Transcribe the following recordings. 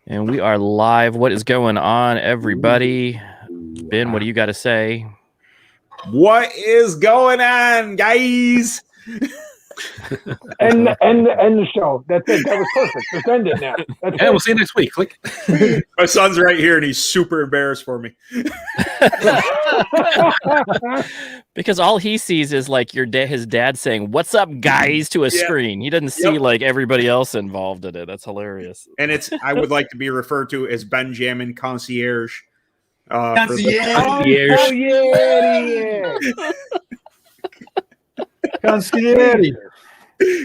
And we are live. What is going on, everybody? Ben, what do you got to say? What is going on, guys? End the show. That's it. That was perfect. Just end it now. That's Yeah, it. we'll see you next week. Click. My son's right here, and he's super embarrassed for me. Because all he sees is like his dad saying, "What's up, guys?" to a screen. He doesn't see like everybody else involved in it. That's hilarious. And I would like to be referred to as Benjamin Concierge. Concierge.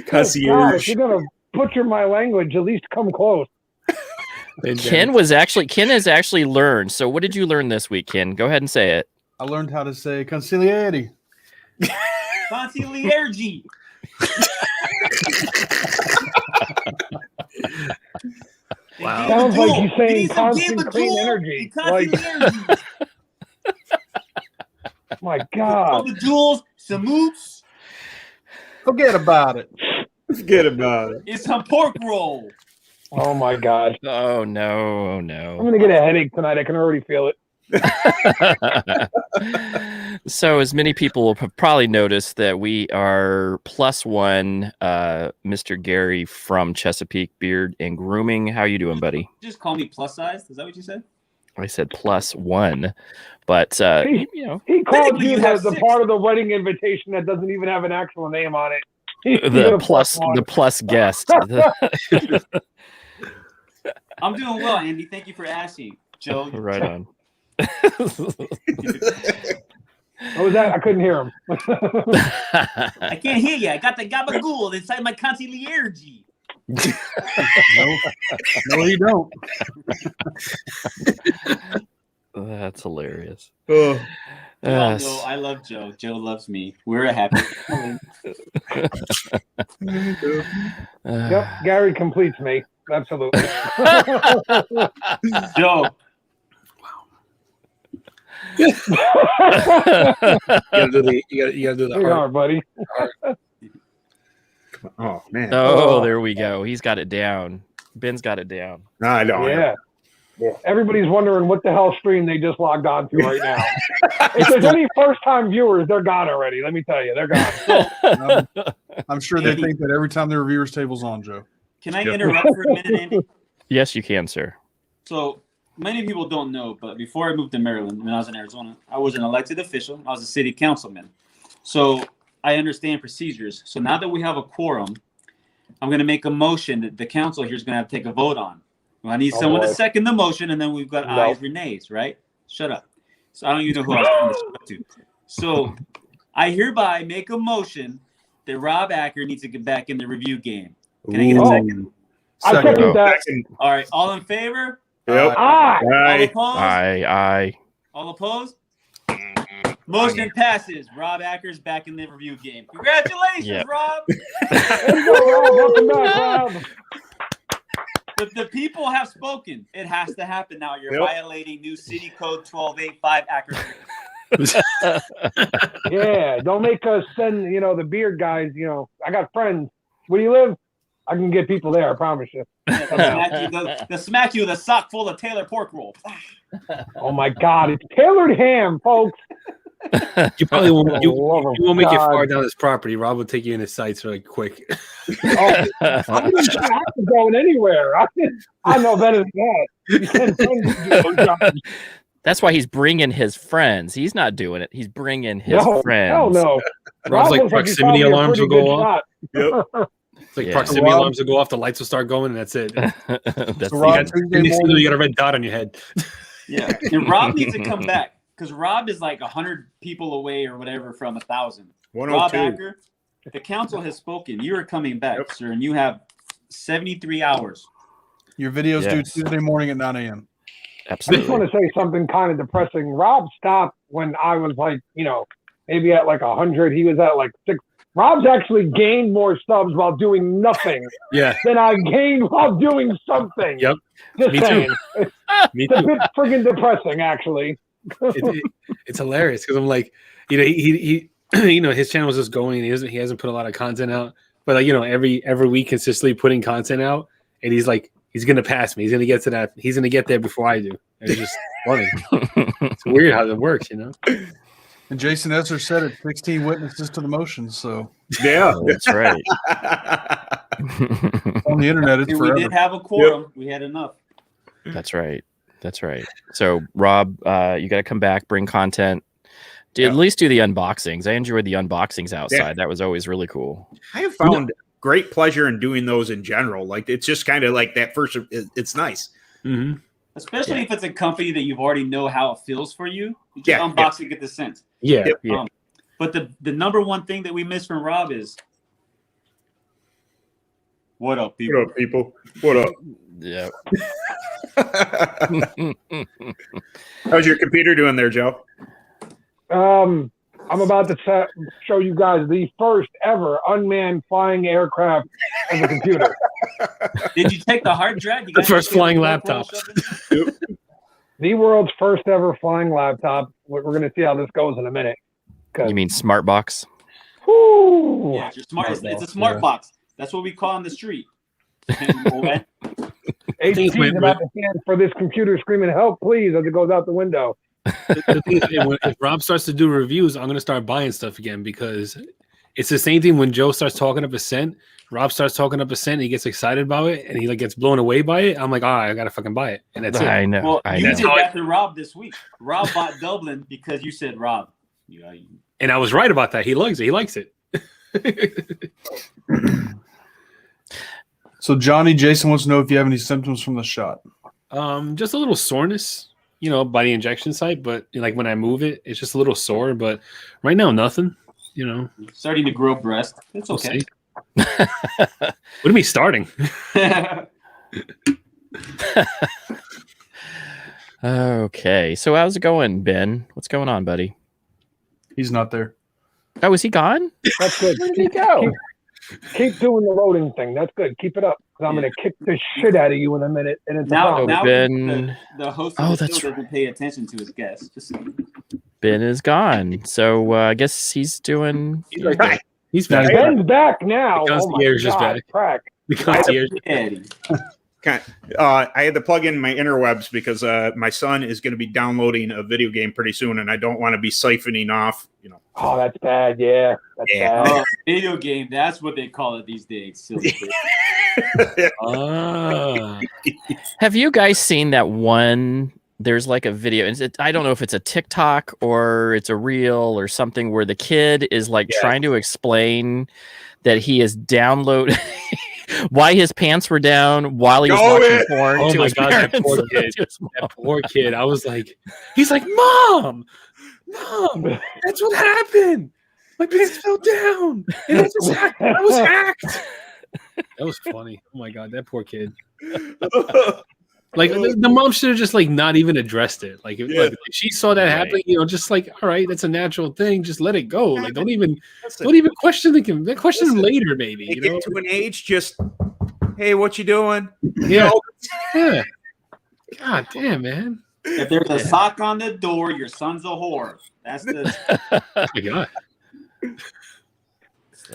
Concierge. God, if you're gonna butcher my language, at least come close. Ken has actually learned. So what did you learn this week, Ken? Go ahead and say it. I learned how to say conciliere. Concierge. Wow. Sounds like he's saying constant clean energy. Like, my All God. the jewels, some moops, Forget about it. Forget about it. it's some pork roll. Oh my God. Oh no! Oh I'm no! gonna get a headache tonight. I can already feel it. So, as many people will probably notice that we are +1, Mr. Gary from Chesapeake Beard and Grooming. How you doing, buddy? Just call me plus size. Is that what you said? I said +1, but He you called Technically, you you have the six. part of the wedding invitation that doesn't even have an actual name on it. know, You're the a plus one. the plus guest. I'm doing well, Andy. Thank you for asking, Joe. Right on. What was that? I couldn't hear him. I can't hear you. I got the gabagool inside my concierge. No, you don't. That's hilarious. Oh, Oh, no, I love Joe. Joe loves me. We're a happy family. Yep, Gary completes me. Absolutely. Joe, You gotta do the Here you heart. are, buddy. oh man. Oh, there we go. He's got it down. Ben's got it down. No, I don't. Yeah. Everybody's wondering what the hell stream they just logged on to right now. If there's any first-time viewers, they're gone already. Let me tell you, they're gone. I'm sure they think that every time the reviewers table's on, Joe. can I interrupt for a minute, Andy? Yes, you can, sir. So many people don't know, but before I moved to Maryland, when I was in Arizona, I was an elected official. I was a city councilman. So I understand procedures. So now that we have a quorum, I'm going to make a motion that the council here is going to have to take a vote on. Well, I need someone to second the motion, and then we've got ayes or nays, right? Shut up. So I don't even know who I was talking to. So I hereby make a motion that Rob Acker needs to get back in the review game. Can I get a Ooh. second? I second that. All right. All in favor? Yep. Ah! All Aye. opposed? Aye. All opposed? Motion passes. Rob Acker's back in the review game. Congratulations, Yep. Rob. There you go, Rob. Welcome back, Rob. The people have spoken. It has to happen now. You're Yep. violating new city code 1285 Acker. Yeah, don't make us send, the beard guys, I got friends. Where do you live? I can get people there, I promise you. They'll smack you with a sock full of Taylor pork roll. Oh my God, it's tailored ham, folks. You probably won't. You won't make it God. far down this property. Rob will take you in his sights really quick. I'm not going anywhere. I know better than that. You send friends to do those jobs. That's why he's bringing his friends. He's not doing it. He's bringing his No, friends. hell no. Rob's like looks he's proximity probably a alarms will pretty go good off. shot. It's like Yeah. proximity Rob- alarms will go off. The lights will start going, and that's it. That's So the Rob, end. you got a red dot on your head. Yeah. And Rob needs to come back because Rob is like 100 people away or whatever from 1,000. Rob 102. Acker, the council has spoken. You are coming back, sir, and you have 73 hours. Your videos due Yes. Tuesday morning at 9 a.m. I just Absolutely. want to say something kind of depressing. Rob stopped when I was like, maybe at like 100. He was at like 6. Rob's actually gained more subs while doing nothing Yeah, than I gained while doing something. Yep. Just Me too. saying. me It's a too. bit friggin' depressing, actually. It's hilarious because I'm like, he his channel is just going. He hasn't put a lot of content out, but like every week consistently putting content out, and he's like, he's gonna pass me. He's gonna get to that. He's gonna get there before I do. And it's just funny. It's weird how it works, you know. And Jason Esser said it, 16 witnesses to the motion. So Yeah. That's right. on the internet, it's We forever. did have a quorum. We had enough. That's right. That's right. So, Rob, you got to come back, bring content. Yeah. At least do the unboxings. I enjoyed the unboxings outside. Yeah. That was always really cool. I have found great pleasure in doing those in general. Like it's just kind of like that first. It's nice. Mm-hmm. Especially if it's a company that you've already know how it feels for you. You just Yeah, unbox it, get the sense. Yeah, Yep. yeah. But the number one thing that we miss from Rob is, what up, people? What up, people? What up? Yeah. How's your computer doing there, Joe? I'm about to show you guys the first ever unmanned flying aircraft as a computer. Did you take the hard drive? You The guys first take flying the laptop. The world's first ever flying laptop. We're going to see how this goes in a minute. You mean Smartbox? Whoo! Yeah, it's, it's a smart box. That's what we call on the street. And HT's about to stand for this computer screaming, help, please, as it goes out the window. The thing is, if Rob starts to do reviews, I'm gonna start buying stuff again because it's the same thing when Joe starts talking up a cent. Rob starts talking up a cent, and he gets excited about it, and he like gets blown away by it. I'm like, all right, I gotta fucking buy it, and that's it. I know. well, I you know. did that to Rob this week. Rob bought Dublin because you said, Rob, And I was right about that. He likes it. He likes it. So Johnny, Jason wants to know if you have any symptoms from the shot. Just a little soreness, you know, by the injection site, but like when I move it, it's just a little sore. But right now, nothing. You know, starting to grow breast. It's we'll okay. see. What do you mean starting? Okay. So, how's it going, Ben? What's going on, buddy? He's not there. Oh, is he gone? That's good. Where did he go? Keep doing the loading thing. That's good. Keep it up. 'Cause I'm going to kick the shit out of you in a minute. And it's a now, problem. now Ben- the host Oh, of the that's show doesn't pay attention to his guests. Just Ben is gone. So, I guess he's doing. He's right there. He's back. Ben's back now. The Oh my concierge is God, back. crack. The concierge. Eddie. I had to plug in my interwebs because my son is going to be downloading a video game pretty soon, and I don't want to be siphoning off. Oh, that's bad. Yeah, that's Yeah. bad. Oh, video game. That's what they call it these days. Silly kid. Ah. Have you guys seen that one? There's like a video. I don't know if it's a TikTok or it's a reel or something where the kid is like trying to explain that he is download why his pants were down while he was watching porn. Oh to my his God, that parents. poor kid. To his mom. That poor kid. I was like, he's like, Mom, that's what happened. My pants fell down. And I was hacked. That was funny. Oh my God, that poor kid. Like the mom should have just like not even addressed it. Like if she saw that happening, you know, just like, all right, that's a natural thing. Just let it go. Like don't even question the question him later, maybe. They You know? get to an age, just hey, what you doing? Yeah. Yeah. God damn, man. If there's a sock on the door, your son's a whore. That's the. Oh my God.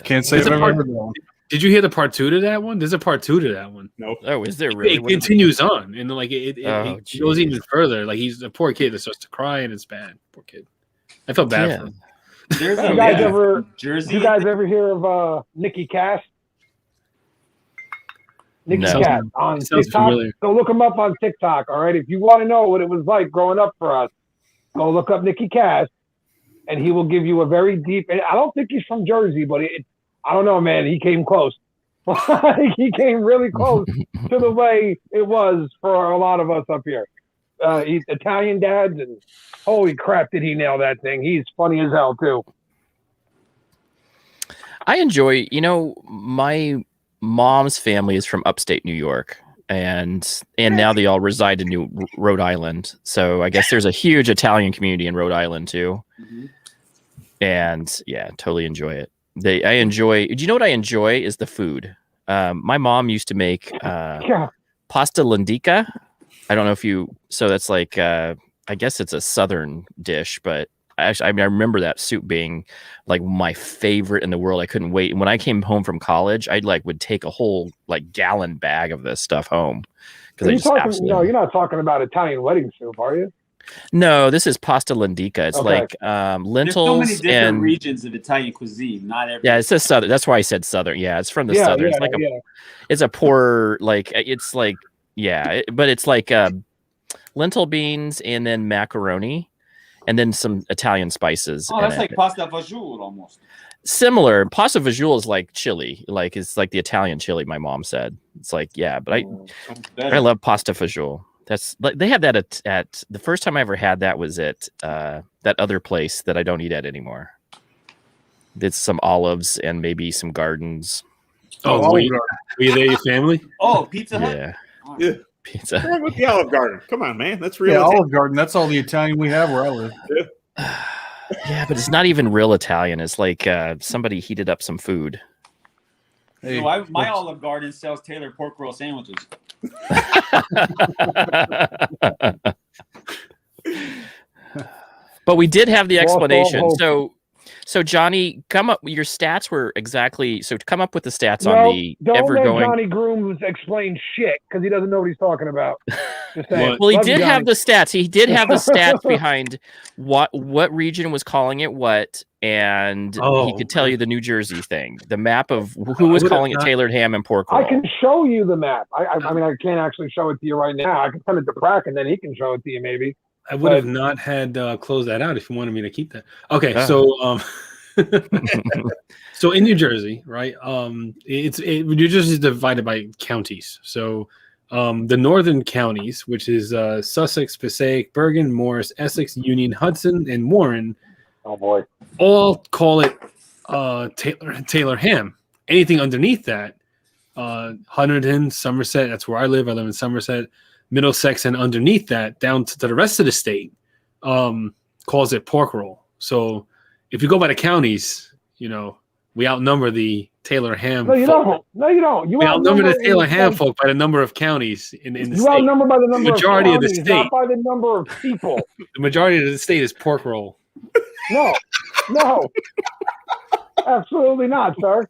Can't say There's I've a ever part- heard that one. Did you hear the part 2 to that one? There's a part 2 to that one. Oh, is there really? It continues on, and like it Oh, goes geez. even further. Like he's a poor kid that starts to cry, and it's bad. Poor kid. I felt bad for him. There's You guys a ever? Jersey. You guys ever hear of Nikki Cass? Nikki No. Cass on It sounds TikTok. familiar. Go look him up on TikTok. All right. If you want to know what it was like growing up for us, go look up Nikki Cass, and he will give you a very deep. And I don't think he's from Jersey, but I don't know, man. He came close. He came really close to the way it was for a lot of us up here. He's Italian dads, and holy crap, did he nail that thing? He's funny as hell too. I enjoy, my mom's family is from upstate New York, and now they all reside in Rhode Island. So I guess there's a huge Italian community in Rhode Island too. Mhm. And yeah, totally enjoy it. Do you know what I enjoy is the food. My mom used to make Yeah. pasta lendica. I don't know if so that's like, I guess it's a Southern dish, but actually, I mean, I remember that soup being like my favorite in the world. I couldn't wait. And when I came home from college, I'd like would take a whole like gallon bag of this stuff home because I just absolutely. No, you're not talking about Italian wedding soup, are you? No, this is pasta lendica. It's Okay. like There's lentils so many different and regions of Italian cuisine. Not every. yeah, it says southern. That's why I said southern. Yeah, it's from the Yeah, southern. yeah, It's like yeah. it's a poor like it's like but it's like lentil beans and then macaroni and then some Italian spices. Oh, in that's it. like pasta fagioli almost. Similar. Pasta fagioli is like chili, like it's like the Italian chili. My mom said it's like but I Better. love pasta fagioli. That's like they had that at the first time I ever had that was at that other place that I don't eat at anymore. It's some olives and maybe some gardens. Oh, Olive were Garden. you there, your family? Oh, Pizza Hut. Yeah, Oh, Yeah. pizza. What's wrong with the Olive Garden? Come on, man. That's real. Yeah, Italian. Olive Garden. That's all the Italian we have where I live. Yeah, but it's not even real Italian. It's like somebody heated up some food. Hey, No, my Olive Garden sells tailored pork roll sandwiches. But we did have the Lost all explanation. hope. So Johnny, come up. Your stats were exactly so. Come up with the stats No, on the don't ever let going. Johnny Grooms explain shit because he doesn't know what he's talking about. Just saying. What? Well, he Love you, did have Johnny. the stats. He did have the stats behind what region was calling it what, and he Oh, could tell you the New Jersey thing, the map of who was would've calling it not- tailored ham and pork roll. I can show you the map. I mean, I can't actually show it to you right now. I can send it to Brack and then he can show it to you maybe. I would have not had closed that out if you wanted me to keep that. Okay, Ah. so so in New Jersey, right? New Jersey is divided by counties. So the northern counties, which is Sussex, Passaic, Bergen, Morris, Essex, Union, Hudson, and Warren, Oh boy. all call it Taylor ham. Anything underneath that, Hunterdon, Somerset, that's where I live. I live in Somerset. Middlesex, and underneath that, down to the rest of the state, calls it pork roll. So if you go by the counties, we outnumber the Taylor ham. No, you folk. don't. No, you don't. You We outnumber the Taylor ham by, folk by the number of counties in the You state. outnumber by the number Majority of of the counties, state. not by the number of people. The majority of the state is pork roll. No, absolutely not, sir.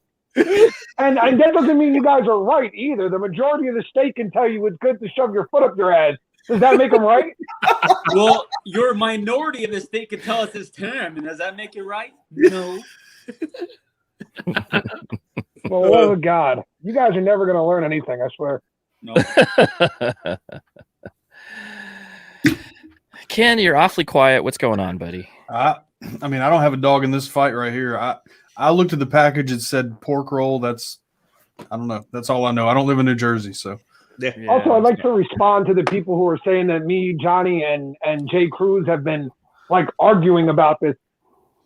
And that doesn't mean you guys are right either. The majority of the state can tell you it's good to shove your foot up your ass. Does that make them right? Well, your minority of the state can tell us this term, and does that make it right? No. Well, oh God, you guys are never going to learn anything. I swear. No. Ken, you're awfully quiet. What's going on, buddy? I mean, I don't have a dog in this fight right here. I looked at the package. It said pork roll. I don't know. That's all I know. I don't live in New Jersey, so. Also, I'd like to respond to the people who are saying that me, Johnny, and Jay Cruz have been like arguing about this.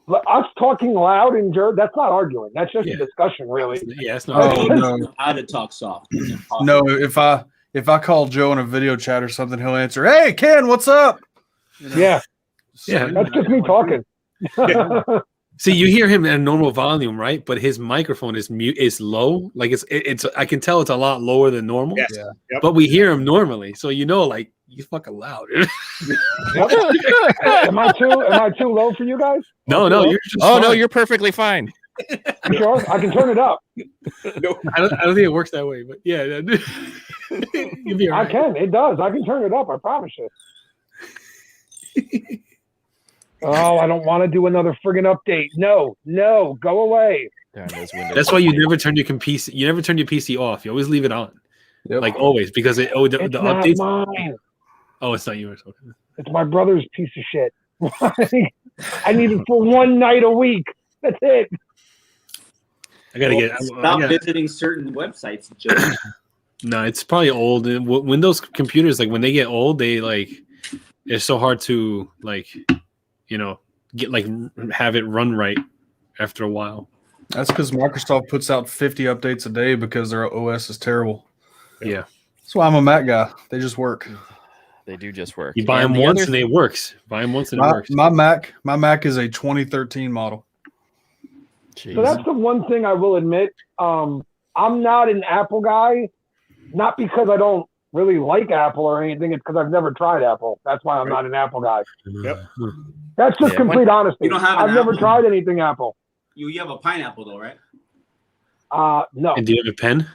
Us talking loud in that's not arguing. That's just a discussion, really. Yeah, it's not. Oh, no. How to talk soft. No, if I call Joe in a video chat or something, he'll answer, "Hey, Ken, what's up?" Yeah, Yeah. that's just me talking. See, you hear him at a normal volume, right? But his microphone is low. Like it's I can tell it's a lot lower than normal. Yes. Yeah. Yep. But we hear him normally, so like you fucking loud. Am I too low for you guys? No, you're just. Oh no, fine. you're perfectly fine. You sure? I can turn it up. I don't think it works that way, but yeah, you'll be all I right. can. It does. I can turn it up. I promise you. Oh, I don't want to do another friggin' update. No, go away. Darn those windows. That's why you never turn your PC. You never turn your PC off. You always leave it on, Yep. like always, because the It's not updates. mine. Oh, it's not yours. Okay. It's my brother's piece of shit. I need it for one night a week. That's it. I gotta get. Stop visiting certain websites, Joe. No, it's probably old. Windows computers, like when they get old, they're so hard to get have it run right after a while. That's because Microsoft puts out 50 updates a day because their OS is terrible. Yeah, That's why I'm a Mac guy. They just work. They do just work. you buy them the once other- and it works. Buy them once and it works. My Mac is a 2013 model. Jeez. So that's the one thing I will admit. I'm not an Apple guy, not because I don't really like Apple or anything, it's because I've never tried Apple. That's why I'm not an Apple guy. Yep. That's just Yeah, complete honesty. You don't have an I've never Apple? tried anything Apple. You have a pineapple though, right? No. And do you have a pen?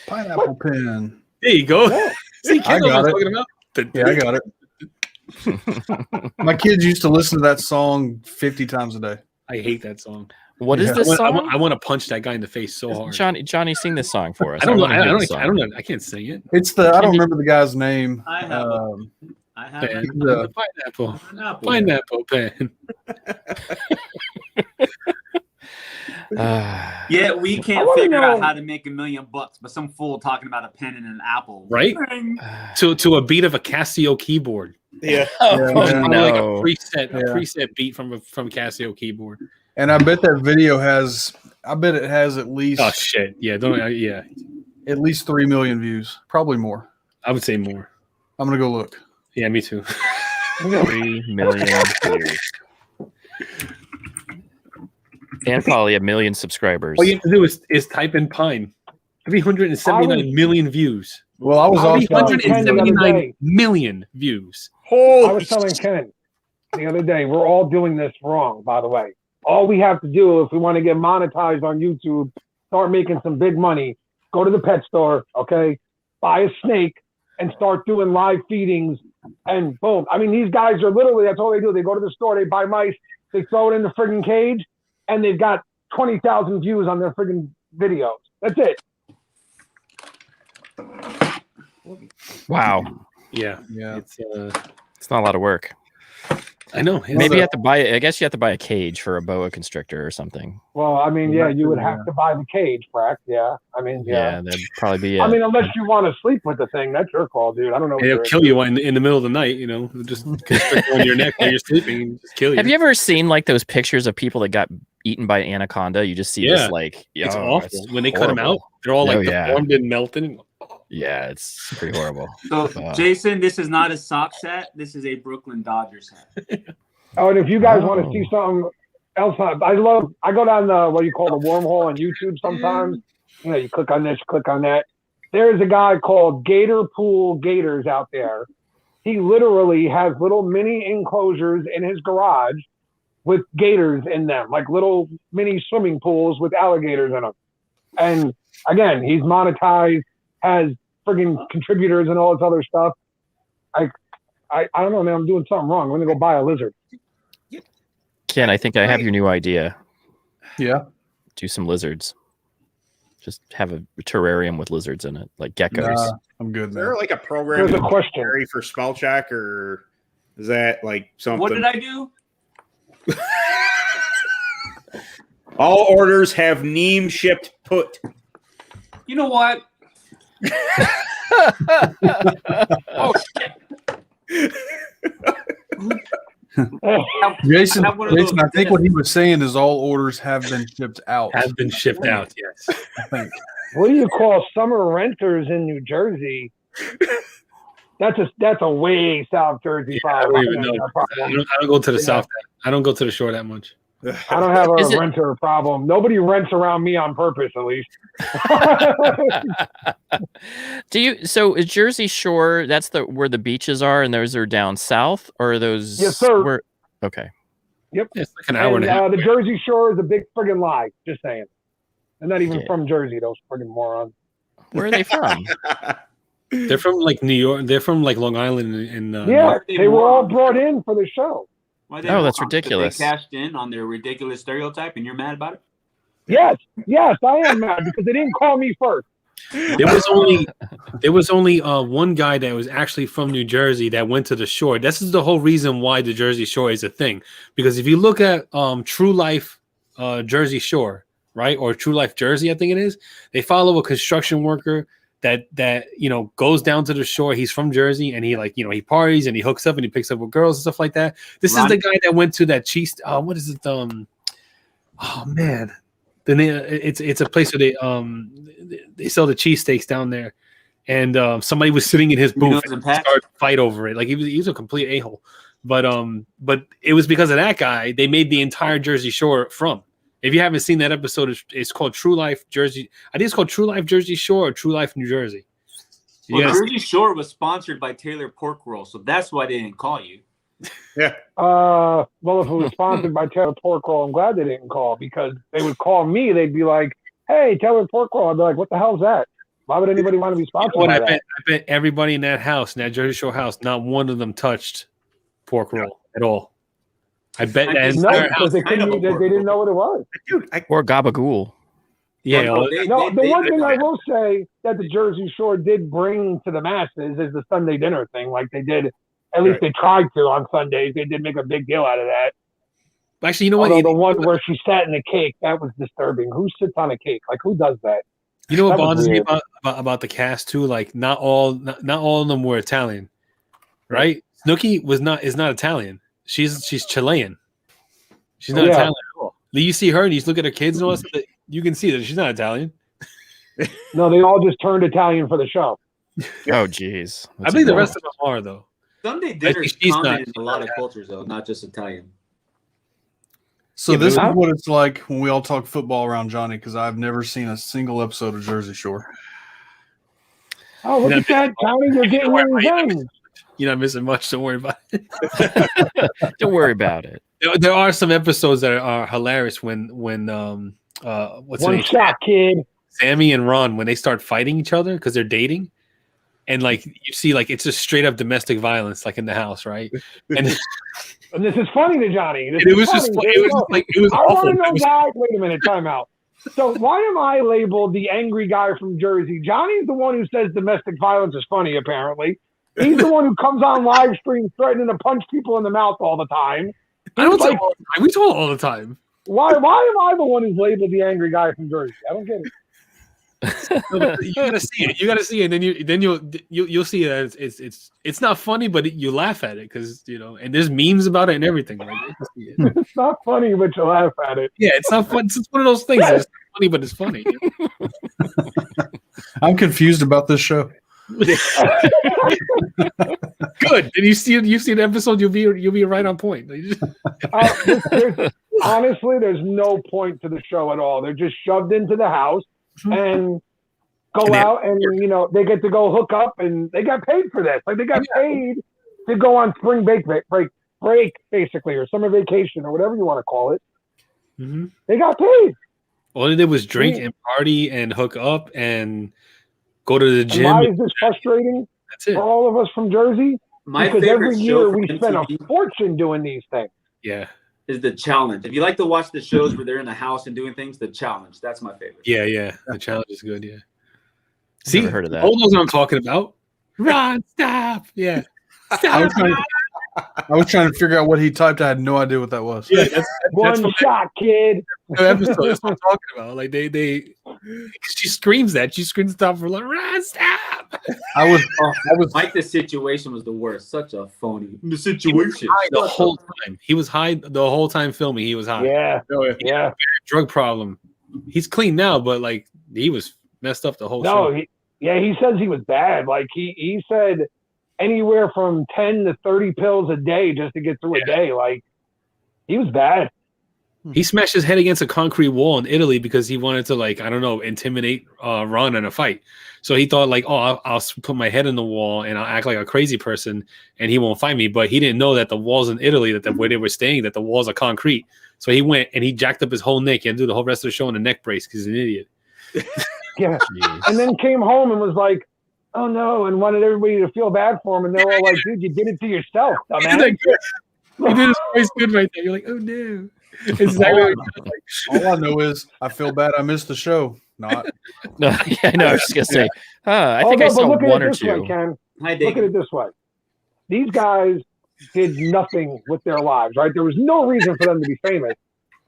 Pineapple pen. There you go. Yeah. See, I Kendall got was it. talking about. Yeah, I got it. My kids used to listen to that song 50 times a day. I hate that song. What is Yeah. this song? I want to punch that guy in the face so hard. Johnny, sing this song for us. I don't know. wanna hear the I don't song. know. I can't sing it. It's the I don't remember the guy's name. I have I have Pen. a Pineapple. pineapple. Pineapple pen. Yeah, we I can't wanna figure out know- how to make $1 million, but some fool talking about a pen and an apple. Right? To a beat of a Casio keyboard. Yeah. Oh, Yeah, Probably like a no. preset beat from Casio keyboard. And I bet that video has it has at least Oh shit! Yeah, yeah. at least 3 million views. Probably more. I would say more. I'm gonna go look. Yeah, me too. 3 million views. And probably 1 million subscribers. All you have to do is type in Pine. 379 million views. Well, I was I was also telling Ken the other 379 day. million views. I Holy was telling Ken the other day, we're all doing this wrong, by the way. All we have to do if we want to get monetized on YouTube, start making some big money, go to the pet store, okay? Buy a snake and start doing live feedings and boom. I mean, these guys are literally, that's all they do. They go to the store, they buy mice, they throw it in the friggin' cage, and they've got 20,000 views on their friggin' videos. That's it. Wow. Yeah, yeah. It's not a lot of work. I know. Maybe you have to buy. I guess you have to buy a cage for a boa constrictor or something. Well, I mean, yeah, you would Yeah. have to buy the cage, correct? Yeah. I mean, Yeah, yeah. that'd probably be it. I mean, unless you want to sleep with the thing, that's your call, dude. I don't know. what It'll you're kill you in the middle of the night. You know, just constrict on your neck while you're sleeping, and just kill you. Have you ever seen like those pictures of people that got eaten by an anaconda? You just see Yeah. this like, It's oh, awful it's when they cut them out. horrible. They're all like Oh, yeah. deformed and melted. Yeah, it's pretty horrible. So, Wow. Jason, this is not a sock set. This is a Brooklyn Dodgers hat. Oh, and if you guys want to Oh. see something else, I go down the what you call the wormhole on YouTube sometimes. You know, you click on this, click on that. There's a guy called Gator Pool Gators out there. He literally has little mini enclosures in his garage with gators in them, like little mini swimming pools with alligators in them. And again, he's monetized, has friggin' contributors and all this other stuff. I don't know, man. I'm doing something wrong. I'm gonna go buy a lizard. Ken, I think I have your new idea. Yeah. Do some lizards. Just have a terrarium with lizards in it, like geckos. Nah, I'm good, Is there man. like a program There's a question. Gary, for spell check, or is that like something? What did I do? All orders have Neem shipped put. You know what? Oh shit! Jason, I have one of those Jason, I think what he was saying is all orders have been shipped out. Have been shipped out. Yes. I think. What do you call summer renters in New Jersey? That's a way South Jersey I don't problem. even know. I I don't go to the south. I don't go to the shore that much. don't have Is a it- renter problem. Nobody rents around me on purpose, at least. Do you? So is Jersey Shore? That's the where the beaches are, and those are down south, or are those? Yes, sir. Where, okay. It's like an hour and And a half. the Jersey Shore is a big friggin' lie. Just saying. They're not even Yeah. from Jersey, those friggin' morons. Where are they from? They're from like New York. They're from like Long Island and Yeah, they they were all morons? brought in for the show. Why Oh, that's wrong? 'Cause ridiculous. They cashed in on their ridiculous stereotype, and you're mad about it. Yes, I am mad because they didn't call me first. there was only one guy that was actually from New Jersey that went to the shore. This is the whole reason why the Jersey Shore is a thing. Because if you look at True Life Jersey Shore, right, or True Life Jersey, I think it is, they follow a construction worker that goes down to the shore. He's from Jersey, and he he parties and he hooks up and he picks up with girls and stuff like that. This is the guy that went to that cheese. What is it? Oh man. Then it's a place where they sell the cheesesteaks down there, and somebody was sitting in his booth Domino's and and Pat's? started to fight over it. Like he was a complete a-hole, but it was because of that guy they made the entire Jersey Shore from. If you haven't seen that episode, it's called True Life Jersey. I think it's called True Life Jersey Shore or True Life New Jersey. Well, Yes. Jersey Shore was sponsored by Taylor Pork Roll, so that's why they didn't call you. Yeah. Well, if it was sponsored by Taylor Pork Roll, I'm glad they didn't call, because they would call me. They'd be like, "Hey, Taylor Pork Roll." I'd be like, "What the hell's that? Why would anybody want to be sponsored What by I that?" bet everybody in that house, in that Jersey Shore house, not one of them touched pork roll at all. I bet that No, entire because they kind of couldn't. a pork They didn't know roll. what it was. Dude, I Or gabagool. yeah. No, they- No, they- the they- one thing I will say that the Jersey Shore did bring to the masses is the Sunday dinner thing. Like they did, at least they tried to on Sundays. They did make a big deal out of that. Actually, you know what? Although the one where she sat in a cake, that was disturbing. Who sits on a cake? Like, who does that? You know what That was bothers me weird. about the cast too? Like not all of them were Italian, right? Snooki is not Italian. She's Chilean. She's not Yeah. Italian at all. You see her and you look at her kids and all that, you can see that she's not Italian. No, they all just turned Italian for the show. Oh, geez. I think the rest of them are though. Sunday dinner is she's common not- in a lot of cultures, though, not just Italian. So Yeah, but this is I- what it's like when we all talk football around Johnny, because I've never seen a single episode of Jersey Shore. Oh, look at that, Tony! You're getting your revenge. You're not missing much. Don't worry about it. Don't worry about it. There are some episodes that are hilarious when what's her One name? shot, kid. Sammy and Ron, when they start fighting each other because they're dating, and like you see, like it's just straight up domestic violence, like in the house, right? And And this is funny to Johnny. This it is was just, funny. it was like it was I awful. want to know It was- why. Wait a minute, time out. So why am I labeled the angry guy from Jersey? Johnny's the one who says domestic violence is funny, apparently. He's the one who comes on live stream threatening to punch people in the mouth all the time. I don't like- tell all the time. We tell all the time. Why am I the one who's labeled the angry guy from Jersey? I don't get it. You gotta see it. You gotta see it, and then you'll see that it's not funny, but you laugh at it because and there's memes about it and everything. Like, you can see it. It's not funny, but you laugh at it. Yeah, it's not fun. It's one of those things. It's not funny, but it's funny. I'm confused about this show. Good. And you see the episode, you'll be right on point. Honestly, there's no point to the show at all. They're just shoved into the house and go And they- out, and they get to go hook up, and they got paid for this. Like they got paid to go on spring break basically, or summer vacation, or whatever you want to call it. Mm-hmm. They got paid. All they did was drink and party and hook up and go to the And gym. why is this frustrating That's it. for all of us from Jersey? My Because favorite every show year from we spend a MTV fortune doing these things. Yeah. is The Challenge. If you like to watch the shows where they're in the house and doing things, The Challenge. That's my favorite. Yeah. The challenge is good. Yeah. See, Never heard of that. all knows what I'm talking about. Ron, stop. Yeah. I Stop. was trying to figure out what he typed. I had no idea what that was. Yeah, that's One what shot, kid. the episode. That's what I'm talking about. Like she screams that. She screams stop for like Ron, stop. I was Mike, the situation was the worst. Such a phony. The situation. High the whole time. He was high the whole time filming. He was high. Yeah, yeah. Drug problem. He's clean now, but like he was messed up the whole No, show. he says he was bad. Like he said anywhere from 10 to 30 pills a day just to get through a day. Like he was bad. He smashed his head against a concrete wall in Italy because he wanted to, like, I don't know, intimidate Ron in a fight. So he thought, like, I'll put my head in the wall and I'll act like a crazy person and he won't fight me. But he didn't know that the walls in Italy, where they were staying, that the walls are concrete. So he went and he jacked up his whole neck. He had to do the whole rest of the show in a neck brace because he's an idiot. Yeah. Jeez. And then came home and was like, oh no, and wanted everybody to feel bad for him. And they're all like, dude, you did it to yourself, He did dumbass. that good. He did his voice good right there. You're like, oh no. It's exactly what he did. all I know is I feel bad. I missed the show. Not No, yeah, no, I was just gonna say, I think Oh, I no, but saw look at one it or this way, two. Ken. Hi, Look at Dave. it this way. These guys did nothing with their lives, right? There was no reason for them to be famous.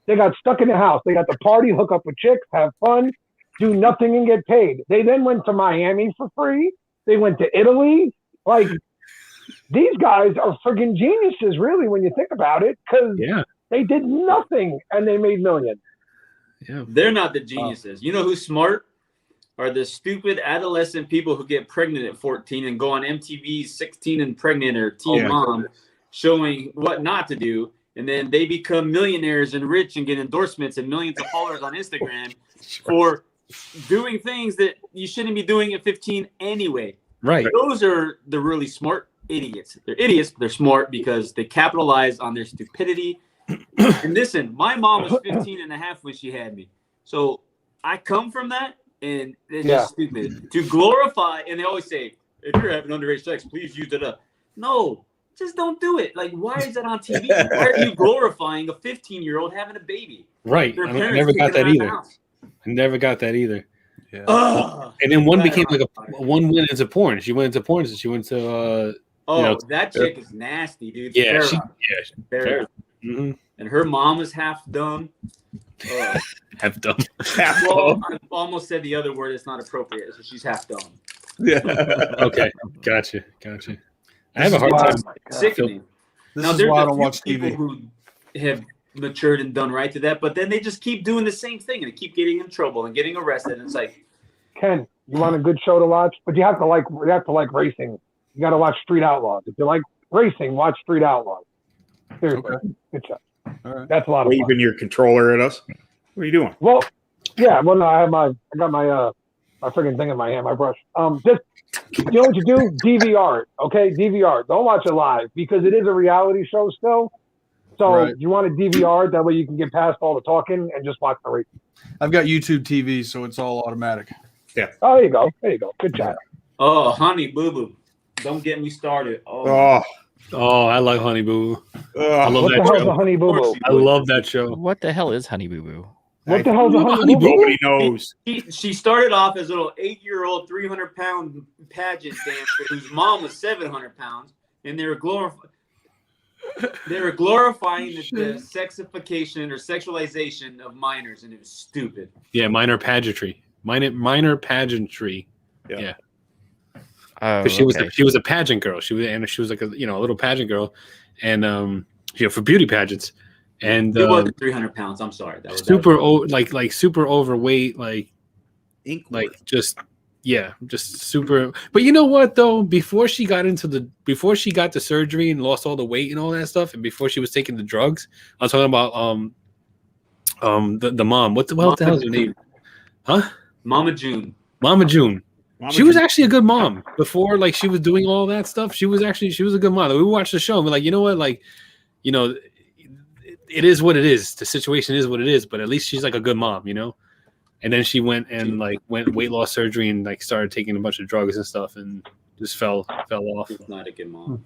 They got stuck in the house. They got to party, hook up with chicks, have fun, do nothing and get paid. They then went to Miami for free. They went to Italy. Like, these guys are friggin' geniuses, really, when you think about it, because Yeah. they did nothing and they made millions. Yeah. They're not the geniuses. You know who's smart? Are the stupid adolescent people who get pregnant at 14 and go on MTV 16 and Pregnant or Teen Yeah. Mom showing what not to do. And then they become millionaires and rich and get endorsements and millions of followers on Instagram for doing things that you shouldn't be doing at 15 anyway. Right. Those are the really smart idiots. They're idiots, but they're smart because they capitalize on their stupidity. And listen, my mom was 15 and a half when she had me. So I come from that, and it's just stupid. To glorify, and they always say, if you're having underage sex, please use it up. No, just don't do it. Like, why is that on TV? Why are you glorifying a 15-year-old having a baby? Right. Their I parents never got kicking that them out either. of the house. I never got that either. Yeah. Ugh. And then one Bad became like on one went into porn. She went into porn, so she went to Oh, you know, that chick is nasty, dude. yeah, Farrah. she, Farrah. mhm. And her mom is half dumb. Ugh. Have done. Well, I almost said the other word. It's not appropriate, so she's half dumb. Yeah. Okay, gotcha. I have a hard time. Sickening. This Now, is there's why I a don't few watch people TV. who have matured and done right to that, but then they just keep doing the same thing and they keep getting in trouble and getting arrested. And it's like, Ken, you want a good show to watch, but you have to like racing. You got to watch Street Outlaws. If you like racing, watch Street Outlaws. Seriously, Okay. good show. All right. That's a lot of fun. Waving your controller at us. What are you doing? Well, yeah. Well, no, I got my freaking thing in my hand, my brush. Just you know what you do? DVR it, okay? DVR. Don't watch it live because it is a reality show still. So Right. you want to DVR it, that way you can get past all the talking and just watch the race. I've got YouTube TV, so it's all automatic. Oh, there you go. There you go. Good job. oh, honey, boo boo. Don't get me started. Oh, Oh, Oh, I like Honey Boo. I love What the that hell's a show. honey boo boo? I love that show. What the hell is Honey Boo Boo? What the hell's a honey boo boo? nobody knows. She started off as a little 8-year-old, 300-pound pageant dancer whose mom was 700 pounds, and they were glorifying the sexification or sexualization of minors, and it was stupid. Yeah, minor pageantry. Minor pageantry. Oh, Because she was a pageant girl. She was like a little pageant girl, and for beauty pageants, and It wasn't 300 pounds. I'm sorry. That was super super overweight, just super. But you know what though? Before she got the surgery and lost all the weight and all that stuff, and before she was taking the drugs, I'm talking about the mom. What the hell is her name? Huh? Mama June. Mama June. Mama She was June. actually a good mom before, she was doing all that stuff. She was a good mom. We watched the show and we're like, you know what, it is what it is. The situation is what it is, but at least she's like a good mom, And then she went and went weight loss surgery and started taking a bunch of drugs and stuff and just fell off. She's not a good mom.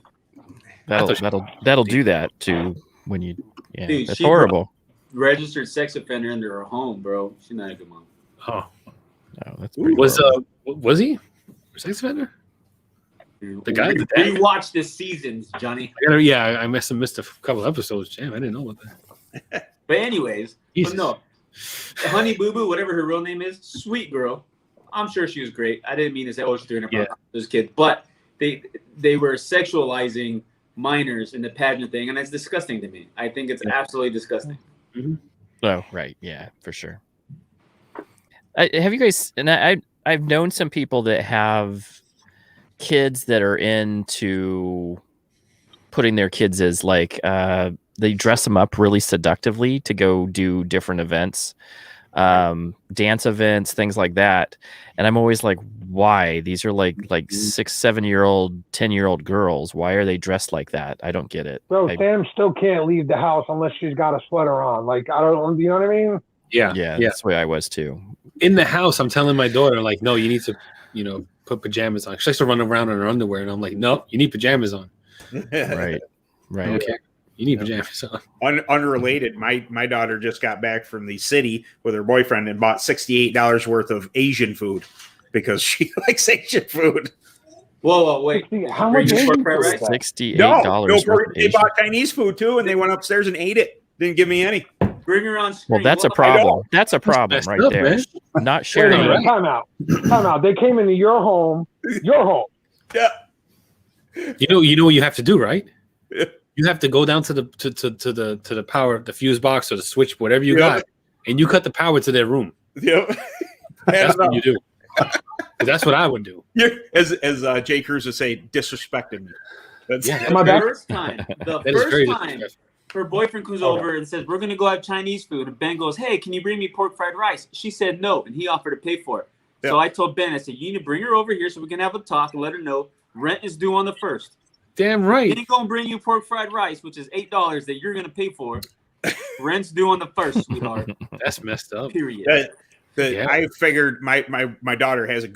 That'll do that too when you. Yeah, Dude, that's she horrible. Registered sex offender under her home, bro. She's not a good mom. Oh, Oh, that's pretty was horrible. was he a sex offender? The guy did that? Rewatch the seasons, Johnny. I must have missed a couple episodes. Damn, I didn't know about that. But anyways, Jesus. but no, Honey Boo Boo, whatever her real name is, sweet girl. I'm sure she was great. I didn't mean to say, she's 300 pounds. Those kids, but they were sexualizing minors in the pageant thing, and that's disgusting to me. I think it's absolutely disgusting. Oh, right. Yeah, for sure. Have you guys? And I've known some people that have kids that are into putting their kids as they dress them up really seductively to go do different events, dance events, things like that. And I'm always like, why? These are like 6, 7-year-old, 10-year-old girls. Why are they dressed like that? I don't get it. Bro, Sam still can't leave the house unless she's got a sweater on. I don't, you know what I mean? Yeah, that's the way I was too. In the house, I'm telling my daughter, no, you need to, put pajamas on. She likes to run around in her underwear, and I'm like, no, you need pajamas on. Right. Okay, you need pajamas on. Unrelated, my daughter just got back from the city with her boyfriend and bought $68 worth of Asian food because she likes Asian food. Whoa, wait. How much Bring Asian pork fried food is rice? that? $68. They bought Chinese food too, and they went upstairs and ate it. Didn't give me any. Bring her on screen. Well, that's a Well, problem. That's a problem messed right up, there. man. Not Wait a sharing. minute, time out. They came into your home. Yeah. You know what you have to do, right? You have to go down to the power, the fuse box or the switch, whatever you got, and you cut the power to their room. Yep. That's what you do. That's what I would do. As Jay Cruz would say, disrespected me. That's Yeah. My bad. First time. The That is very first time her boyfriend comes over and says, we're going to go have Chinese food. And Ben goes, hey, can you bring me pork fried rice? She said no, and he offered to pay for it. So I told Ben, I said, you need to bring her over here so we can have a talk and let her know rent is due on the 1st. Damn right. He ain't gonna bring you pork fried rice, which is $8 that you're gonna pay for. Rent's due on the 1st, sweetheart. That's messed up. Period. I figured my daughter has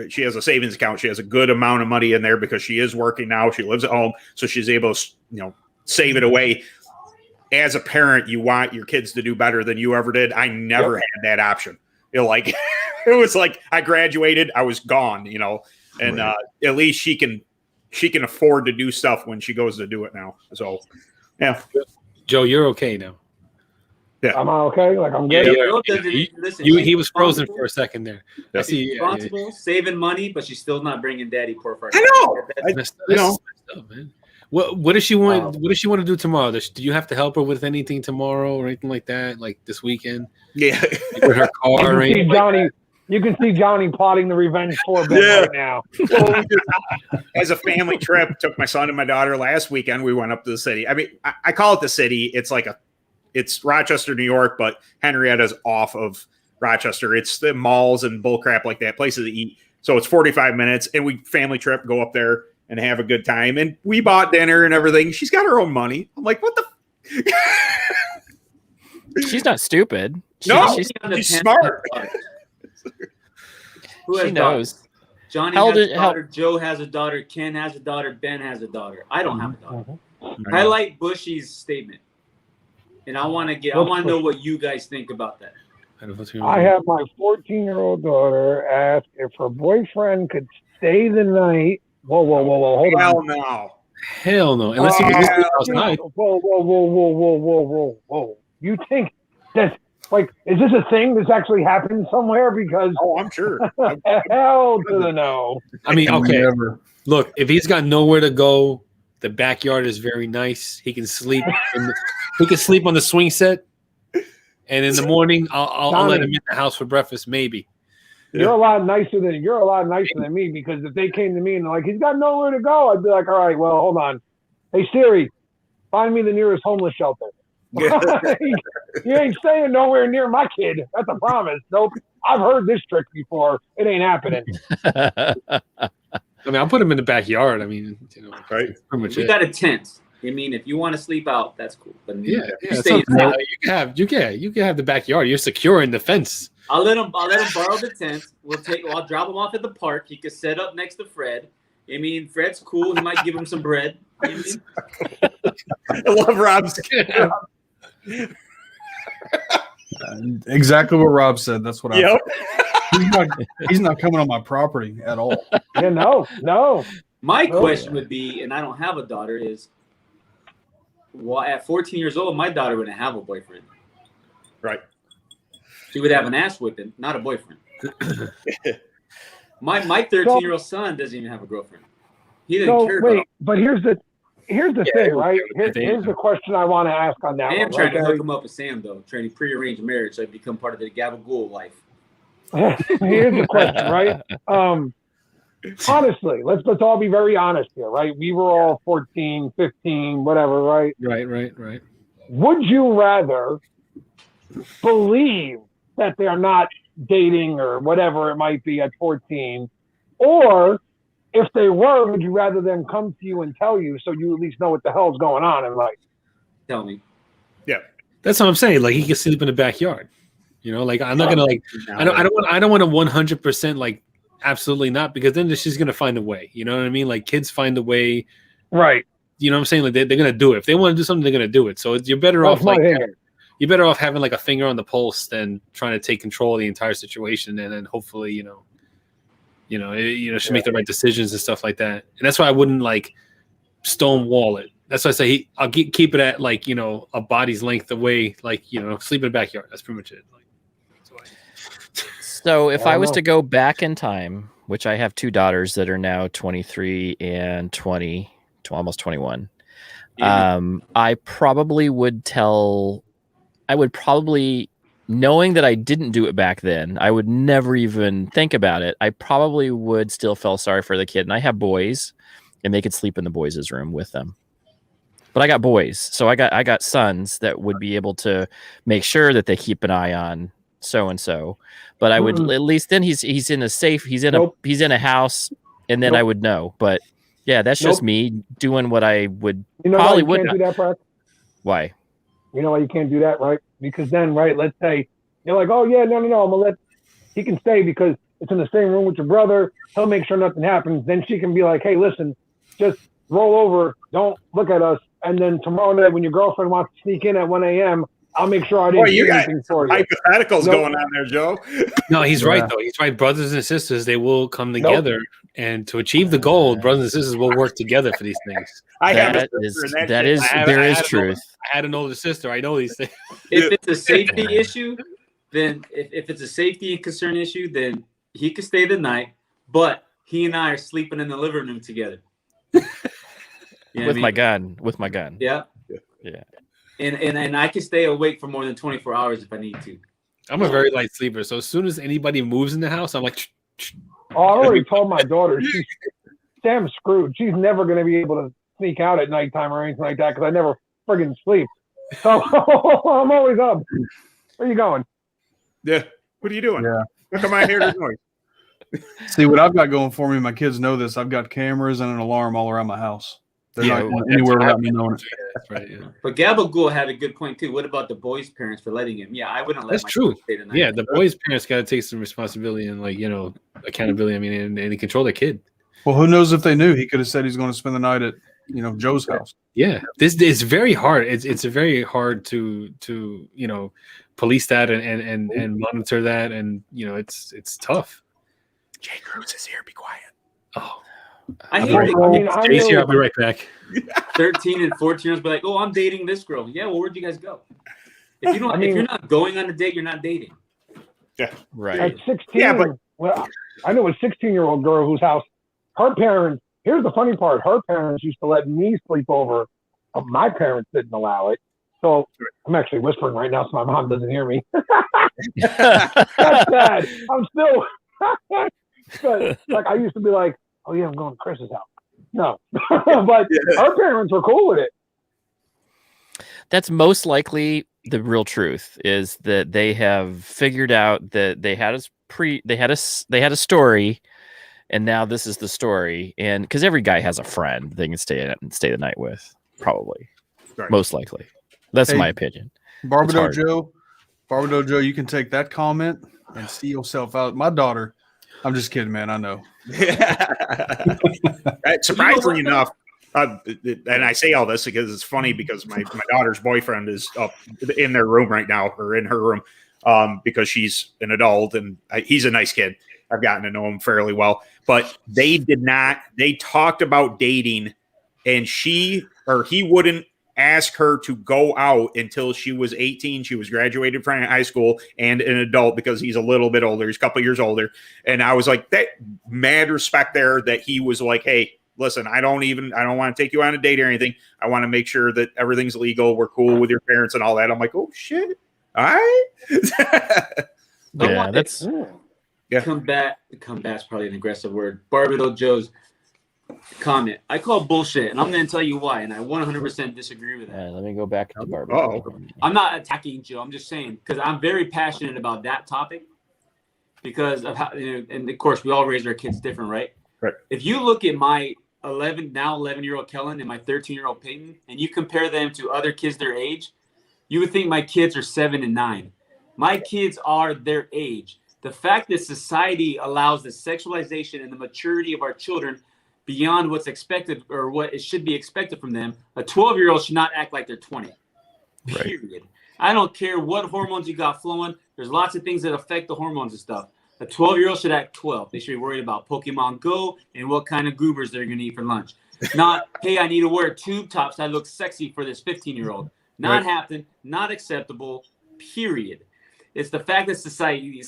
she has a savings account. She has a good amount of money in there because she is working now. She lives at home, so she's able to, save it away. As a parent, you want your kids to do better than you ever did. I never had that option. It was like I graduated, I was gone, and at least she can afford to do stuff when she goes to do it now. So, yeah. Joe, you're okay now. Yeah. Am I okay? Like I'm good? Listen, He was frozen for a second there. I see. Responsible, saving money, but she's still not bringing daddy pork fried I rice. know. That's messed up, man. What does she want? What does she want to do tomorrow? Do you have to help her with anything tomorrow or anything like that? Like this weekend? Yeah. With her car or anything like that? You can see Johnny plotting the revenge for Ben right now. Well, as a family trip, took my son and my daughter last weekend. We went up to the city. I mean, I call it the city. It's Rochester, New York, but Henrietta's off of Rochester. It's the malls and bullcrap like that, places to eat. So it's 45 minutes, and we family trip, go up there and have a good time. And we bought dinner and everything. She's got her own money. I'm like, what the? She's not stupid. She's smart. Who has She knows. daughters? Johnny has a daughter. Joe has a daughter. Ken has a daughter. Ben has a daughter. I don't have a daughter. I like Bushy's statement, and I want to know what you guys think about that. I have my 14-year-old daughter ask if her boyfriend could stay the night. Whoa, hold on. Hell no. Hell no. Unless you can just sleep outside. Whoa. You think that's like, is this a thing that's actually happened somewhere? Because I'm sure. Hell to the no. I mean, okay. Look, if he's got nowhere to go, the backyard is very nice. He can sleep. He can sleep on the swing set, and in the morning, I'll let him in the house for breakfast. Maybe. You're a lot nicer than me, because if they came to me and they're like, he's got nowhere to go, I'd be like, all right, well, hold on. Hey Siri, find me the nearest homeless shelter. You ain't staying nowhere near my kid. That's a promise. Nope. I've heard this trick before. It ain't happening. I mean, I'll put him in the backyard. I mean, right? Pretty much We got a tent. I mean, if you want to sleep out, that's cool. But yeah, you can have the backyard. You're secure in the fence. I'll let him borrow the tent. I'll drop him off at the park. He can set up next to Fred. I mean, Fred's cool. He might give him some bread. You know what I mean? I love Rob's. Exactly what Rob said. That's what he's not coming on my property at all. Yeah, no. My question would be, and I don't have a daughter, is at 14 years old, my daughter wouldn't have a boyfriend. Right. She would have an ass whipping, not a boyfriend. My 13-year-old son doesn't even have a girlfriend. He didn't care about. But here's the thing, right? Here's the question I want to ask on that. I am trying to hook him up with Sam, though, trying to prearrange marriage so I become part of the Gabagool life. Here's the question, right? Honestly, let's all be very honest here, right? We were all 14, 15, whatever, right? Right. Would you rather believe that they're not dating or whatever it might be at 14, or if they were, would you rather them come to you and tell you so you at least know what the hell's going on in life? Tell me. Yeah. That's what I'm saying. Like, he can sleep in the backyard. Like, I'm not gonna I don't want to 100% like absolutely not, because then she's gonna find a way. You know what I mean? Like, kids find a way. Right. You know what I'm saying? Like, they're gonna do it. If they want to do something, they're gonna do it. So you're better off you're better off having like a finger on the pulse than trying to take control of the entire situation, and then hopefully she'll make the right decisions and stuff like that. And that's why I wouldn't like stonewall it. That's why I say I'll keep it at like a body's length away, like sleep in the backyard. That's pretty much it. So if I was to go back in time, which I have two daughters that are now 23 and 20, almost 21, I probably would knowing that I didn't do it back then, I would never even think about it. I probably would still feel sorry for the kid. And I have boys, and they could sleep in the boys' room with them. But I got boys, so I got sons that would be able to make sure that they keep an eye on so and so, but I would at least then he's in a safe, he's in a house, and then I would know. But yeah, that's just me doing what I would probably would not. Do that, Brad? Why? You know why you can't do that, right? Because then, right, let's say you're like, oh yeah, no, I'm gonna let he can stay because it's in the same room with your brother. He'll make sure nothing happens. Then she can be like, hey, listen, just roll over, don't look at us. And then tomorrow night, when your girlfriend wants to sneak in at 1 a.m., I'll make sure I didn't do anything for you. Hypotheticals going on there, Joe. No, he's right though. He's right. Brothers and sisters, they will come together, and to achieve the goal, brothers and sisters will work together for these things. There is truth. I had an older sister. I know these things. If it's a safety issue, then if it's a safety and concern issue, then he could stay the night, but he and I are sleeping in the living room together. With my gun. Yeah. And I can stay awake for more than 24 hours if I need to. I'm a very light sleeper, so as soon as anybody moves in the house, I'm like. Oh, I already told my daughter Sam's screwed. She's never going to be able to sneak out at nighttime or anything like that because I never friggin' sleep. So I'm always up. Where are you going? Yeah. What are you doing? Yeah. Look at my hair noise. See what I've got going for me. My kids know this. I've got cameras and an alarm all around my house. They're not going anywhere without me knowing it. That's right. Yeah. But Gabagool had a good point too. What about the boy's parents for letting him? Yeah, I wouldn't let. That's my true. stay the night. Yeah, the boy's parents got to take some responsibility and accountability. I mean, and control their kid. Well, who knows if they knew? He could have said he's going to spend the night at Joe's house. Yeah, this is very hard. It's very hard to police that and monitor that, and it's tough. Jay Cruz is here. Be quiet. Oh. I hate it. Jay's here. I'll be right back. 13 and 14 years be like, oh, I'm dating this girl. Yeah, well, where'd you guys go? If you're not going on a date, you're not dating. Yeah, right. At 16, I know a 16-year-old girl whose house, her parents. Here's the funny part: her parents used to let me sleep over. My parents didn't allow it. So I'm actually whispering right now, so my mom doesn't hear me. That's bad. I'm still. But I used to be like, oh yeah, I'm going to Chris's house. No, but our parents were cool with it. That's most likely the real truth, is that they have figured out that they had a story, and now this is the story. And because every guy has a friend they can stay the night with, probably, most likely. That's my opinion. Barbado Joe, you can take that comment and see yourself out. My daughter. I'm just kidding, man. I know. Surprisingly enough, and I say all this because it's funny because my daughter's boyfriend is up in their room right now, or in her room, because she's an adult and he's a nice kid. I've gotten to know him fairly well, but they talked about dating, and he wouldn't ask her to go out until she was 18. She was graduated from high school and an adult, because he's a little bit older. He's a couple years older. And I was like, that mad respect there, that he was like, hey, listen, I don't want to take you on a date or anything. I want to make sure that everything's legal. We're cool with your parents and all that. I'm like, oh shit. All right. Combat's probably an aggressive word. Barbado Joe's comment. I call bullshit, and I'm going to tell you why, and I 100% disagree with that. Let me go back to Barbado. I'm not attacking Joe. I'm just saying, because I'm very passionate about that topic, because of how, and of course, we all raise our kids different, right? Right. If you look at my 11-year-old Kellen and my 13-year-old Peyton, and you compare them to other kids their age, you would think my kids are 7 and 9. My kids are their age. The fact that society allows the sexualization and the maturity of our children beyond what's expected, or what it should be expected from them, a 12-year-old should not act like they're 20. Period. Right. I don't care what hormones you got flowing. There's lots of things that affect the hormones and stuff. A 12-year-old should act 12. They should be worried about Pokemon Go and what kind of goobers they're going to eat for lunch. Not, hey, I need to wear tube tops. I look sexy for this 15-year-old. Not happening. Not acceptable. Period. It's the fact that society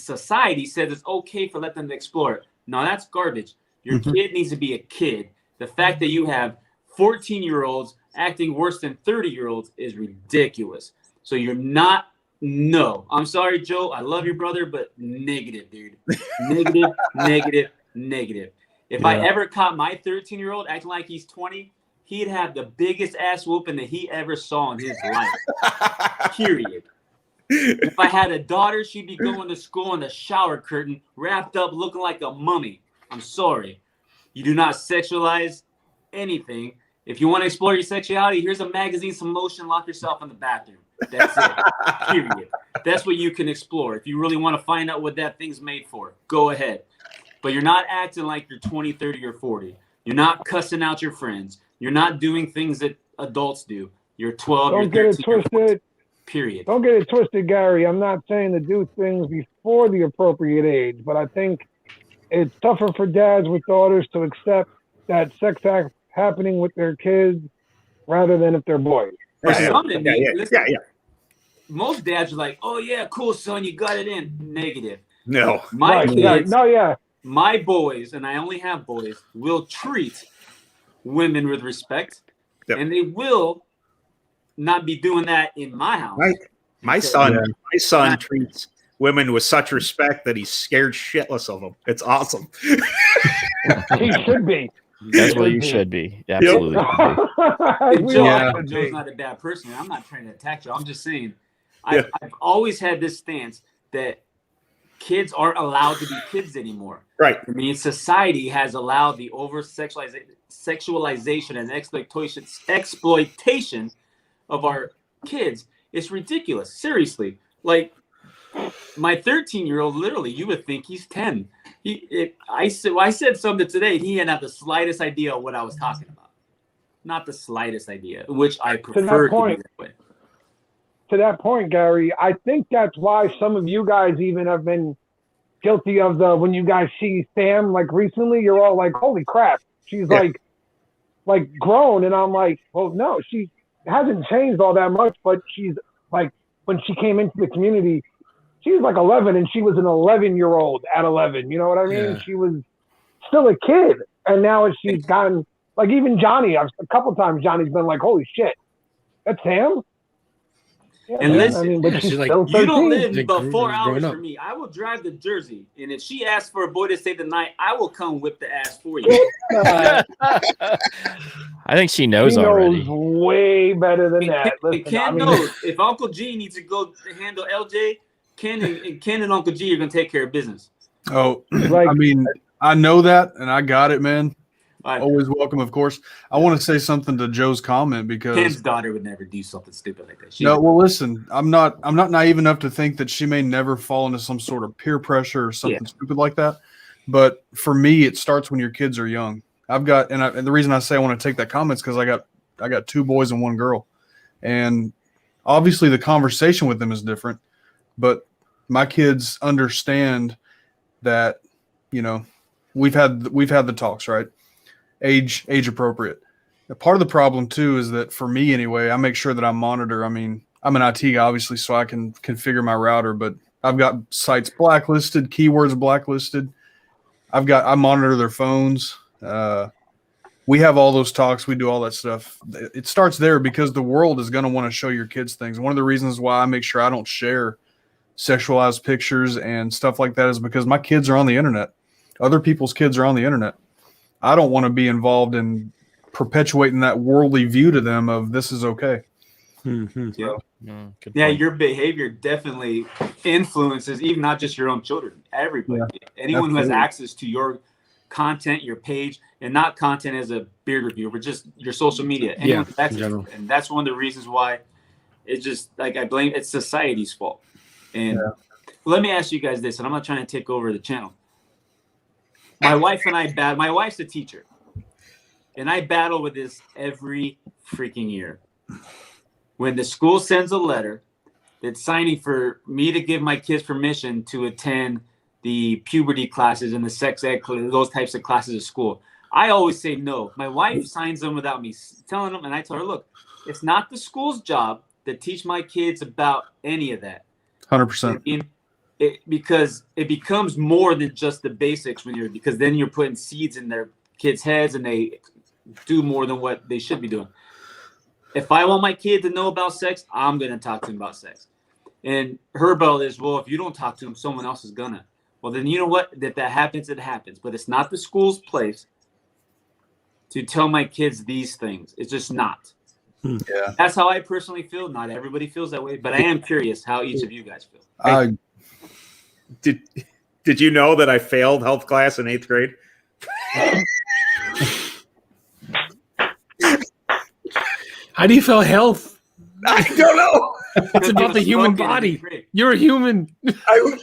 says it's okay for let them to explore it. No, that's garbage. Your kid needs to be a kid. The fact that you have 14-year-olds acting worse than 30-year-olds is ridiculous. So you're not. No, I'm sorry, Joe. I love your brother, but negative, dude. Negative. If I ever caught my 13-year-old acting like he's 20, he'd have the biggest ass whooping that he ever saw in his life. Period. If I had a daughter, she'd be going to school in the shower curtain, wrapped up, looking like a mummy. I'm sorry. You do not sexualize anything. If you want to explore your sexuality, here's a magazine, some lotion, lock yourself in the bathroom. That's it. Period. That's what you can explore. If you really want to find out what that thing's made for, go ahead. But you're not acting like you're 20, 30, or 40. You're not cussing out your friends. You're not doing things that adults do. You're 12, Don't get you're it 13, you're 14, twisted. period. Don't get it twisted, Gary. I'm not saying to do things before the appropriate age, but I think it's tougher for dads with daughters to accept that sex act happening with their kids rather than if they're boys. For some of me, yeah. listen, most dads are like, "Oh yeah, cool, son, you got it in." Negative. No. My Right, kids, right. No, yeah. my boys, and I only have boys, will treat women with respect, Yep. and they will not be doing that in my house. Right. My son treats women with such respect that he's scared shitless of them. It's awesome. He should be. That's where you should be. Absolutely. We Joe, all should Joe's be. not a bad person. I'm not trying to attack you. I'm just saying, Yeah. I've always had this stance that kids aren't allowed to be kids anymore. Right. I mean, society has allowed the over sexualization and exploitation of our kids. It's ridiculous. Seriously. Like my 13-year-old, literally, you would think he's 10. I said something today. He didn't have the slightest idea of what I was talking about. Not the slightest idea, which I prefer to be that way. To that point, Gary, I think that's why some of you guys even have been guilty of when you guys see Sam, like recently, you're all like, holy crap, she's like grown. And I'm like, well, no, she hasn't changed all that much, but she's like, when she came into the community, she was like 11 and she was an 11-year-old at 11. You know what I mean? Yeah. She was still a kid. And now she's gotten, like even Johnny, a couple times Johnny's been like, holy shit, that's Sam? Yeah, And man, listen, I mean, but yeah, she's she's like, still You don't 13. live but 4 growing hours up. from me. I will drive to Jersey, and if she asks for a boy to stay the night, I will come whip the ass for you. I think she knows He already. knows way better than that. Listen, Ken I mean, knows. If Uncle G needs to go handle LJ, Ken and Uncle G are going to take care of business. Oh, Like- I mean, I know that, and I got it, man. All right. Always welcome, of course. I want to say something to Joe's comment because Ken's daughter would never do something stupid like that. no, well, listen, I'm not naive enough to think that she may never fall into some sort of peer pressure or something stupid like that. But for me, it starts when your kids are young. I've got, and the reason I say I want to take that comment is because I got 2 boys and 1 girl, and obviously the conversation with them is different. But my kids understand that, you know, we've had the talks, right? Age appropriate. A part of the problem too is that for me anyway, I make sure that I monitor. I mean, I'm an IT guy, obviously, so I can configure my router, but I've got sites blacklisted, keywords blacklisted. I monitor their phones. We have all those talks. We do all that stuff. It starts there because the world is going to want to show your kids things. One of the reasons why I make sure I don't share sexualized pictures and stuff like that is because my kids are on the internet. Other people's kids are on the internet. I don't want to be involved in perpetuating that worldly view to them of this is okay. Mhm. Good Yeah, point. your behavior definitely influences even not just your own children, everybody. Anyone who has absolutely. access to your content, your page, and not content as a beard review, but just your social media. Anyone who has access to general. it. And that's one of the reasons why it's just like I blame it's society's fault. And let me ask you guys this, and I'm not trying to take over the channel. My wife and I my wife's a teacher, and I battle with this every freaking year. When the school sends a letter that's signing for me to give my kids permission to attend the puberty classes and the sex ed, those types of classes at school, I always say no. My wife signs them without me telling them, and I tell her, look, it's not the school's job to teach my kids about any of that. 100%. Because it becomes more than just the basics because then you're putting seeds in their kids' heads and they do more than what they should be doing. If I want my kid to know about sex, I'm going to talk to him about sex. And her bell is, well, if you don't talk to him, someone else is going to. Well, then you know what? If that happens, it happens. But it's not the school's place to tell my kids these things. It's just not. Yeah. That's how I personally feel. Not everybody feels that way, but I am curious how each of you guys feel. Did you know that I failed health class in 8th grade? How do you feel health? I don't know. It's about the human body. You're a human. I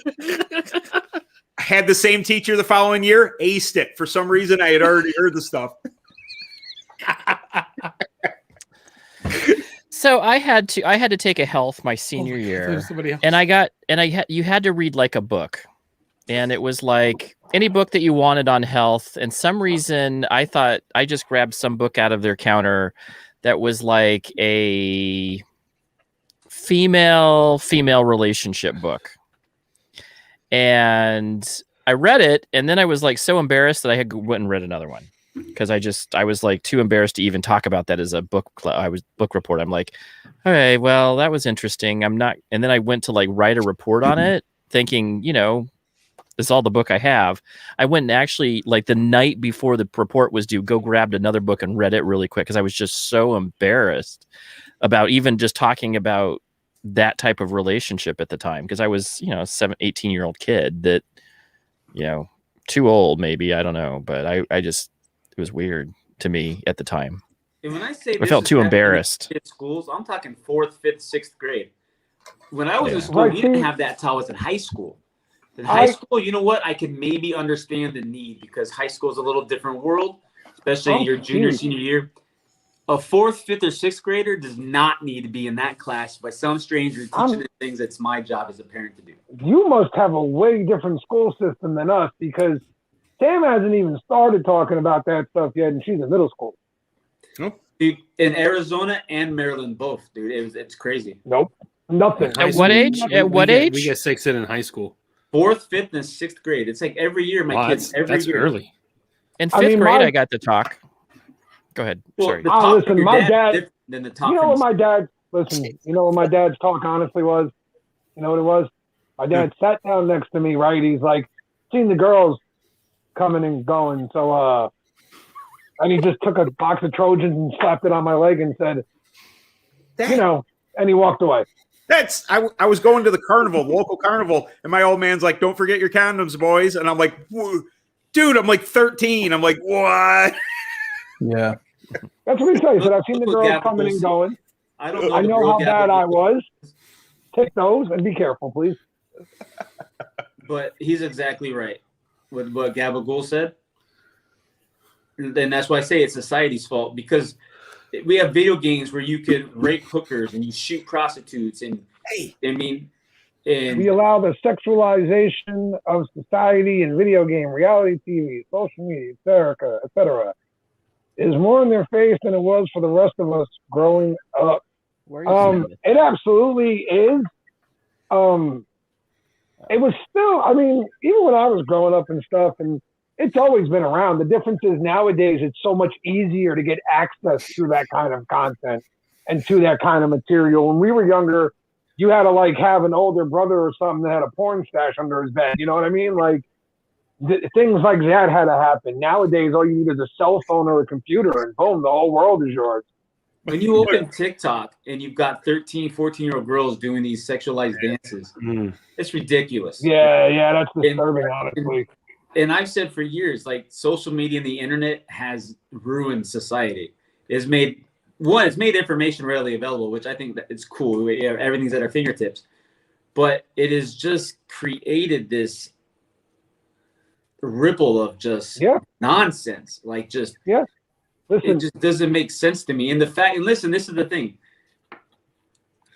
had the same teacher the following year, aced it. For some reason, I had already heard the stuff. So I had to take a health my senior year, and you had to read like a book, and it was like any book that you wanted on health. And some reason I thought I just grabbed some book out of their counter that was like a female relationship book, and I read it, and then I was like so embarrassed that I went and read another one. Because I was like too embarrassed to even talk about that as a book report. I'm like, okay, well, that was interesting. I'm not. And then I went to like write a report on it, thinking, this is all the book I have. I went and actually, like the night before the report was due, grabbed another book and read it really quick because I was just so embarrassed about even just talking about that type of relationship at the time. Because I was, 18-year-old kid that, too old maybe, I don't know, but I just. It was weird to me at the time. And when I say I felt too embarrassed. In schools, I'm talking 4th, 5th, 6th grade. When I was in school, we didn't have that till I was in high school. In high school, you know what? I could maybe understand the need because high school is a little different world, especially your junior, senior year. A 4th, 5th, or 6th grader does not need to be in that class by some stranger teaching them things that's my job as a parent to do. You must have a way different school system than us because Sam hasn't even started talking about that stuff yet, and she's in middle school. Dude, in Arizona and Maryland, both, dude. It's crazy. Nope, nothing. At what age? At what age? We get 6th in high school. 4th, 5th, and 6th grade. It's like every year, my kids. That's year. early. In 5th grade, I got to talk. Go ahead. Well, Sorry. Listen, my dad. Than the top You know what my dad? Listen. You know what my dad's talk honestly was. You know what it was? My dad sat down next to me. Right. He's like, seen the girls coming and going. So, and he just took a box of Trojans and slapped it on my leg and said, and he walked away. I was going to the carnival, local carnival, and my old man's like, don't forget your condoms, boys. And I'm like, dude, I'm like 13. I'm like, what? Yeah. That's what he said. He said, I've seen the girls coming and going. I don't know. I know how bad I was. Take those and be careful, please. But he's exactly right. With what Gabagool said, and that's why I say it's society's fault because we have video games where you could rape hookers and you shoot prostitutes and we allow the sexualization of society and video game, reality TV, social media, etc. is more in their face than it was for the rest of us growing up. It absolutely is. It was still, even when I was growing up and stuff, and it's always been around. The difference is nowadays it's so much easier to get access to that kind of content and to that kind of material. When we were younger, you had to have an older brother or something that had a porn stash under his bed. You know what I mean? Things like that had to happen. Nowadays, all you need is a cell phone or a computer, and boom, the whole world is yours. When you open TikTok and you've got 13, 14-year-old girls doing these sexualized dances, it's ridiculous. Yeah, that's disturbing, honestly. And I've said for years, social media and the internet has ruined society. It's made information readily available, which I think that it's cool. Everything's at our fingertips. But it has just created this ripple of just nonsense. Listen, it just doesn't make sense to me. And listen, this is the thing.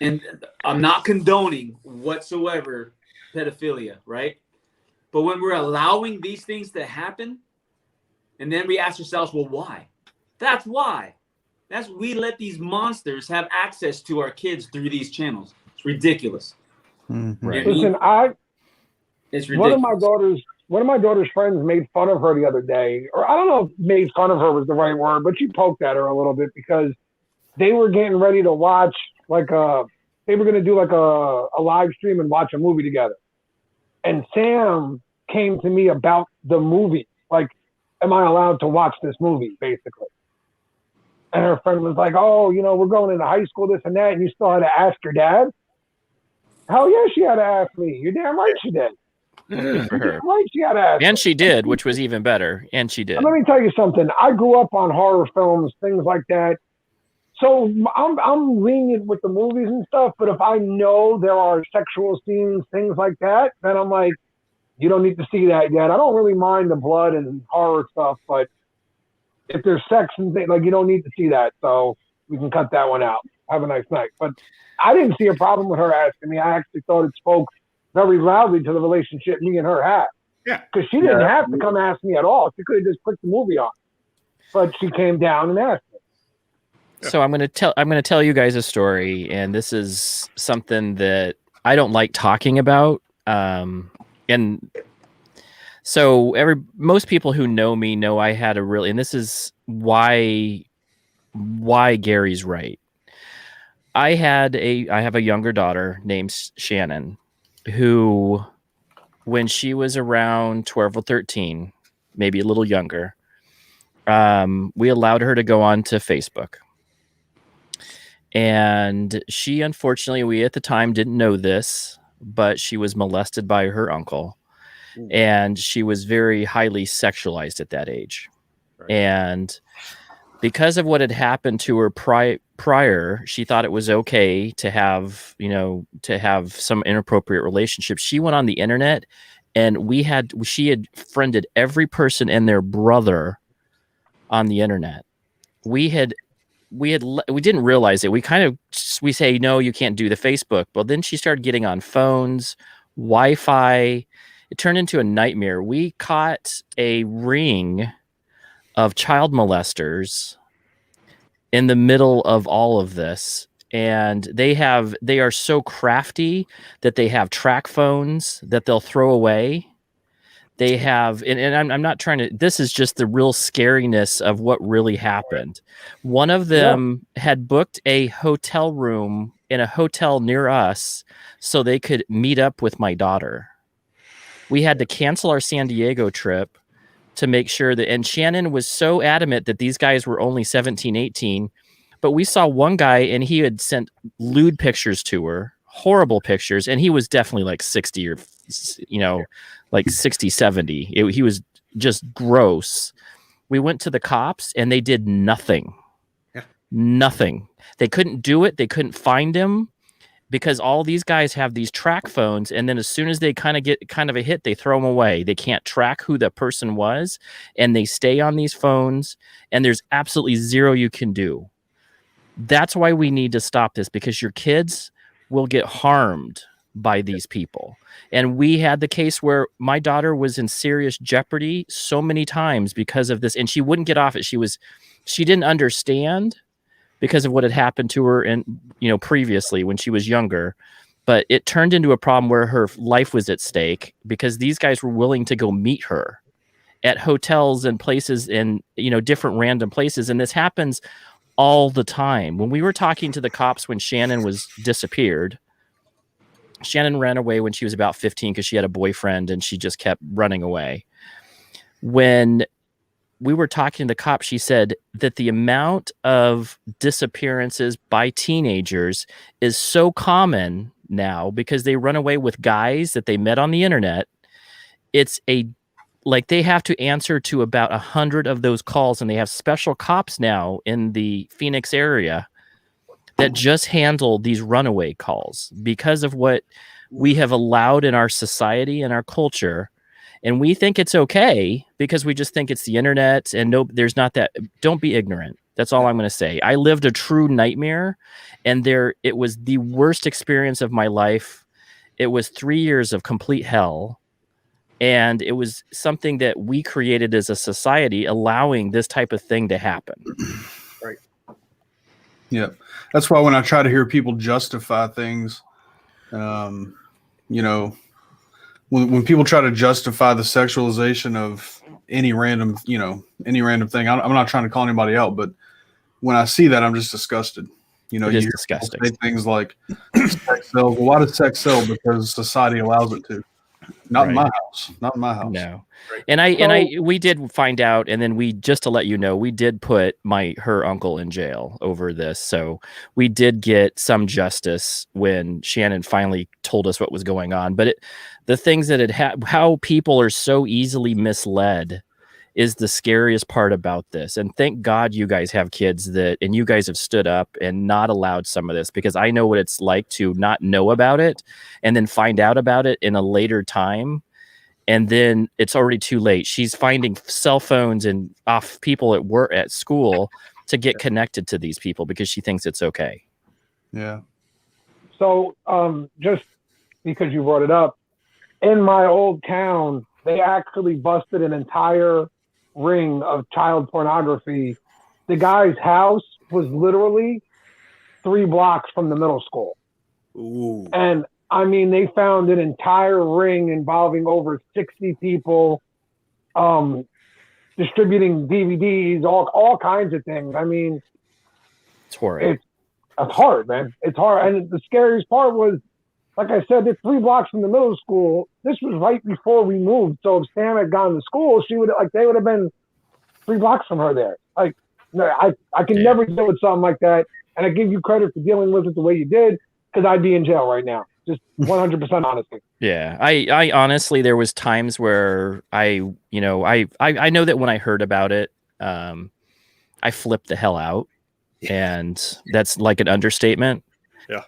And I'm not condoning whatsoever pedophilia, right? But when we're allowing these things to happen, and then we ask ourselves, well, why? That's why. We let these monsters have access to our kids through these channels. It's ridiculous. Mm-hmm. Right? Listen, it's ridiculous. One of my daughter's friends made fun of her the other day, or I don't know if made fun of her was the right word, but she poked at her a little bit because they were getting ready to watch they were going to do a live stream and watch a movie together. And Sam came to me about the movie. Am I allowed to watch this movie, basically? And her friend was like, oh, we're going into high school, this and that, and you still had to ask your dad? Hell yeah, she had to ask me. You're damn right she did. Good for her. Damn right she had to ask And me. she did, which was even better. And she did. And let me tell you something. I grew up on horror films, things like that. So I'm lenient with the movies and stuff, but if I know there are sexual scenes, things like that, then I'm like, you don't need to see that yet. I don't really mind the blood and horror stuff, but if there's sex and things, like, you don't need to see that, so we can cut that one out. Have a nice night. But I didn't see a problem with her asking me. I actually thought it spoke very loudly to the relationship me and her had. Yeah. Because she didn't have to come ask me at all. She could have just clicked the movie on. But she came down and asked me. So I'm gonna tell you guys a story, and this is something that I don't like talking about. And so most people who know me know I had a really, and this is why Gary's right. I have a younger daughter named Shannon, who, when she was around 12 or 13, maybe a little younger, we allowed her to go on to Facebook. And she, unfortunately, we at the time didn't know this, but she was molested by her uncle. And she was very highly sexualized at that age. Right. And because of what had happened to her prior, she thought it was okay to have some inappropriate relationships. She went on the internet, and she had friended every person and their brother on the internet. We didn't realize it. We say, no, you can't do the Facebook. But then she started getting on phones, Wi-Fi. It turned into a nightmare. We caught a ring of child molesters in the middle of all of this. And they are so crafty that they have track phones that they'll throw away. They have, and I'm not trying to, this is just the real scariness of what really happened. One of them had booked a hotel room in a hotel near us so they could meet up with my daughter. We had to cancel our San Diego trip to make sure that, and Shannon was so adamant that these guys were only 17, 18, but we saw one guy and he had sent lewd pictures to her, horrible pictures, and he was definitely like 60 or, like 60, 70. He was just gross. We went to the cops and they did nothing. Yeah. Nothing. They couldn't do it. They couldn't find him because all these guys have these track phones. And then as soon as they get a hit, they throw them away. They can't track who the person was, and they stay on these phones, and there's absolutely zero you can do. That's why we need to stop this, because your kids will get harmed by these people. And we had the case where my daughter was in serious jeopardy so many times because of this, and she wouldn't get off it. She didn't understand because of what had happened to her previously when she was younger, but it turned into a problem where her life was at stake because these guys were willing to go meet her at hotels and places in different random places. And this happens all the time. When we were talking to the cops when Shannon was disappeared, Shannon ran away when she was about 15 because she had a boyfriend and she just kept running away. When we were talking to the cops, she said that the amount of disappearances by teenagers is so common now because they run away with guys that they met on the internet. They have to answer to about 100 of those calls, and they have special cops now in the Phoenix area that just handle these runaway calls because of what we have allowed in our society and our culture. And we think it's okay because we just think it's the internet, and there's not that. Don't be ignorant. That's all I'm going to say. I lived a true nightmare, and it was the worst experience of my life. It was 3 years of complete hell. And it was something that we created as a society, allowing this type of thing to happen. Right. Yeah. That's why when I try to hear people justify things, when people try to justify the sexualization of any random thing, I'm not trying to call anybody out, but when I see that, I'm just disgusted. It is disgusting. Say things like sex sells. Well, why does sex sell? Because society allows it to. Not in Right. my house. Not in my house. No. Right. And we did find out, and then we, just to let you know, we did put her uncle in jail over this. So we did get some justice when Shannon finally told us what was going on. But the things that how people are so easily misled is the scariest part about this. And thank God you guys have kids and you guys have stood up and not allowed some of this, because I know what it's like to not know about it and then find out about it in a later time. And then it's already too late. She's finding cell phones and off people at work, at school, to get connected to these people because she thinks it's okay. Yeah. So, just because you brought it up, in my old town, they actually busted an entire ring of child pornography. The guy's house was literally 3 blocks from the middle school. Ooh. And I mean, they found an entire ring involving over 60 people, distributing DVDs, all kinds of things. I mean, It's horrible. it's hard, man. It's hard. And the scariest part was, like I said, they're 3 blocks from the middle school. This was right before we moved. So if Sam had gone to school, they would have been 3 blocks from her there. Like, no, I can never deal with something like that. And I give you credit for dealing with it the way you did, because I'd be in jail right now. Just 100% honesty. Yeah, I honestly, there was times where I know that when I heard about it, I flipped the hell out, and that's like an understatement. Yeah.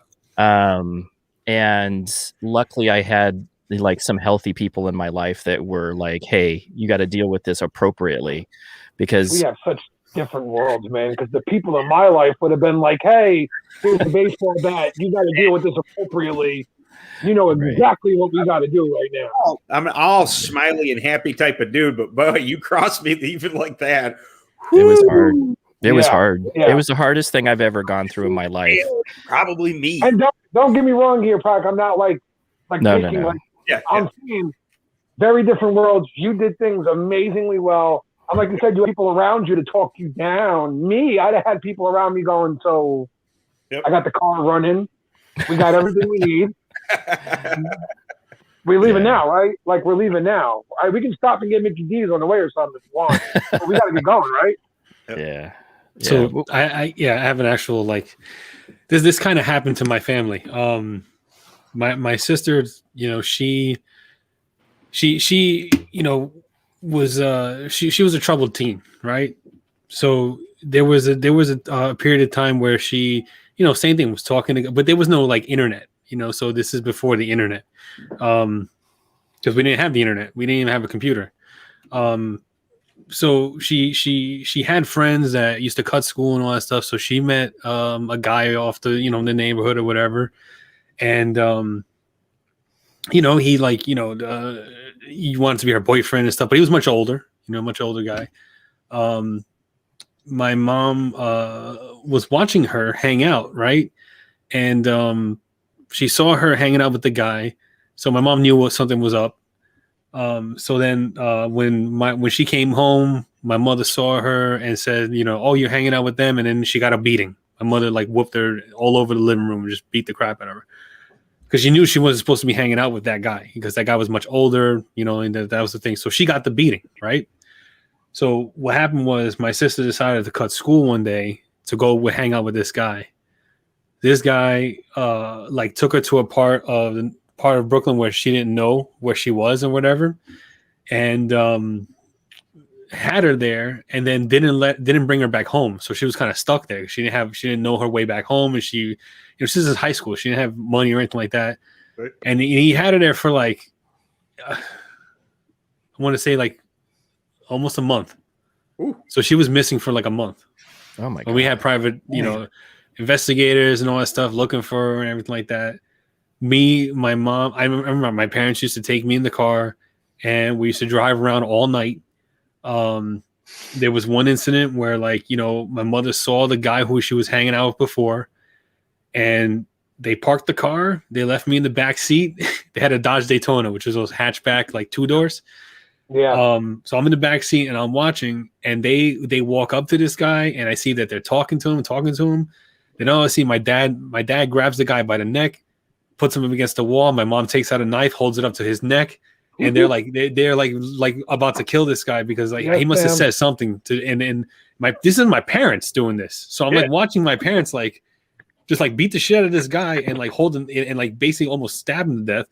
And luckily I had like some healthy people in my life that were like, hey, you got to deal with this appropriately, because We have such different worlds, man, because the people in my life would have been like, hey, here's the baseball bat. You got to deal with this appropriately. You know exactly what we got to do right now. I'm an all smiley and happy type of dude, but boy, you crossed me even like that. it was hard. It was Yeah, hard. yeah. It was the hardest thing I've ever gone through in my life. Probably me. And don't get me wrong here, Pac. I'm not like No. like Yeah. I'm saying very different worlds. You did things amazingly well. And like you said, you had people around you to talk you down. Me, I'd have had people around me going, so Yep. I got the car running. We got everything we need. We're leaving now, right? Like, we're leaving now. We can stop and get Mickey D's on the way or something if you want. But we got to get going, right? Yeah. So I have an actual, like, this kind of happened to my family. My sister, she was she was a troubled teen, right? So there was a period of time where she, same thing, was talking but there was no like internet, so this is before the internet, because we didn't have the internet, we didn't even have a computer. So she had friends that used to cut school and all that stuff. So she met a guy off the the neighborhood or whatever, and he like he wanted to be her boyfriend and stuff, but he was much older, much older guy. My mom was watching her hang out, right, and she saw her hanging out with the guy. So my mom knew something was up. So then when she came home, my mother saw her and said, oh, you're hanging out with them. And then she got a beating. My mother like whooped her all over the living room and just beat the crap out of her, because she knew she wasn't supposed to be hanging out with that guy, because that guy was much older, and that was the thing. So she got the beating, right? So what happened was my sister decided to cut school one day to go hang out with this guy. This guy like took her to a part of Brooklyn where she didn't know where she was and whatever, and had her there, and then didn't bring her back home. So she was kind of stuck there. She didn't know her way back home, and she this is high school. She didn't have money or anything like that. Right. And he had her there for like I want to say like almost a month. Ooh. So she was missing for like a month. Oh my God. And we had private, investigators and all that stuff looking for her and everything like that. Me, my mom, I remember my parents used to take me in the car, and we used to drive around all night. There was one incident where, like, my mother saw the guy who she was hanging out with before, and they parked the car. They left me in the back seat. They had a Dodge Daytona, which was those hatchback, like 2 doors. Yeah. So I'm in the back seat and I'm watching, and they walk up to this guy, and I see that they're talking to him. Then I see my dad grabs the guy by the neck, puts him against the wall. My mom takes out a knife, holds it up to his neck, and they're like they're like about to kill this guy because like Yes, he must have ma'am. said something to and this is my parents doing this, so I'm Yeah. like watching my parents like just like beat the shit out of this guy and like hold him and like basically almost stab him to death,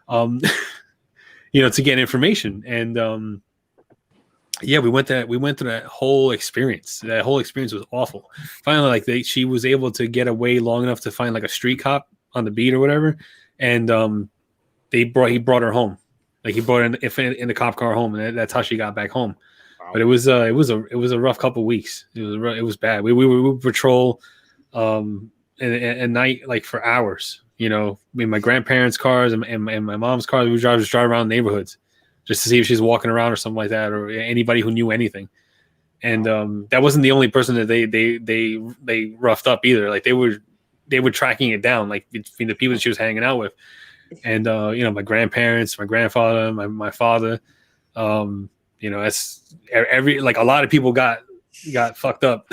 to get information. And yeah, we went through that whole experience. That whole experience was awful. Finally, like she was able to get away long enough to find like a street cop on the beat or whatever, and he brought her home. Like he brought her in the cop car home, and that's how she got back home. Wow. But it was a rough couple weeks. It was bad. We would patrol at night like for hours. In my grandparents' cars and my mom's car, we would just drive around neighborhoods just to see if she's walking around or something like that, or anybody who knew anything. And that wasn't the only person that they roughed up either. Like they were tracking it down, like between the people that she was hanging out with. And my grandparents, my grandfather, my father, that's like a lot of people got fucked up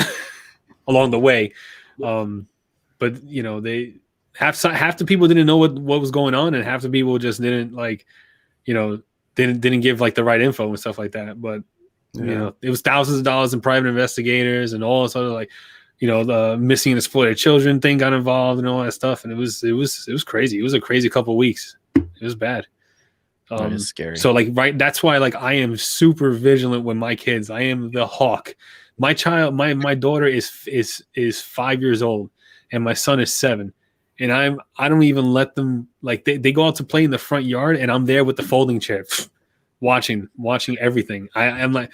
along the way. But they half the people didn't know what was going on, and half the people just didn't didn't give like the right info and stuff like that. But it was thousands of dollars in private investigators and all this other like the missing and exploited children thing got involved and all that stuff, and it was crazy. It was a crazy couple of weeks. It was bad. That is scary. So like that's why like I am super vigilant with my kids. I am the hawk. My daughter is 5 years old and my son is 7. And I don't even let them, like they go out to play in the front yard and I'm there with the folding chair watching everything. I'm like,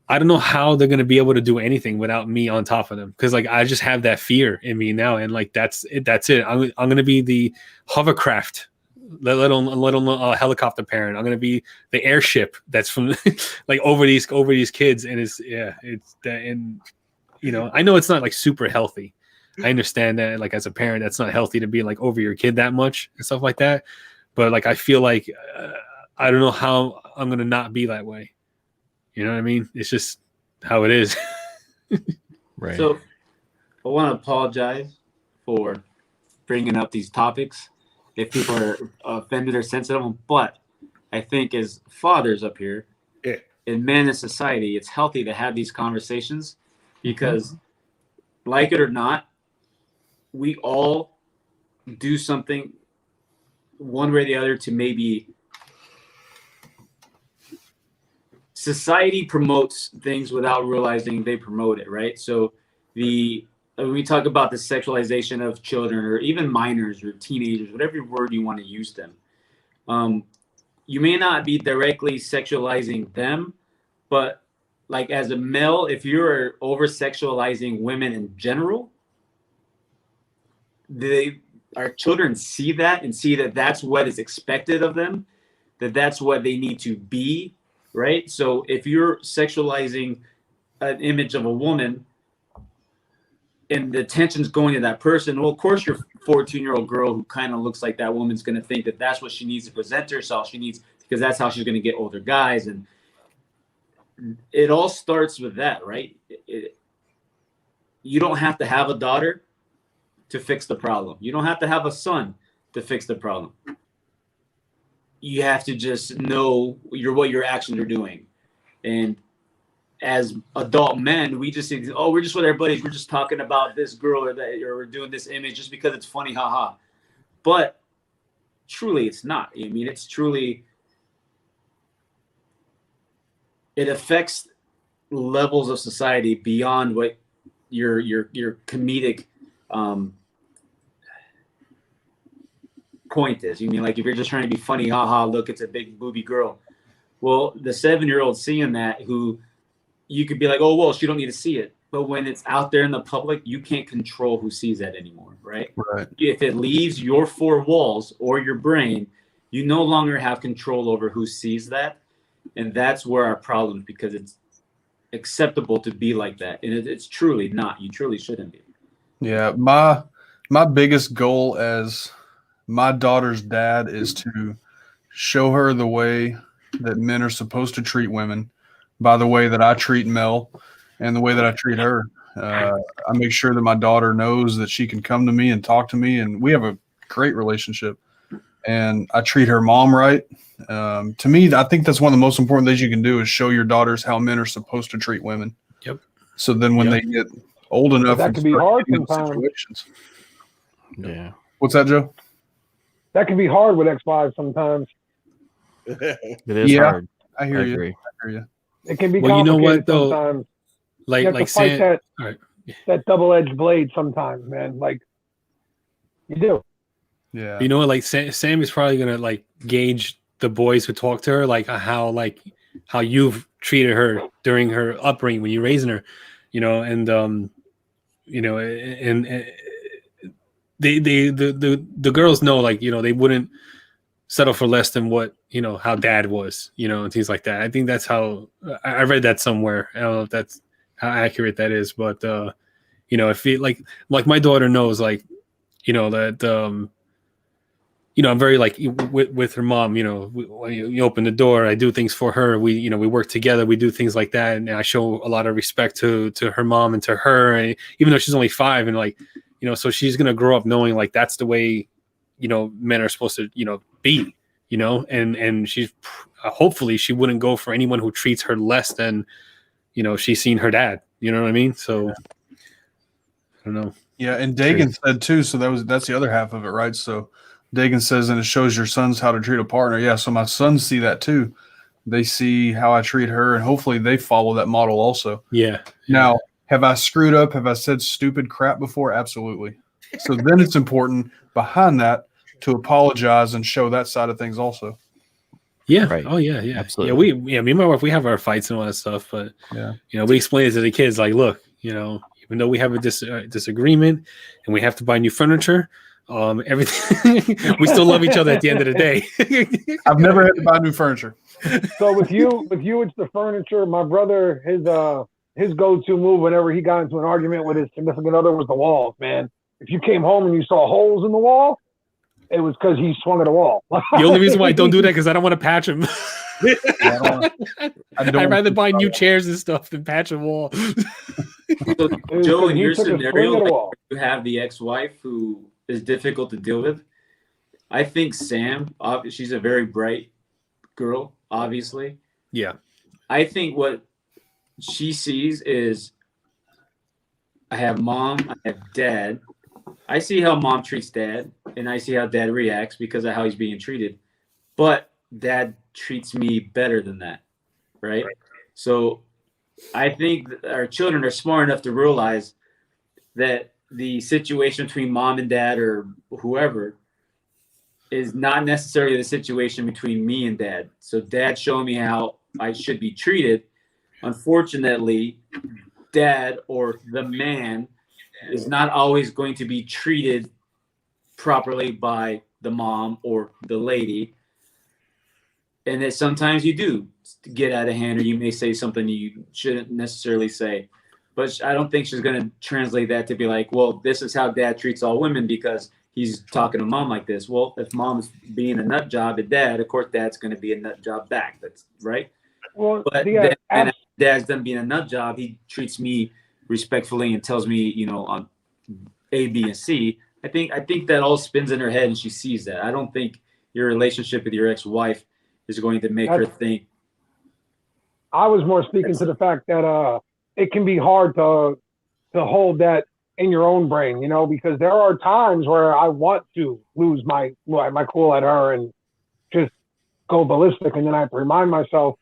I don't know how they're going to be able to do anything without me on top of them. Cause like, I just have that fear in me now. And like, that's it. I'm going to be the hovercraft, let alone a helicopter parent. I'm going to be the airship that's from like over these kids. And it's that. And I know it's not like super healthy. I understand that, like as a parent, that's not healthy to be like over your kid that much and stuff like that. But like, I feel like I don't know how I'm gonna not be that way. You know what I mean? It's just how it is. Right. So I want to apologize for bringing up these topics if people are offended or sensitive. But I think as fathers up here, Yeah. and men in society, it's healthy to have these conversations because, like it or not, we all do something one way or the other to maybe society promotes things without realizing they promote it, right? So when we talk about the sexualization of children or even minors or teenagers, whatever word you want to use them, you may not be directly sexualizing them, but like as a male, if you're over sexualizing women in general, our children see that and see that that's what is expected of them, that's what they need to be, right? So if you're sexualizing an image of a woman and the attention's going to that person, well, of course your 14-year-old girl who kind of looks like that woman's going to think that that's what she needs to present herself. Because that's how she's going to get older guys. And it all starts with that, right? You don't have to have a daughter to fix the problem. You don't have to have a son to fix the problem. You have to just know what your actions are doing. And as adult men, we just think, we're just with our buddies. We're just talking about this girl or we're doing this image just because it's funny, haha. But truly, it's not. I mean, it's truly, it affects levels of society beyond what your comedic point is. You mean like if you're just trying to be funny, haha, look, it's a big booby girl. Well, the 7-year-old seeing that, who you could be like, oh, well, she don't need to see it. But when it's out there in the public, you can't control who sees that anymore, right? Right. If it leaves your 4 walls or your brain, you no longer have control over who sees that. And that's where our problem, because it's acceptable to be like that. And it's truly not. You truly shouldn't be. Yeah, my biggest goal as my daughter's dad is to show her the way that men are supposed to treat women by the way that I treat Mel and the way that I treat her. I make sure that my daughter knows that she can come to me and talk to me, and we have a great relationship. and I treat her mom right. To me, I think that's one of the most important things you can do is show your daughters how men are supposed to treat women. Yep. So then when they get old enough, that and can be start hard getting in sometimes. situations. Yeah. What's that, Joe? That can be hard with ex-wives sometimes. It is Yeah. hard. I I hear you. agree. I hear you. It can be Well, you know complicated what, though? sometimes. You Like have to fight Sam. that All right. that double-edged blade sometimes, man. Like you do. Yeah. You know what? Like Sam is probably gonna like gauge the boys who talk to her, like how you've treated her during her upbringing when you're raising her, you know, and you know, and the girls know, like, you know, they wouldn't settle for less than what, you know, how dad was, you know, and things like that. I think that's how I read that somewhere. I don't know if that's how accurate that is, but you know, if it like my daughter knows, like, you know, that you know, I'm very like with her mom, you know, when you open the door, I do things for her. We, you know, we work together, we do things like that. And I show a lot of respect to her mom and to her. And even though she's only 5 and like, you know, so she's going to grow up knowing like, that's the way, you know, men are supposed to, you know, be, you know, and she's hopefully she wouldn't go for anyone who treats her less than, you know, she's seen her dad, you know what I mean? So I don't know. Yeah, and Dagan said too. So that's the other half of it, right? So Dagan says, and it shows your sons how to treat a partner. Yeah, so my sons see that too. They see how I treat her, and hopefully they follow that model also. Yeah. Now, have I screwed up? Have I said stupid crap before? Absolutely. So then it's important behind that to apologize and show that side of things also. Yeah. Right. Oh yeah. Yeah. Absolutely. Yeah. Me and my wife, we have our fights and all that stuff, but Yeah. you know, we explain it to the kids like, look, you know, even though we have a disagreement and we have to buy new furniture, everything, we still love each other at the end of the day. I've never had to buy new furniture. So with you, it's the furniture. My brother, his go-to move whenever he got into an argument with his significant other was the walls, man. If you came home and you saw holes in the wall, it was because he swung at a wall. The only reason why I don't do that because I don't want to patch him. I'd rather buy new chairs and stuff than patch a wall. So, was Joe, 'cause in he your took a swing scenario, at a like, wall. you have the ex-wife who is difficult to deal with. I think Sam, she's a very bright girl, obviously. Yeah. I think what she sees is I have mom, I have dad. I see how mom treats dad, and I see how dad reacts because of how he's being treated. But dad treats me better than that, right? So I think that our children are smart enough to realize that the situation between mom and dad or whoever is not necessarily the situation between me and dad. So dad's showing me how I should be treated. Unfortunately, dad or the man is not always going to be treated properly by the mom or the lady. And that sometimes you do get out of hand, or you may say something you shouldn't necessarily say. But I don't think she's going to translate that to be like, well, this is how dad treats all women because he's talking to mom like this. Well, if mom's being a nut job at dad, of course dad's going to be a nut job back. That's right. Well, But yeah, then, dad's done being a nut job, he treats me respectfully and tells me, you know, on A, B, and C. I think that all spins in her head and she sees that. I don't think your relationship with your ex-wife is going to make her think. I was more speaking to the fact that it can be hard to hold that in your own brain, you know, because there are times where I want to lose my cool at her and just go ballistic, and then I have to remind myself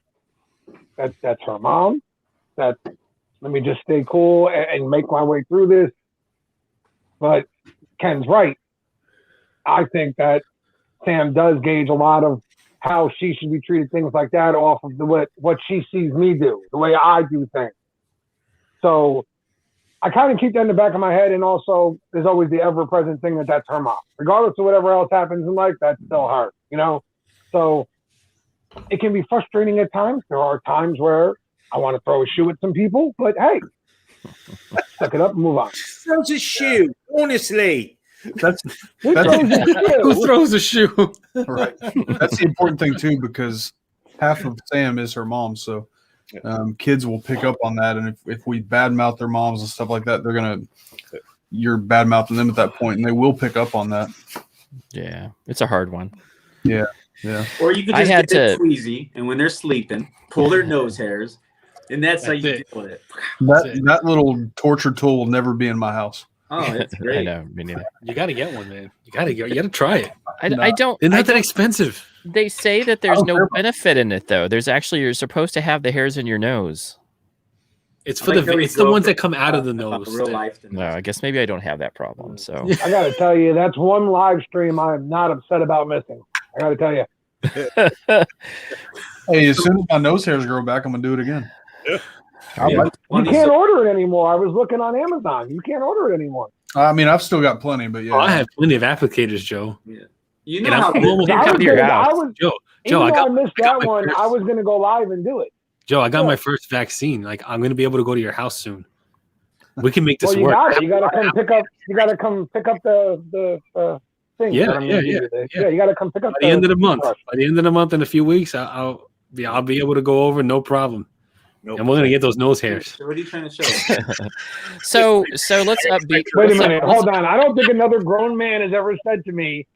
that that's her mom. That let me just stay cool and make my way through this. But Ken's right. I think that Sam does gauge a lot of how she should be treated, things like that, off of what she sees me do, the way I do things. So I kind of keep that in the back of my head, and also there's always the ever-present thing that that's her mom. Regardless of whatever else happens in life, that's still her, you know? So it can be frustrating at times. There are times where I want to throw a shoe at some people, but hey, suck it up and move on. Throws a shoe, honestly. Who Who throws a shoe? Right. That's the important thing too, because half of Sam is her mom. So kids will pick up on that. And if we badmouth their moms and stuff like that, you're badmouthing them at that point, and they will pick up on that. Yeah, it's a hard one. Yeah. Or you could I just had get it to- tweezy, and when they're sleeping, pull their nose hairs, and that's how That's you it. deal with it. That little torture tool will never be in my house. Oh, it's I great. know, me neither. You got to get one, man. You got to try it. I No. don't. They're I not that don't- expensive. They say that there's don't no care about- benefit in it, though. There's actually you're supposed to have the hairs in your nose. It's for Like the Billy it's the Joe ones from, that come out of the Real nose. life. No, I guess maybe I don't have that problem. So I got to tell you, that's one live stream I'm not upset about missing. I got to tell you. Hey, as soon as my nose hairs grow back, I'm gonna do it again. Yeah. You Funny, can't so- order it anymore. I was looking on Amazon. You can't order it anymore. I mean, I've still got plenty, but yeah. Oh, I have plenty of applicators, Joe. you know And how I'm almost- They I come was to your gonna- house. I was, Joe, even I though got I missed I got that my one, first- I was going to go live and do it. Joe, I got my first vaccine. Like I'm gonna be able to go to your house soon. We can make this Well, you work. got it. You got to come pick up. You got to come pick up the thing. Yeah, that I'm gonna yeah, give you. yeah. You got to come pick up By the end of the month. toothbrush. By the end of the month, in a few weeks, I'll be able to go over, no problem. Nope. And we're gonna get those nose hairs. So what are you trying to show? so let's upbeat. Wait a let's- minute. Hold on. I don't think another grown man has ever said to me,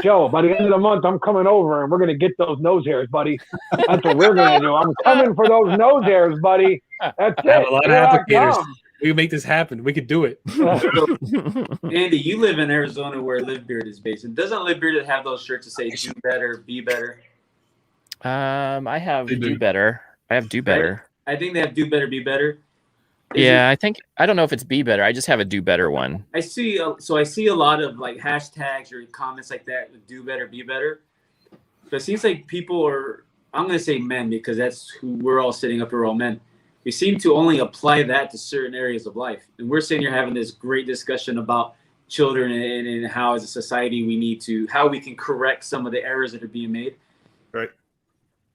Joe, by the end of the month, I'm coming over and we're going to get those nose hairs, buddy. That's what we're going to do. I'm coming for those nose hairs, buddy. That's it. I have a lot of Here I applicators. come. We can make this happen. We could do it. Andy, you live in Arizona where Live Beard is based. And doesn't Live Beard have those shirts that say "Do better, be better"? I have They do. do better. I have do better. I think they have "Do better, be better." Is Yeah, I don't know if it's be better. I just have a do better one. I see. I see a lot of like hashtags or comments like that with "Do better, be better." But it seems like people are. I'm going to say men because that's who we're all sitting up here, all men. We seem to only apply that to certain areas of life, and we're sitting here having this great discussion about children and how, as a society, we need to how we can correct some of the errors that are being made. Right.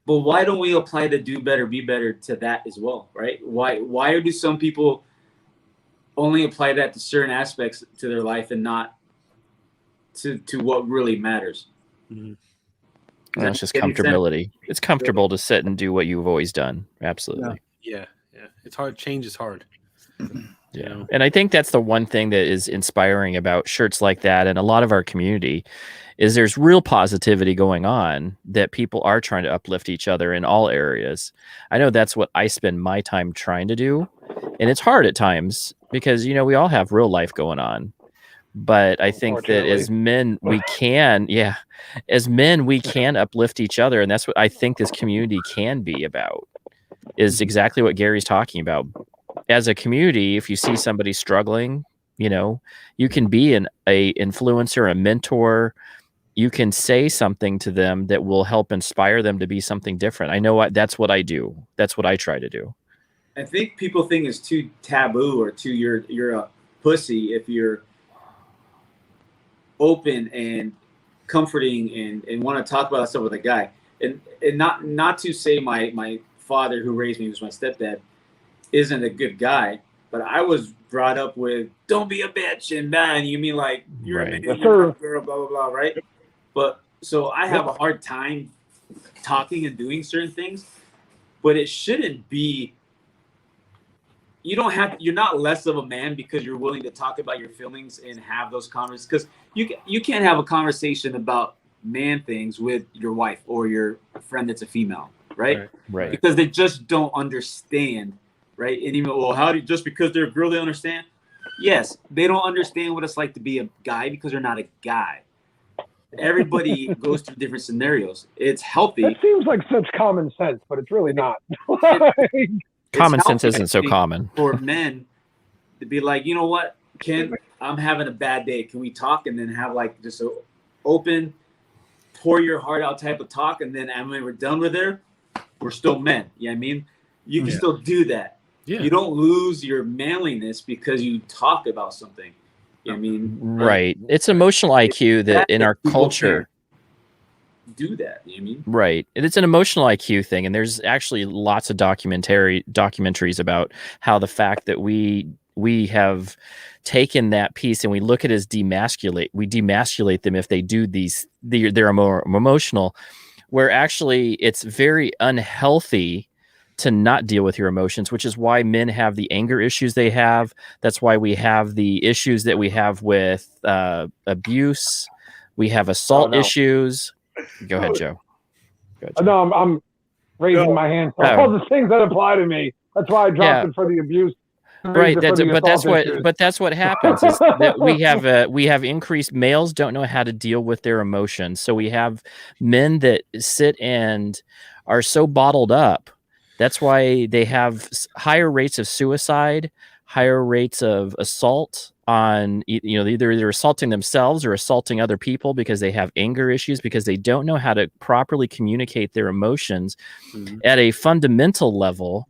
But why don't we apply the "do better, be better" to that as well, right? Why do some people only apply that to certain aspects to their life and not to what really matters? Well, that it's just making sense? comfortability. It's comfortable to sit and do what you've always done. Absolutely. Yeah. It's hard. Change is hard. Yeah. know? And I think that's the one thing that is inspiring about shirts like that and a lot of our community is there's real positivity going on that people are trying to uplift each other in all areas. I know that's what I spend my time trying to do. And it's hard at times because, we all have real life going on. But I think that as men, we can uplift each other. And that's what I think this community can be about, is exactly what Gary's talking about. As a community, if you see somebody struggling, you can be a influencer, a mentor. You can say something to them that will help inspire them to be something different. I know that's what I do. That's what I try to do. I think people think it's too taboo or too you're a pussy if you're open and comforting and want to talk about stuff with a guy. And not to say my father who raised me, who's my stepdad, isn't a good guy, but I was brought up with "don't be a bitch" and man, you mean like you're a man, Yes, you're not sir. a girl, blah blah blah, right? But so I have a hard time talking and doing certain things, but it shouldn't be. You don't have. You're not less of a man because you're willing to talk about your feelings and have those conversations. Because you can't have a conversation about man things with your wife or your friend that's a female, right? Right. Because they just don't understand, right? And even just because they're a girl they understand? Yes, they don't understand what it's like to be a guy because they're not a guy. Everybody goes through different scenarios. It's healthy. That seems like such common sense, but it's really not. Common sense healthy, isn't so I think, common. for men to be like, you know what, Ken, I'm having a bad day. Can we talk? And then have like just a open, pour your heart out type of talk. And then when we're done with it, we're still men. You know what I mean? You can still do that. Yeah. You don't lose your manliness because you talk about something. You know what I mean? Right. It's emotional IQ that in our people culture. do that. You know what I mean? Right. And it's an emotional IQ thing. And there's actually lots of documentaries about how the fact that we have taken that piece and we look at it as we demasculate them if they do they're more emotional, where actually it's very unhealthy to not deal with your emotions, which is why men have the anger issues they have. That's why we have the issues that we have with abuse. We have assault issues. Go ahead, Joe. Go ahead, Joe. No, I'm raising my hand for all the things that apply to me. That's why I dropped it for the abuse. Right. That's what happens is that we have increased males don't know how to deal with their emotions. So we have men that sit and are so bottled up. That's why they have higher rates of suicide, higher rates of assault on, either they're assaulting themselves or assaulting other people because they have anger issues, because they don't know how to properly communicate their emotions at a fundamental level.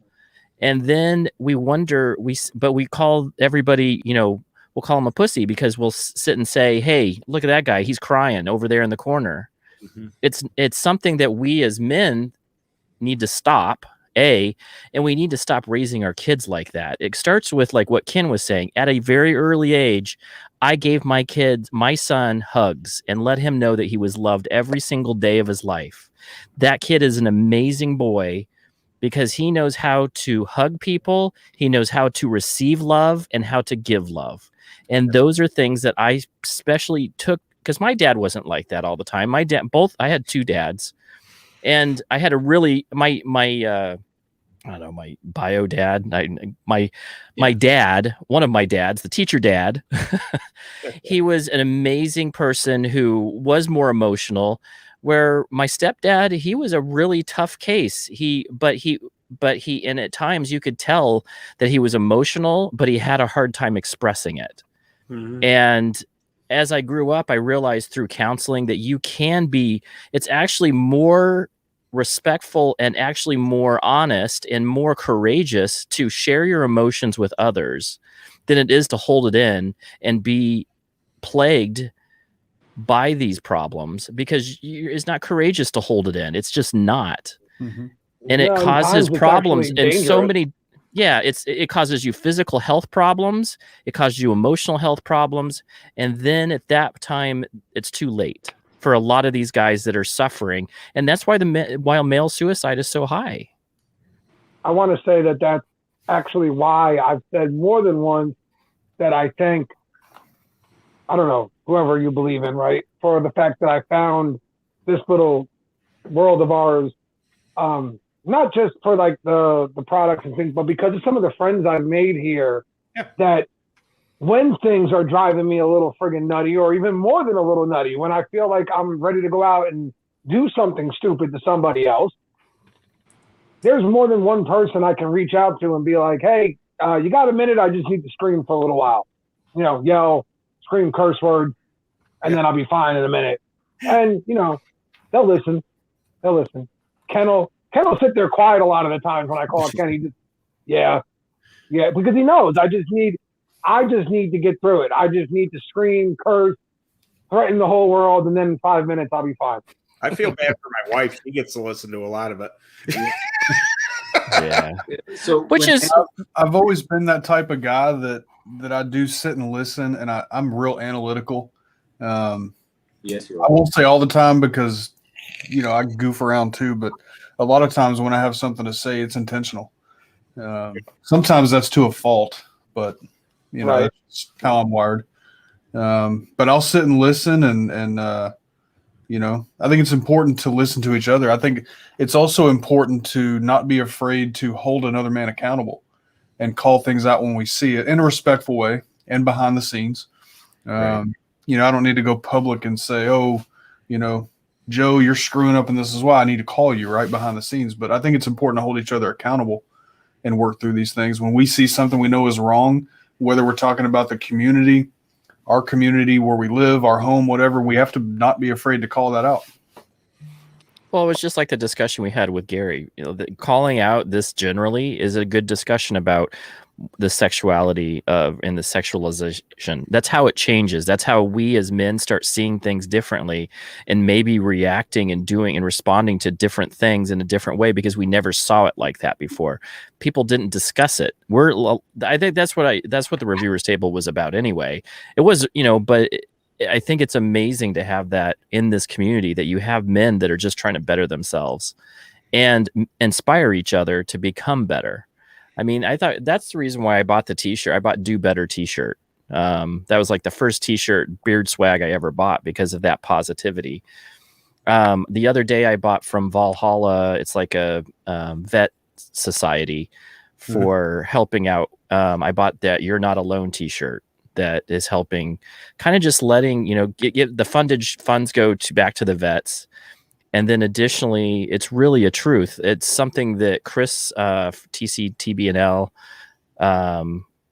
And then we wonder, but we call everybody, we'll call him a pussy because we'll sit and say, hey, look at that guy. He's crying over there in the corner. It's something that we as men need to stop, and we need to stop raising our kids like that. It starts with like what Ken was saying. At a very early age, I gave my son hugs and let him know that he was loved every single day of his life. That kid is an amazing boy, because he knows how to hug people, he knows how to receive love and how to give love. And those are things that I especially took, because my dad wasn't like that all the time. I had two dads, and I had a really, my bio dad, my dad, one of my dads, the teacher dad, he was an amazing person who was more emotional. Where my stepdad, he was a really tough case. And at times you could tell that he was emotional, but he had a hard time expressing it. And as I grew up, I realized through counseling that it's actually more respectful and actually more honest and more courageous to share your emotions with others than it is to hold it in and be plagued by these problems, because it's not courageous to hold it in. It's just not. And it causes problems in so many. Yeah, it causes you physical health problems. It causes you emotional health problems. And then at that time, it's too late for a lot of these guys that are suffering. And that's why male suicide is so high. I want to say that that's actually why I've said more than once that I think, I don't know, whoever you believe in, right? For the fact that I found this little world of ours, not just for like the products and things, but because of some of the friends I've made here, that when things are driving me a little friggin' nutty, or even more than a little nutty, when I feel like I'm ready to go out and do something stupid to somebody else, there's more than one person I can reach out to and be like, hey, you got a minute? I just need to scream for a little while. Yell, scream curse words, and then I'll be fine in a minute. And, they'll listen. Ken will sit there quiet a lot of the times when I call Ken. He just, yeah, because he knows I just need to get through it. I just need to scream, curse, threaten the whole world, and then in 5 minutes I'll be fine. I feel bad for my wife. She gets to listen to a lot of it. Yeah. So, I've always been that type of guy that I do sit and listen, and I'm real analytical. Yes, I won't say all the time because, I goof around too, but a lot of times when I have something to say, it's intentional. Sometimes that's to a fault, but right. That's how I'm wired. But I'll sit and listen, and I think it's important to listen to each other. I think it's also important to not be afraid to hold another man accountable and call things out when we see it in a respectful way and behind the scenes. Right. I don't need to go public and say, Joe, you're screwing up and this is why. I need to call you right behind the scenes. But I think it's important to hold each other accountable and work through these things. When we see something we know is wrong, whether we're talking about the community, our community where we live, our home, whatever, we have to not be afraid to call that out. Well, it was just like the discussion we had with Gary. Calling out this generally is a good discussion about the sexuality and the sexualization. That's how it changes. That's how we as men start seeing things differently and maybe reacting and doing and responding to different things in a different way because we never saw it like that before. People didn't discuss it. I think that's what the reviewers table was about anyway. It was, but I think it's amazing to have that in this community, that you have men that are just trying to better themselves and inspire each other to become better. I mean, I thought that's the reason why I bought the t-shirt. I bought Do Better t-shirt. That was like the first t-shirt beard swag I ever bought because of that positivity. The other day I bought from Valhalla. It's like a vet society for helping out. I bought that "You're Not Alone" T-shirt that is helping, kind of just letting get the funds go back to the vets. And then additionally, it's really a truth. It's something that Chris TCTBNL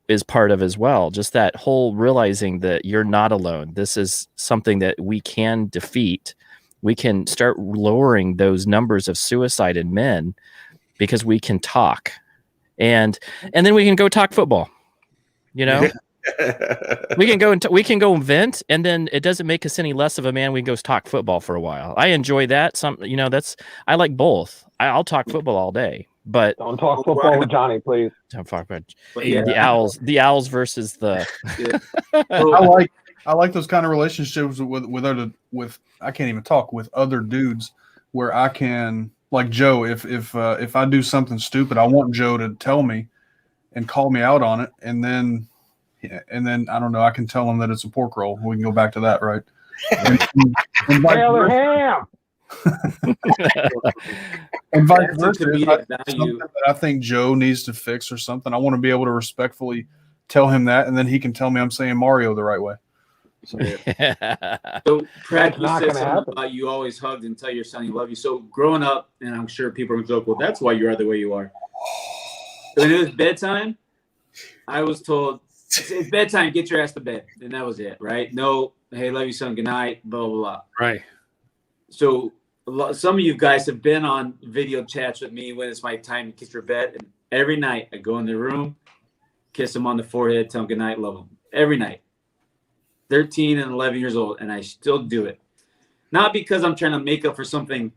is part of as well. Just that whole realizing that you're not alone. This is something that we can defeat. We can start lowering those numbers of suicide in men because we can talk, and then we can go talk football. We can go we can go vent, and then it doesn't make us any less of a man. We can go talk football for a while. I enjoy that. I like both. I'll talk football all day, but Don't talk football with Johnny, please. don't talk about Yeah. the owls versus the. I like those kind of relationships with I can't even talk with other dudes where I can, like Joe, if I do something stupid, I want Joe to tell me and call me out on it, and then I don't know, I can tell him that it's a pork roll. We can go back to that, right? And Taylor Ham. and vice That's a versa. If comedic I, value. something that I think Joe needs to fix or something, I want to be able to respectfully tell him that, and then he can tell me I'm saying Mario the right way. So Pratt, That's you not said gonna something happen. about you always hugged and tell your son you love you. So growing up, and I'm sure people are joke, well, that's why you are the way you are. When it was bedtime, I was told, it's bedtime, get your ass to bed. And that was it, right? No, hey, love you, son, good night, blah, blah, blah. Right. So some of you guys have been on video chats with me when it's my time to kiss your bed. And every night I go in the room, kiss him on the forehead, tell him good night, love him. Every night. 13 and 11 years old, and I still do it. Not because I'm trying to make up for something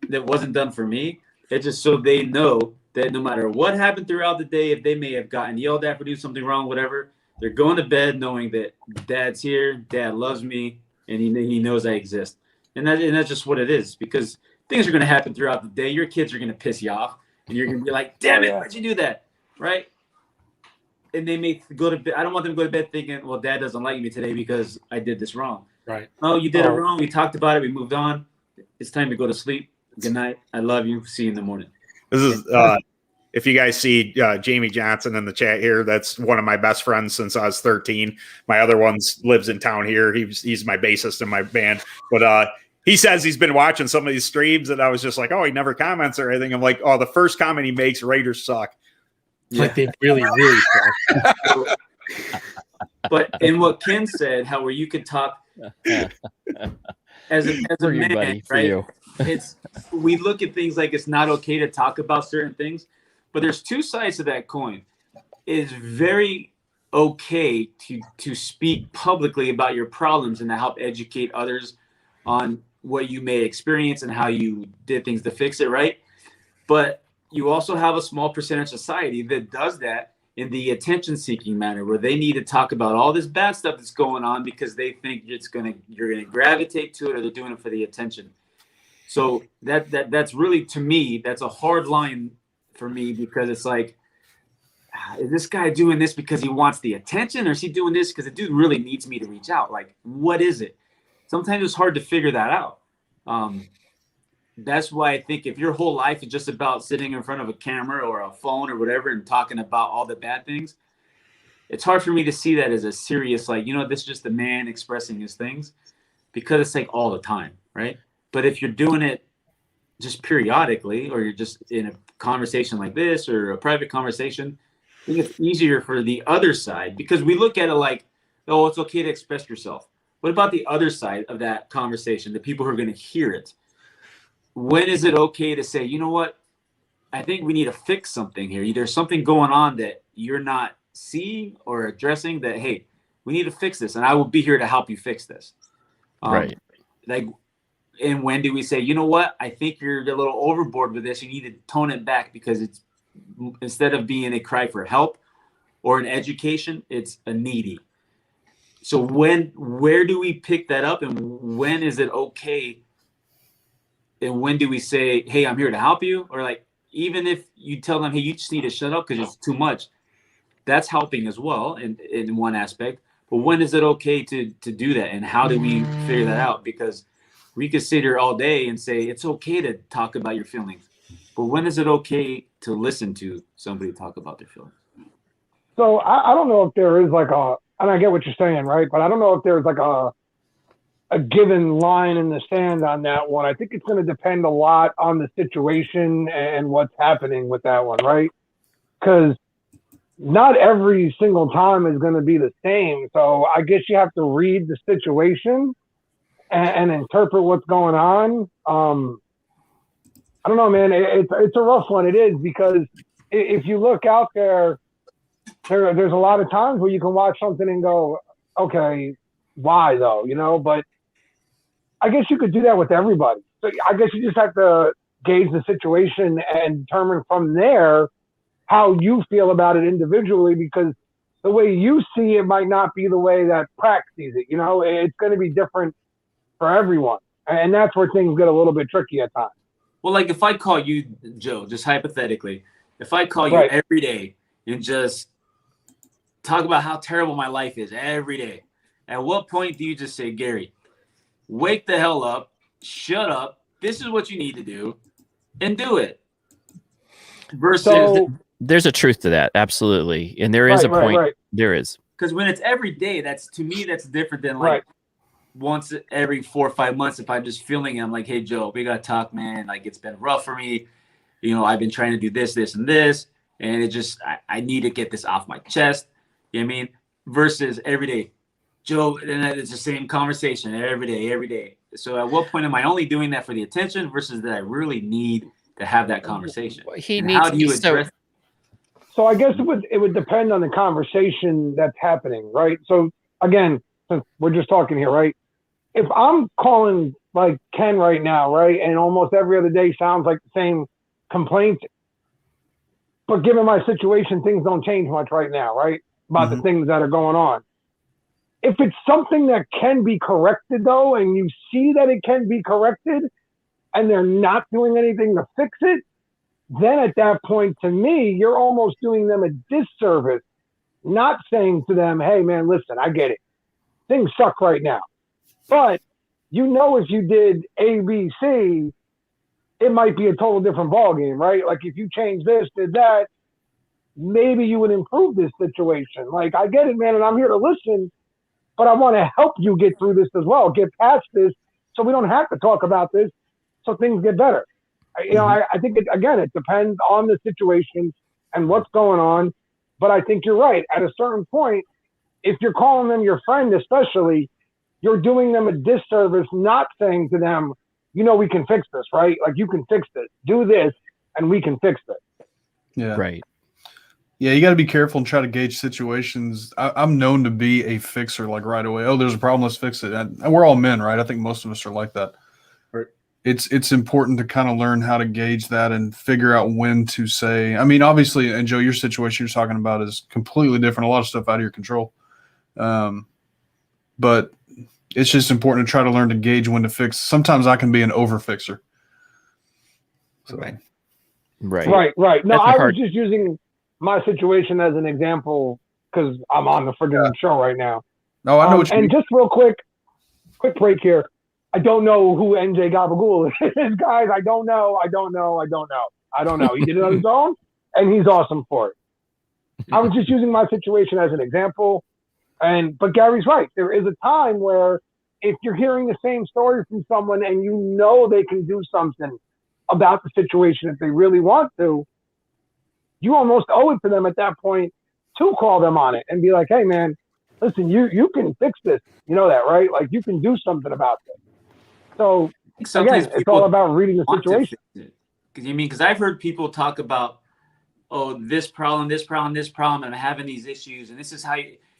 that wasn't done for me. It's just so they know that no matter what happened throughout the day, if they may have gotten yelled at for doing something wrong, whatever, they're going to bed knowing that Dad's here, Dad loves me, and he knows I exist. And that's just what it is, because things are going to happen throughout the day. Your kids are going to piss you off, and you're going to be like, damn it, why'd you do that? Right? And they may go to bed. I don't want them to go to bed thinking, well, Dad doesn't like me today because I did this wrong. Right. Oh, you did it wrong. We talked about it. We moved on. It's time to go to sleep. Good night. I love you. See you in the morning. This is if you guys see Jamie Johnson in the chat here, that's one of my best friends since I was 13. My other ones lives in town here. He's my bassist in my band, but he says he's been watching some of these streams, and I was just like, oh, he never comments or anything. I'm like, oh, the first comment he makes, Raiders suck. Like they really, really suck. But in what Ken said, how where you could talk as a For you, man, buddy, for right? you. We look at things like it's not okay to talk about certain things, but there's two sides to that coin. It's very okay to speak publicly about your problems and to help educate others on what you may experience and how you did things to fix it, right? But you also have a small percentage of society that does that in the attention-seeking manner, where they need to talk about all this bad stuff that's going on because they think you're gonna gravitate to it, or they're doing it for the attention. So that's really, to me, that's a hard line for me, because it's like, is this guy doing this because he wants the attention, or is he doing this because the dude really needs me to reach out? Like, what is it? Sometimes it's hard to figure that out. That's why I think if your whole life is just about sitting in front of a camera or a phone or whatever and talking about all the bad things, it's hard for me to see that as a serious, like, this is just a man expressing his things, because it's like all the time, right? But if you're doing it just periodically, or you're just in a conversation like this or a private conversation, I think it's easier for the other side, because we look at it like, oh, it's okay to express yourself. What about the other side of that conversation, the people who are going to hear it? When is it okay to say, you know what? I think we need to fix something here. There's something going on that you're not seeing or addressing, that, hey, we need to fix this, and I will be here to help you fix this. Right. Like, and when do we say, you know what? I think you're a little overboard with this. You need to tone it back, because it's, instead of being a cry for help or an education, it's a needy. So where do we pick that up, and when is it okay? And when do we say, hey, I'm here to help you? Or, like, even if you tell them, hey, you just need to shut up because it's too much, that's helping as well in one aspect. But when is it okay to do that? And how do we figure that out? Because we could sit here all day and say it's okay to talk about your feelings, but when is it okay to listen to somebody talk about their feelings? So I don't know if there is like and I get what you're saying, right? But I don't know if there's like a given line in the sand on that one. I think it's going to depend a lot on the situation and what's happening with that one, right? Because not every single time is going to be the same. So I guess you have to read the situation and interpret what's going on. I don't know, man. It's a rough one. It is, because if you look out there's a lot of times where you can watch something and go, okay, why though? You know, but I guess you could do that with everybody. So I guess you just have to gauge the situation and determine from there how you feel about it individually, because the way you see it might not be the way that Prac sees it. You know, it's going to be different for everyone. And that's where things get a little bit tricky at times. Well, like if I call you, Joe, just hypothetically, if I call you every day and just talk about how terrible my life is every day, at what point do you just say, Gary, wake the hell up, shut up, this is what you need to do, and do it? Versus there's a truth to that, absolutely, and there is a point. Right. There is, because when it's every day, that's different than like once every 4 or 5 months. If I'm just feeling it, I'm like, hey Joe, we gotta talk, man. Like, it's been rough for me. You know, I've been trying to do this, this, and this, and it just I need to get this off my chest. You know what I mean? Versus every day, Joe, and it's the same conversation every day. So at what point am I only doing that for the attention versus that I really need to have that conversation? How do you address? So I guess it would depend on the conversation that's happening, right? So again, since we're just talking here, right? If I'm calling like Ken right now, right, and almost every other day sounds like the same complaints, but given my situation, things don't change much right now, right? About the things that are going on. If it's something that can be corrected though, and you see that it can be corrected and they're not doing anything to fix it, then at that point, to me, you're almost doing them a disservice, not saying to them, hey man, listen, I get it. Things suck right now. But you know, if you did A, B, C, it might be a total different ballgame, right? Like if you change this, did that, maybe you would improve this situation. Like, I get it, man, and I'm here to listen, but I want to help you get through this as well, get past this, so we don't have to talk about this, so things get better. You know, I think, it depends on the situation and what's going on, but I think you're right. At a certain point, if you're calling them your friend especially, you're doing them a disservice not saying to them, you know, we can fix this, right? Like, you can fix this. Do this, and we can fix it. Yeah. Right. Yeah, you got to be careful and try to gauge situations. I'm known to be a fixer, like right away. Oh, there's a problem, let's fix it. And we're all men, right? I think most of us are like that. Right. It's important to kind of learn how to gauge that and figure out when to say. I mean, obviously, and Joe, your situation you're talking about is completely different. A lot of stuff out of your control. But it's just important to try to learn to gauge when to fix. Sometimes I can be an over fixer. So. Right. No, I was just using my situation as an example because I'm on the friggin' show right now. No, I know what you mean. And just real quick break here. I don't know who NJ Gabagool is, guys. I don't know. He did it on his own, and he's awesome for it. I was just using my situation as an example. But Gary's right. There is a time where if you're hearing the same story from someone and you know they can do something about the situation if they really want to, you almost owe it to them at that point to call them on it and be like, hey man, listen, you can fix this. You know that, right? Like, you can do something about this. So again, it's all about reading the situation. Because I've heard people talk about, oh, this problem, and I'm having these issues, and this is how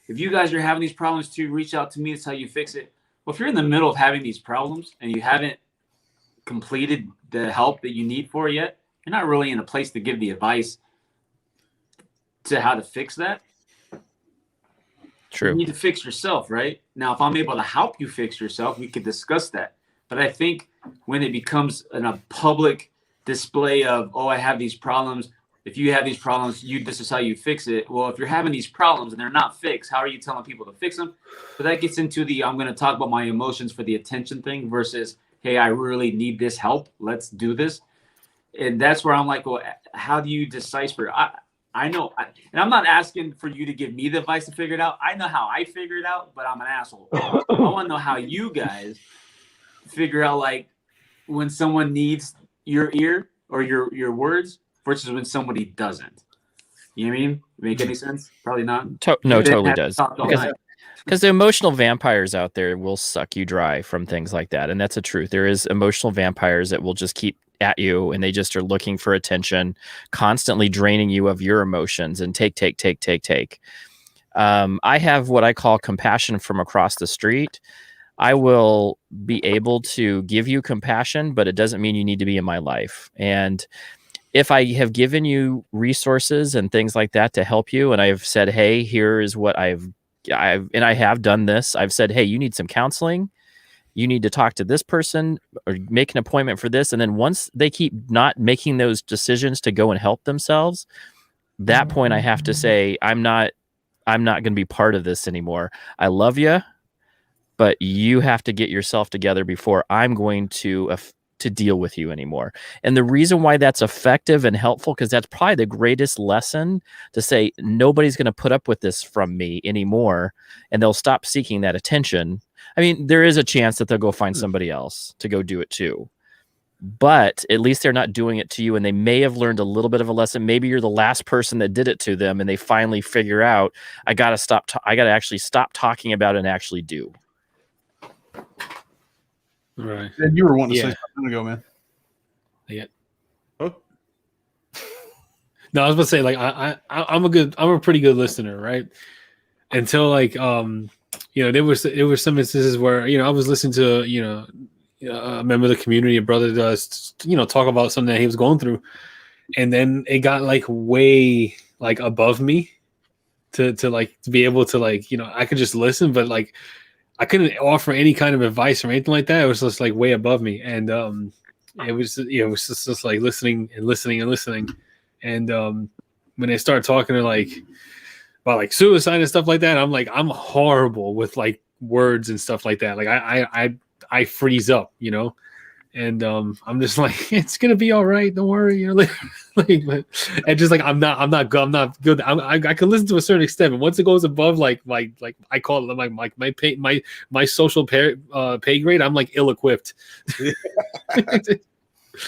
if you guys are having these problems too, reach out to me. That's how you fix it. Well, if you're in the middle of having these problems and you haven't completed the help that you need for it yet, you're not really in a place to give the advice to how to fix that. True. You need to fix yourself, right? Now, if I'm able to help you fix yourself, we could discuss that. But I think when it becomes a public display of, oh, I have these problems. If you have these problems, this is how you fix it. Well, if you're having these problems and they're not fixed, how are you telling people to fix them? But that gets into I'm going to talk about my emotions for the attention thing versus hey, I really need this help. Let's do this. And that's where I'm like, well, how do you decipher? I know, and I'm not asking for you to give me the advice to figure it out. I know how I figure it out, but I'm an asshole. I want to know how you guys figure out, like, when someone needs your ear or your words versus when somebody doesn't. You know what I mean? Make any sense? Probably not. No, totally does. Because Because the emotional vampires out there will suck you dry from things like that. And that's the truth. There is emotional vampires that will just keep at you, and they just are looking for attention, constantly draining you of your emotions and take. I have what I call compassion from across the street. I will be able to give you compassion, but it doesn't mean you need to be in my life. And if I have given you resources and things like that to help you, and I've said, hey, here is what I have done this. I've said, hey, you need some counseling. You need to talk to this person or make an appointment for this. And then once they keep not making those decisions to go and help themselves, that point I have to say, I'm not going to be part of this anymore. I love you, but you have to get yourself together before I'm going to deal with you anymore. And the reason why that's effective and helpful, because that's probably the greatest lesson, to say nobody's going to put up with this from me anymore, and they'll stop seeking that attention. I mean, there is a chance that they'll go find somebody else to go do it too, but at least they're not doing it to you, and they may have learned a little bit of a lesson. Maybe you're the last person that did it to them, and they finally figure out, I got to actually stop talking about it and actually do. Right. And you were wanting to say something ago, man. Yeah. Oh. No, I was about to say, like, I'm a pretty good listener, right? Until, like, there were some instances where, I was listening to, a member of the community, a brother does, talk about something that he was going through, and then it got like way like above me to be able to, like, I could just listen, but like I couldn't offer any kind of advice or anything like that. It was just like way above me, and it was just like listening. And when they start talking to, like, about like suicide and stuff like that, I'm like, I'm horrible with like words and stuff like that. Like I freeze up, and I'm just like, it's gonna be all right, don't worry, but and just like I'm not good. I can listen to a certain extent, but once it goes above like I call it my social pay grade, I'm like ill-equipped.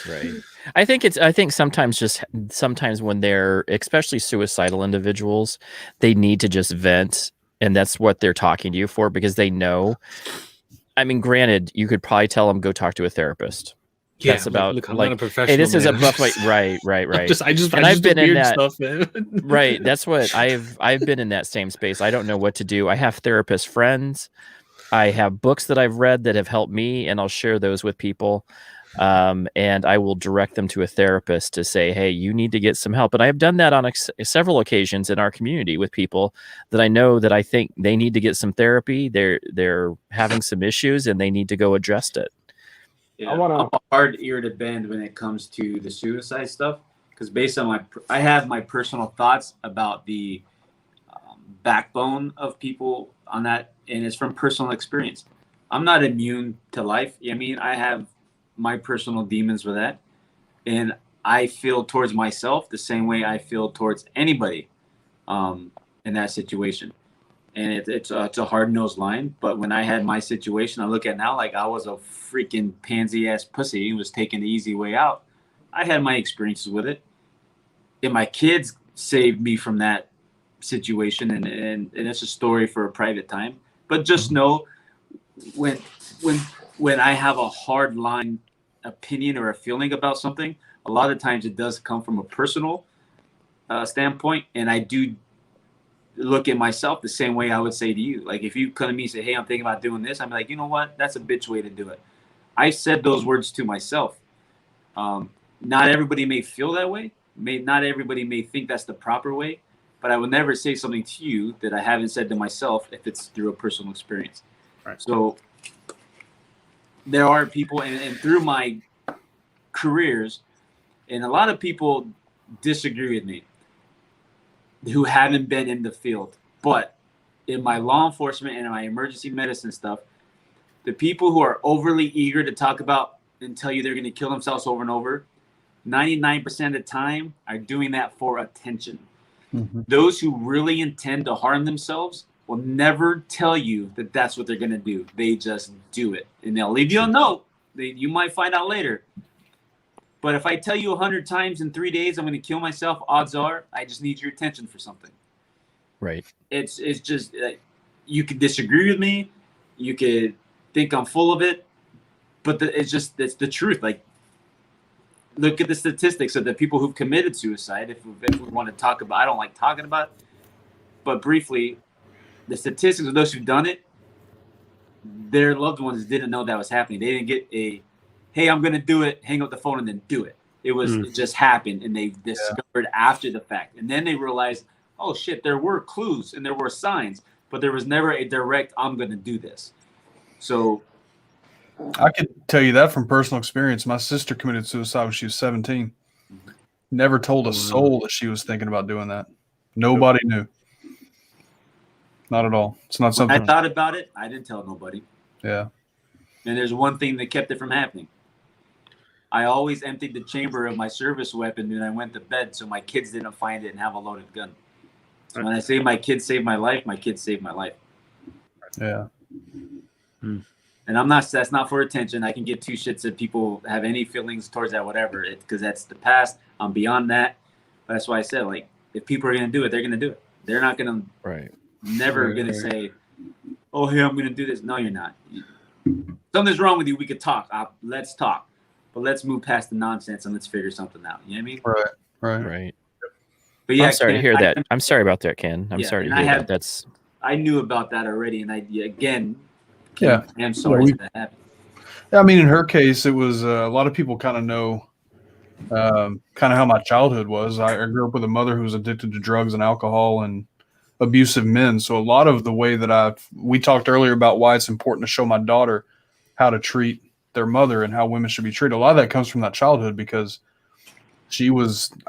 Right. I think sometimes when they're, especially suicidal individuals, they need to just vent, and that's what they're talking to you for, because they know. I mean, granted, you could probably tell them, go talk to a therapist. Yeah, that's about, look, I'm like, not a professional. hey, this is a man. rough way. Right. I've been in that stuff, man. Right. That's what I've been in that same space. I don't know what to do. I have therapist friends. I have books that I've read that have helped me, and I'll share those with people. And I will direct them to a therapist to say, hey, you need to get some help. And I have done that on several occasions in our community with people that I know that I think they need to get some therapy. They're having some issues, and they need to go address it. Yeah, I'm a hard ear to bend when it comes to the suicide stuff, because based on I have my personal thoughts about the backbone of people on that, and it's from personal experience. I'm not immune to life. I mean, I have my personal demons with that, and I feel towards myself the same way I feel towards anybody in that situation. And it's a hard-nosed line, but when I had my situation, I look at now like I was a freaking pansy-ass pussy and was taking the easy way out. I had my experiences with it, and my kids saved me from that situation, and it's a story for a private time. But just know, when I have a hard line opinion or a feeling about something, a lot of times it does come from a personal standpoint, and I do look at myself the same way I would say to you. Like, if you come to me and say, hey, I'm thinking about doing this, I'm like, you know what? That's a bitch way to do it. I said those words to myself. Not everybody may feel that way. Not everybody may think that's the proper way, but I would never say something to you that I haven't said to myself if it's through a personal experience. Right. So there are people, and through my careers, and a lot of people disagree with me who haven't been in the field, but in my law enforcement and in my emergency medicine stuff, the people who are overly eager to talk about and tell you they're going to kill themselves over and over, 99% of the time are doing that for attention. Mm-hmm. Those who really intend to harm themselves will never tell you that that's what they're going to do. They just do it. And they'll leave you a note. You might find out later. But if I tell you 100 times in 3 days I'm going to kill myself, odds are I just need your attention for something. Right. It's just, you could disagree with me. You could think I'm full of it. But it's the truth. Like, look at the statistics of the people who've committed suicide. If we want to talk about, I don't like talking about it, but briefly, the statistics of those who've done it, their loved ones didn't know that was happening. They didn't get hey, I'm going to do it, hang up the phone and then do it. It just happened, and they discovered after the fact. And then they realized, oh shit, there were clues and there were signs, but there was never a direct, I'm going to do this. So I can tell you that from personal experience. My sister committed suicide when she was 17. Never told a soul that she was thinking about doing that. Nobody knew. Not at all. It's not something. I thought about it. I didn't tell nobody. Yeah. And there's one thing that kept it from happening. I always emptied the chamber of my service weapon when I went to bed so my kids didn't find it and have a loaded gun. So when I say my kids saved my life, my kids saved my life. Yeah. And that's not for attention. I can give two shits if people have any feelings towards that, whatever, because that's the past. I'm beyond that. But that's why I said, like, if people are going to do it, they're going to do it. They're not going to, never going to say, oh, hey, I'm going to do this. No, you're not. Something's wrong with you. We could talk. Let's talk. But let's move past the nonsense and let's figure something out. You know what I mean? Right. But yeah, I'm sorry to hear that. I'm sorry about that, Ken. I'm sorry to hear that. I knew about that already. And I'm sorry that happened. I mean, in her case, it was a lot of people kind of know kind of how my childhood was. I grew up with a mother who was addicted to drugs and alcohol and abusive men. So a lot of the way that we talked earlier about why it's important to show my daughter how to treat their mother and how women should be treated. A lot of that comes from that childhood because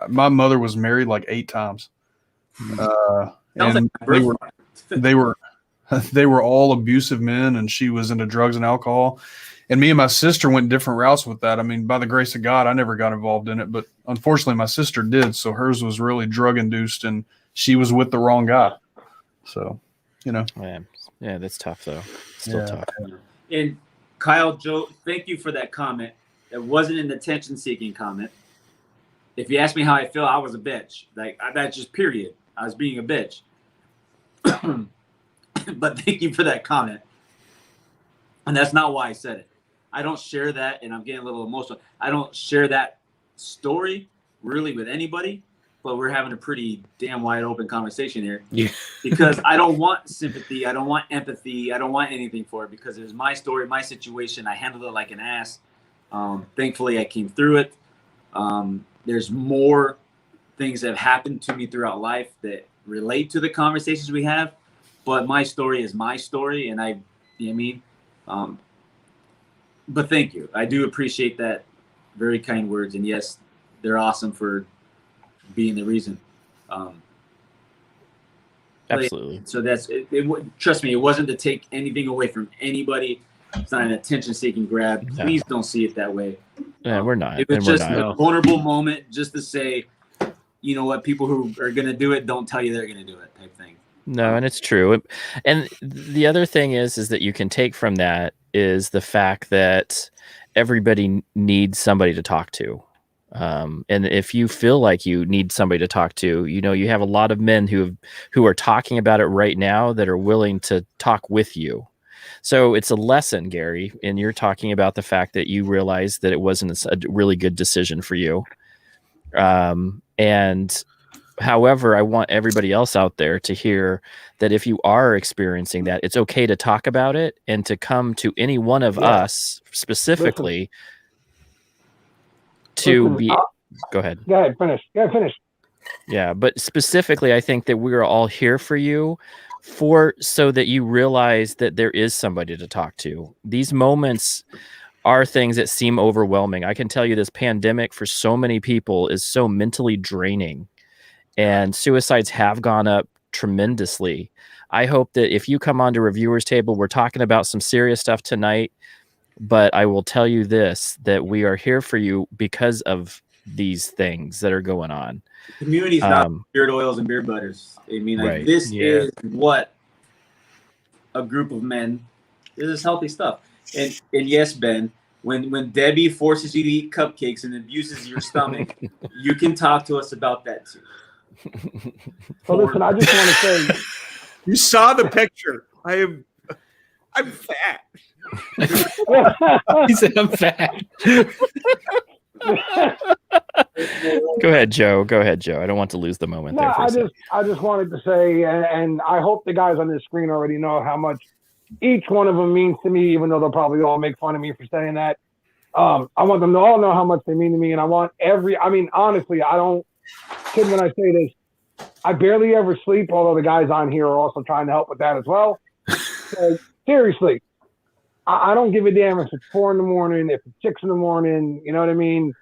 my mother was married like 8 times. And they were all abusive men, and she was into drugs and alcohol. And me and my sister went different routes with that. I mean, by the grace of God, I never got involved in it, but unfortunately my sister did. So hers was really drug induced, and she was with the wrong guy. So, Yeah, that's tough though. Still tough. And Kyle, Joe, thank you for that comment. It wasn't an attention-seeking comment. If you ask me how I feel, I was a bitch. That's just period. I was being a bitch. But thank you for that comment. And that's not why I said it. I don't share that, and I'm getting a little emotional. I don't share that story really with anybody, but we're having a pretty damn wide open conversation here. Yeah. Because I don't want sympathy. I don't want empathy. I don't want anything for it because it was my story, my situation. I handled it like an ass. Thankfully, I came through it. There's more things that have happened to me throughout life that relate to the conversations we have, but my story is my story, and you know what I mean? But thank you. I do appreciate that. Very kind words, and yes, they're awesome for being the reason. Absolutely. So that's it. Trust me, it wasn't to take anything away from anybody. It's not an attention-seeking grab. No. Please don't see it that way. Yeah, we're not. It was and just we're not. a vulnerable moment, just to say, you know what, people who are going to do it don't tell you they're going to do it, type thing. No, and it's true. And the other thing is that you can take from that is the fact that everybody needs somebody to talk to. And if you feel like you need somebody to talk to, you have a lot of men who are talking about it right now that are willing to talk with you. So it's a lesson, Gary, and you're talking about the fact that you realized that it wasn't a really good decision for you. And however, I want everybody else out there to hear that if you are experiencing that, it's okay to talk about it and to come to any one of us specifically Go ahead. Go ahead, finish. Yeah, but specifically, I think that we're all here for you so that you realize that there is somebody to talk to. These moments are things that seem overwhelming. I can tell you this pandemic for so many people is so mentally draining, and suicides have gone up tremendously. I hope that if you come onto Reviewers Table, we're talking about some serious stuff tonight, but I will tell you this, that we are here for you because of these things that are going on. The community's not beard oils and beard butters. I mean, like, Right. this is what a group of men. This is healthy stuff. And yes, Ben, when Debbie forces you to eat cupcakes and abuses your stomach, you can talk to us about that too. So listen, I just want to say, You saw the picture. I'm fat. He said, "I'm fat." Go ahead, Joe. I don't want to lose the moment there. For a second. I just wanted to say, and I hope the guys on this screen already know how much each one of them means to me, even though they'll probably all make fun of me for saying that. I want them to all know how much they mean to me, and I want honestly, I don't kid when I say this. I barely ever sleep, although the guys on here are also trying to help with that as well. So, seriously, I don't give a damn if it's 4 a.m, if it's 6 a.m, you know what I mean?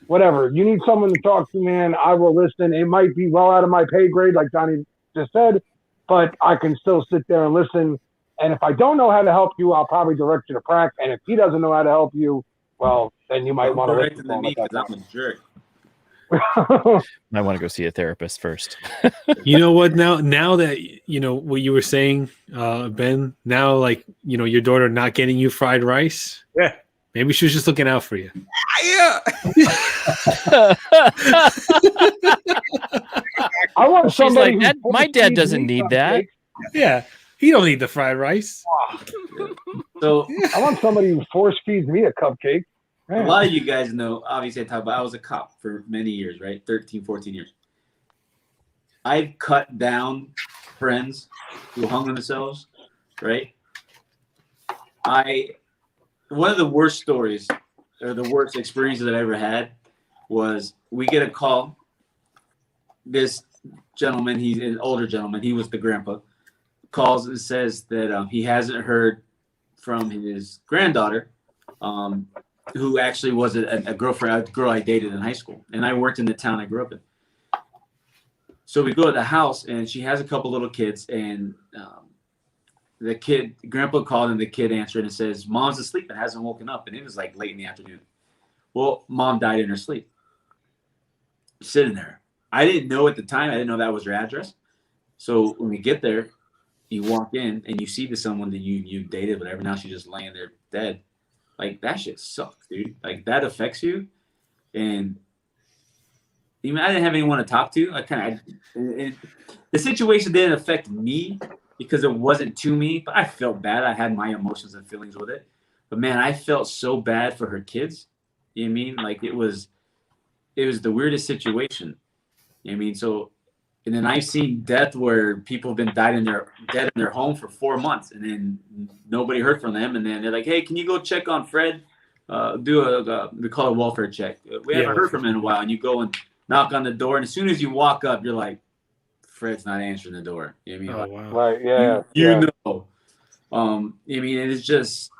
Whatever. You need someone to talk to, man, I will listen. It might be well out of my pay grade, like Johnny just said, but I can still sit there and listen. And if I don't know how to help you, I'll probably direct you to Prac. And if he doesn't know how to help you, well, then you might want to listen to me because I'm a jerk. I want to go see a therapist first. You know what? Now that you know what you were saying, Ben. Now, like, you know, your daughter not getting you fried rice. Yeah. Maybe she was just looking out for you. Yeah. I want She's somebody like, who my dad feeds doesn't me need that. Yeah, he don't need the fried rice. So I want somebody who force feeds me a cupcake. a lot of you guys know, obviously, I was a cop for many years, right? 13, 14 years. I've cut down friends who hung themselves, right? One of the worst stories or the worst experiences I've ever had was we get a call. This gentleman, he's an older gentleman, he was the grandpa, calls and says that he hasn't heard from his granddaughter, who actually was a girl I dated in high school. And I worked in the town I grew up in. So we go to the house and she has a couple little kids, and grandpa called and the kid answered and says, "Mom's asleep and hasn't woken up." And it was like late in the afternoon. Well, mom died in her sleep. Sitting there. I didn't know at the time, I didn't know that was her address. So when we get there, you walk in and you see someone that you dated, whatever. Now she's just laying there dead. Like, that shit sucks, dude. Like, that affects you. And even I didn't have anyone to talk to. The situation didn't affect me because it wasn't to me, but I felt bad. I had my emotions and feelings with it. But man, I felt so bad for her kids. You know what I mean? Like, it was the weirdest situation. You know what I mean? So, and then I've seen death where people have been dead in their home for 4 months, and then nobody heard from them. And then they're like, "Hey, can you go check on Fred? We call it a welfare check. We haven't heard from him in a while." And you go and knock on the door, and as soon as you walk up, you're like, "Fred's not answering the door." You know what I mean? Oh, wow. Right, yeah. You know. I mean, it is just,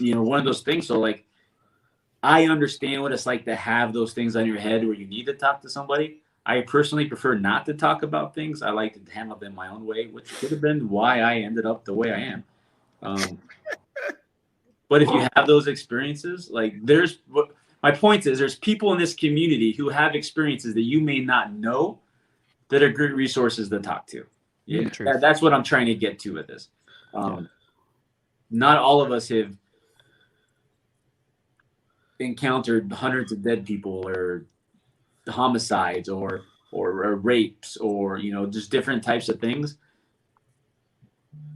one of those things. So, like, I understand what it's like to have those things on your head where you need to talk to somebody. I personally prefer not to talk about things. I like to handle them my own way, which could have been why I ended up the way I am. But if you have those experiences, like, my point is, there's people in this community who have experiences that you may not know that are great resources to talk to. Yeah, that's what I'm trying to get to with this. Not all of us have encountered hundreds of dead people or homicides or rapes or just different types of things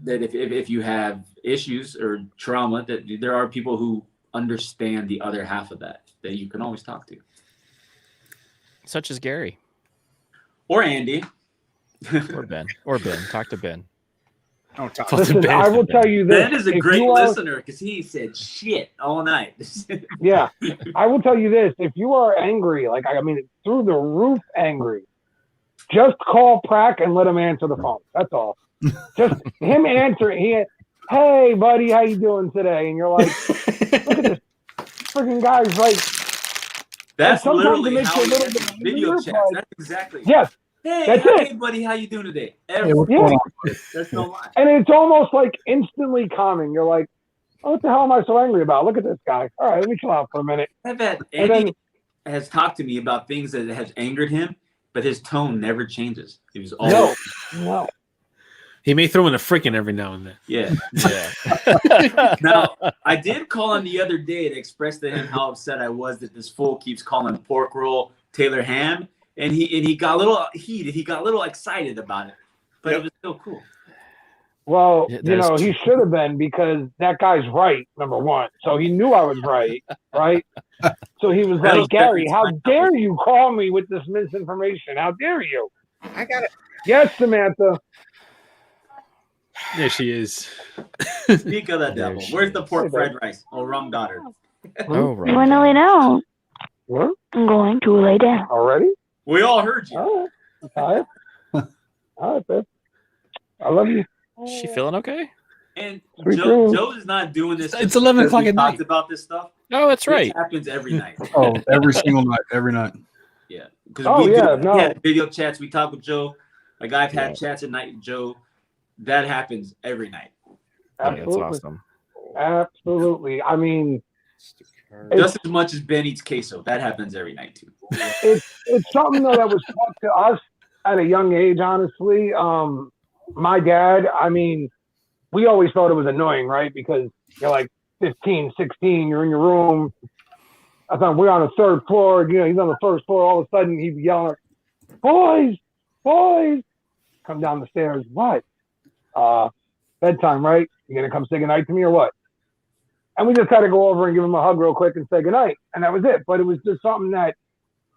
that if you have issues or trauma, that there are people who understand the other half of that you can always talk to, such as Gary or Andy or Ben. Talk to Ben. Listen, I will tell you this. Ben is a great listener because he said shit all night. Yeah, I will tell you this. If you are angry, like, I mean, through the roof angry, just call Prac and let him answer the phone. That's all. Just him answering. "Hey, buddy, how you doing today?" And you're like, "Look at this freaking guy's like." That's sometimes literally it makes how you a he little has bit video weird, chats. like- That's exactly. Yes, Hey, That's hey, it. buddy, how you doing today? Hey, what's Yeah. going on? That's no lie. And it's almost like instantly calming. You're like, oh, what the hell am I so angry about? Look at this guy. All right, let me chill out for a minute. I bet And Andy then, has talked to me about things that has angered him, but his tone never changes. He was always no. He may throw in a freaking every now and then. yeah. Yeah. Now, I did call him the other day to express to him how upset I was that this fool keeps calling pork roll Taylor ham, and he got a little heated. He got a little excited about it, but it was still cool. Well, Yeah, you know, that's he should have been because that guy's right, number one. So he knew I was right, right? So he was That was like, Gary, definitely how fine. dare you call me with this misinformation? How dare you? I got it. Yes, Samantha. There she is. Speak of the There devil. she Where's the is. pork Hey, fried rice? Oh, wrong daughter. Oh, You want to lay down? What? I'm going to lay down. Already? We all heard you. All right. All right. All right, babe. I love you. She feeling okay? And Sweet Joe dreams. is not doing this. It's 11 o'clock we at talked night. about this stuff. Oh, that's right. This happens every night. Oh, every single night, every night. Yeah. Because Oh, yeah, we no. had video chats. We talk with Joe. Like I've had Yeah. chats at night with Joe. That happens every night. Yeah, that's Absolutely. awesome. Absolutely. I mean, Just as much as Ben eats queso. That happens every night too. it's something though that was taught to us at a young age, honestly. My dad, I mean, we always thought it was annoying, right? Because you're like 15, 16, you're in your room. I thought we're on the third floor, you know, he's on the first floor, all of a sudden he'd be yelling, boys, come down the stairs. What? Bedtime, right? You gonna come say goodnight to me or what? And we just had to go over and give him a hug real quick and say goodnight. And that was it. But it was just something that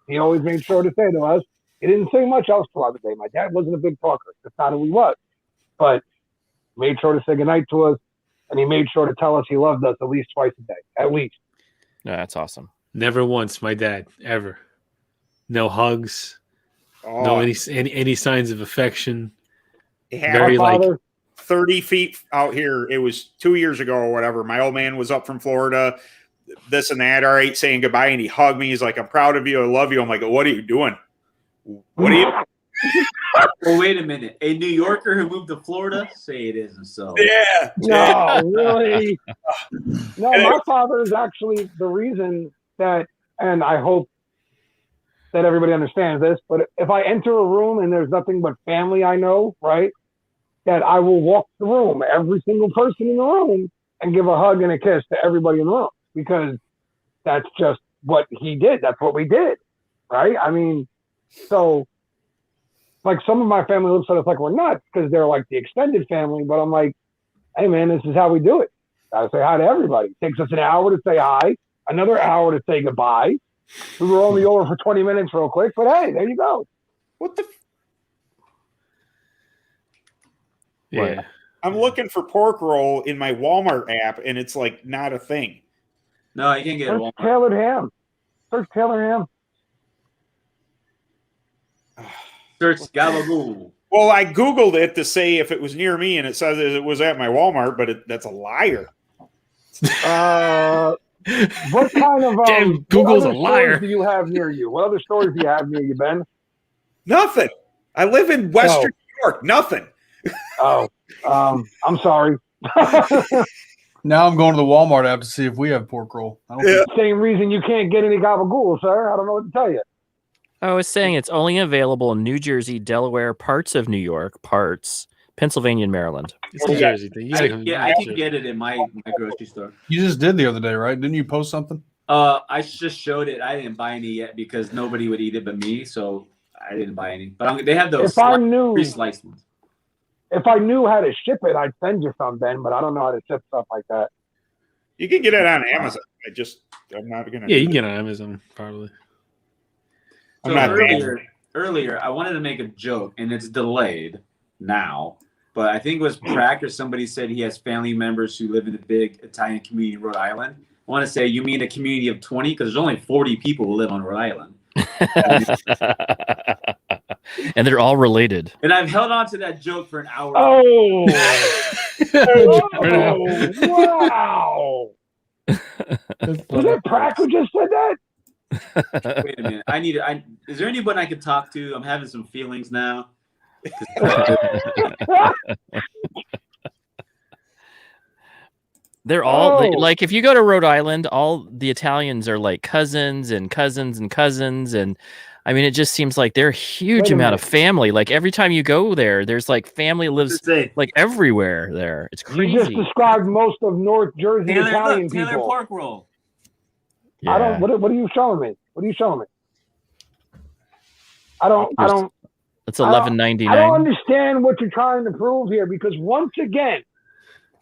he always made sure to say to us. He didn't say much else throughout the day. My dad wasn't a big talker. That's not who he was. But made sure to say goodnight to us. And he made sure to tell us he loved us at least twice a day. At least. No, that's awesome. Never once, my dad, ever. No hugs. Oh, No any signs of affection. it happened Very My like father, 30 feet out here. It was 2 years ago or whatever. My old man was up from Florida, this and that. All right, saying goodbye. And he hugged me. He's like, I'm proud of you. I love you. I'm like, what are you doing? What are you? Well, wait a minute. A New Yorker who moved to Florida? Say it isn't so. Yeah. no, really. No, my father is actually the reason that, and I hope that everybody understands this, but if I enter a room and there's nothing but family I know, right, that I will walk the room, every single person in the room, and give a hug and a kiss to everybody in the room because that's just what he did. That's what we did, right? I mean, so like some of my family looks at us like we're nuts because they're like the extended family, but I'm like, hey man, this is how we do it. Gotta say hi to everybody. It takes us an hour to say hi, another hour to say goodbye. We were only over for 20 minutes real quick, but hey, there you go. What the? yeah. I'm looking for pork roll in my Walmart app, and it's like not a thing. No, you can't get it. Search Walmart. Tailored ham. Search Taylor ham. Search Gabagoo. Well, I Googled it to say if it was near me, and it says it was at my Walmart, but that's a liar. What kind of Damn, what Google's other a liar. stores do you have near you? What other stores do you have near you, Ben? Nothing. I live in Western New York. Nothing. Oh, I'm sorry. Now I'm going to the Walmart app to see if we have pork roll. I don't think Same reason you can't get any gabagool, sir. I don't know what to tell you. I was saying it's only available in New Jersey, Delaware, parts of New York, Pennsylvania, and Maryland. It's a Jersey thing. You gotta come- I can get it in my grocery store. you just did the other day, right? Didn't you post something? I just showed it. I didn't buy any yet because nobody would eat it but me, so I didn't buy any. But they have those If I knew, pre-sliced ones. if I knew how to ship it, I'd send you some, Ben. But I don't know how to ship stuff like that. You can get it on Amazon. I'm not gonna. Yeah, you can get it on Amazon, probably. I'm So not earlier, I wanted to make a joke, and it's delayed now. But I think it was Prack or somebody said he has family members who live in a big Italian community in Rhode Island. I want to say, you mean a community of 20? Because there's only 40 people who live on Rhode Island. And they're all related. And I've held on to that joke for an hour. Oh, wow! Was that Prack who just said that? Wait a minute. Is there anyone I could talk to? I'm having some feelings now. They're all Oh. like, if you go to Rhode Island, all the Italians are like cousins and cousins and cousins. And I mean, it just seems like they're a huge Wait a amount of minute. family. Like every time you go there, there's like family lives Say, like everywhere there. It's You just crazy. described most of North Jersey Taylor, Italian look, Taylor people. pork roll. I don't. What are you showing me? What are you showing me? I don't. It's I don't $11.99. understand what you're trying to prove here, because once again,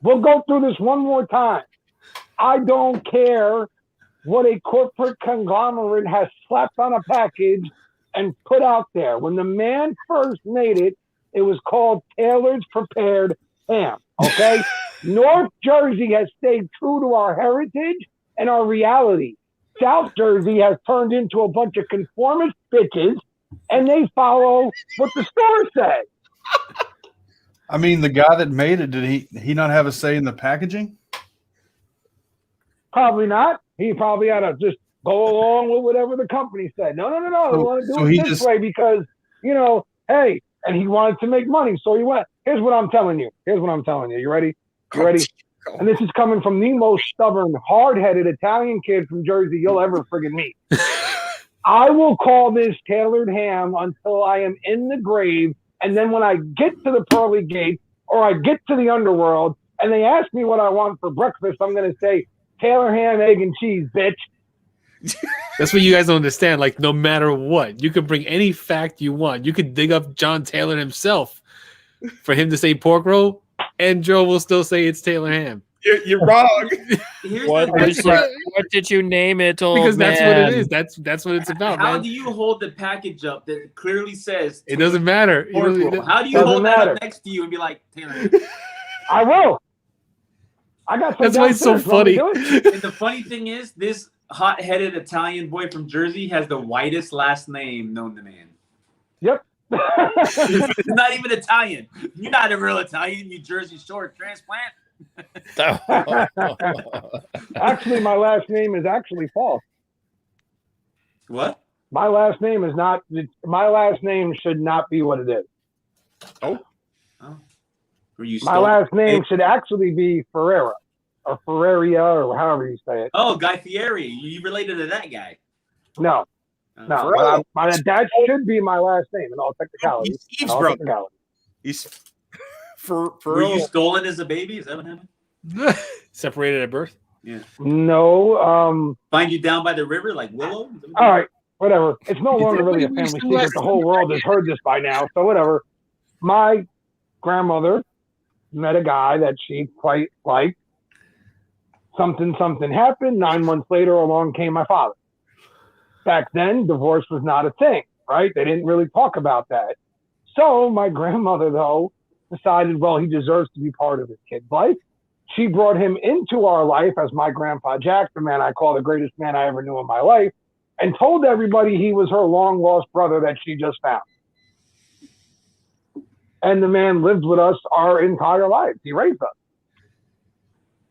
we'll go through this one more time. I don't care what a corporate conglomerate has slapped on a package and put out there. When the man first made it, it was called Taylor's Prepared Ham. Okay? North Jersey has stayed true to our heritage and our reality. South Jersey has turned into a bunch of conformist bitches, and they follow what the store says. I mean, the guy that made it, did he not have a say in the packaging? Probably not. He probably had to just go along with whatever the company said. No. They want to do So it he this just- way because, hey, and he wanted to make money. So he went, here's what I'm telling you. You ready? You ready? And this is coming from the most stubborn, hard-headed Italian kid from Jersey you'll ever friggin' meet. I will call this tailored ham until I am in the grave. And then when I get to the pearly gates or I get to the underworld and they ask me what I want for breakfast, I'm going to say, Taylor ham, egg, and cheese, bitch. That's what you guys don't understand. Like, no matter what, you could bring any fact you want. You could dig up John Taylor himself for him to say pork roll, and Joe will still say it's Taylor ham. You're wrong. Here's What the did you- what did you name it, old Because that's what man? it is. That's what it's about, How man. do you hold the package up that clearly says It doesn't matter. You pork know, roll? How do you Doesn't hold that matter. up next to you and be like, Taylor? I will. I got some that's why it's so downstairs. Want me funny. to do it? And the funny thing is, this hot-headed Italian boy from Jersey has the whitest last name known to man. Yep. It's not even Italian. You're not a real Italian, you Jersey Shore transplant. Actually, my last name is actually false. What? My last name is not. My last name should not be what it is. Were you My stolen? last name should actually be Ferreira or Ferreria or however you say it. Oh, Guy Fieri. You related to that guy. No, Oh. no. That should be my last name in all technicalities. He's Steve's In all brother. technicalities. He's for Were you stolen as a baby? Is that what happened? Separated at birth. No. Find you down by the river like Willow? Is that what All right. Whatever. It's no longer really a Everybody family was secret. The whole world has heard this by now. So whatever. My grandmother met a guy that she quite liked. Something happened. 9 months later, along came my father. Back then, divorce was not a thing, right? They didn't really talk about that. So my grandmother, though, decided, well, he deserves to be part of his kid's life. She brought him into our life as my grandpa Jack, the man I call the greatest man I ever knew in my life, and told everybody he was her long-lost brother that she just found. And the man lived with us our entire lives. He raised us,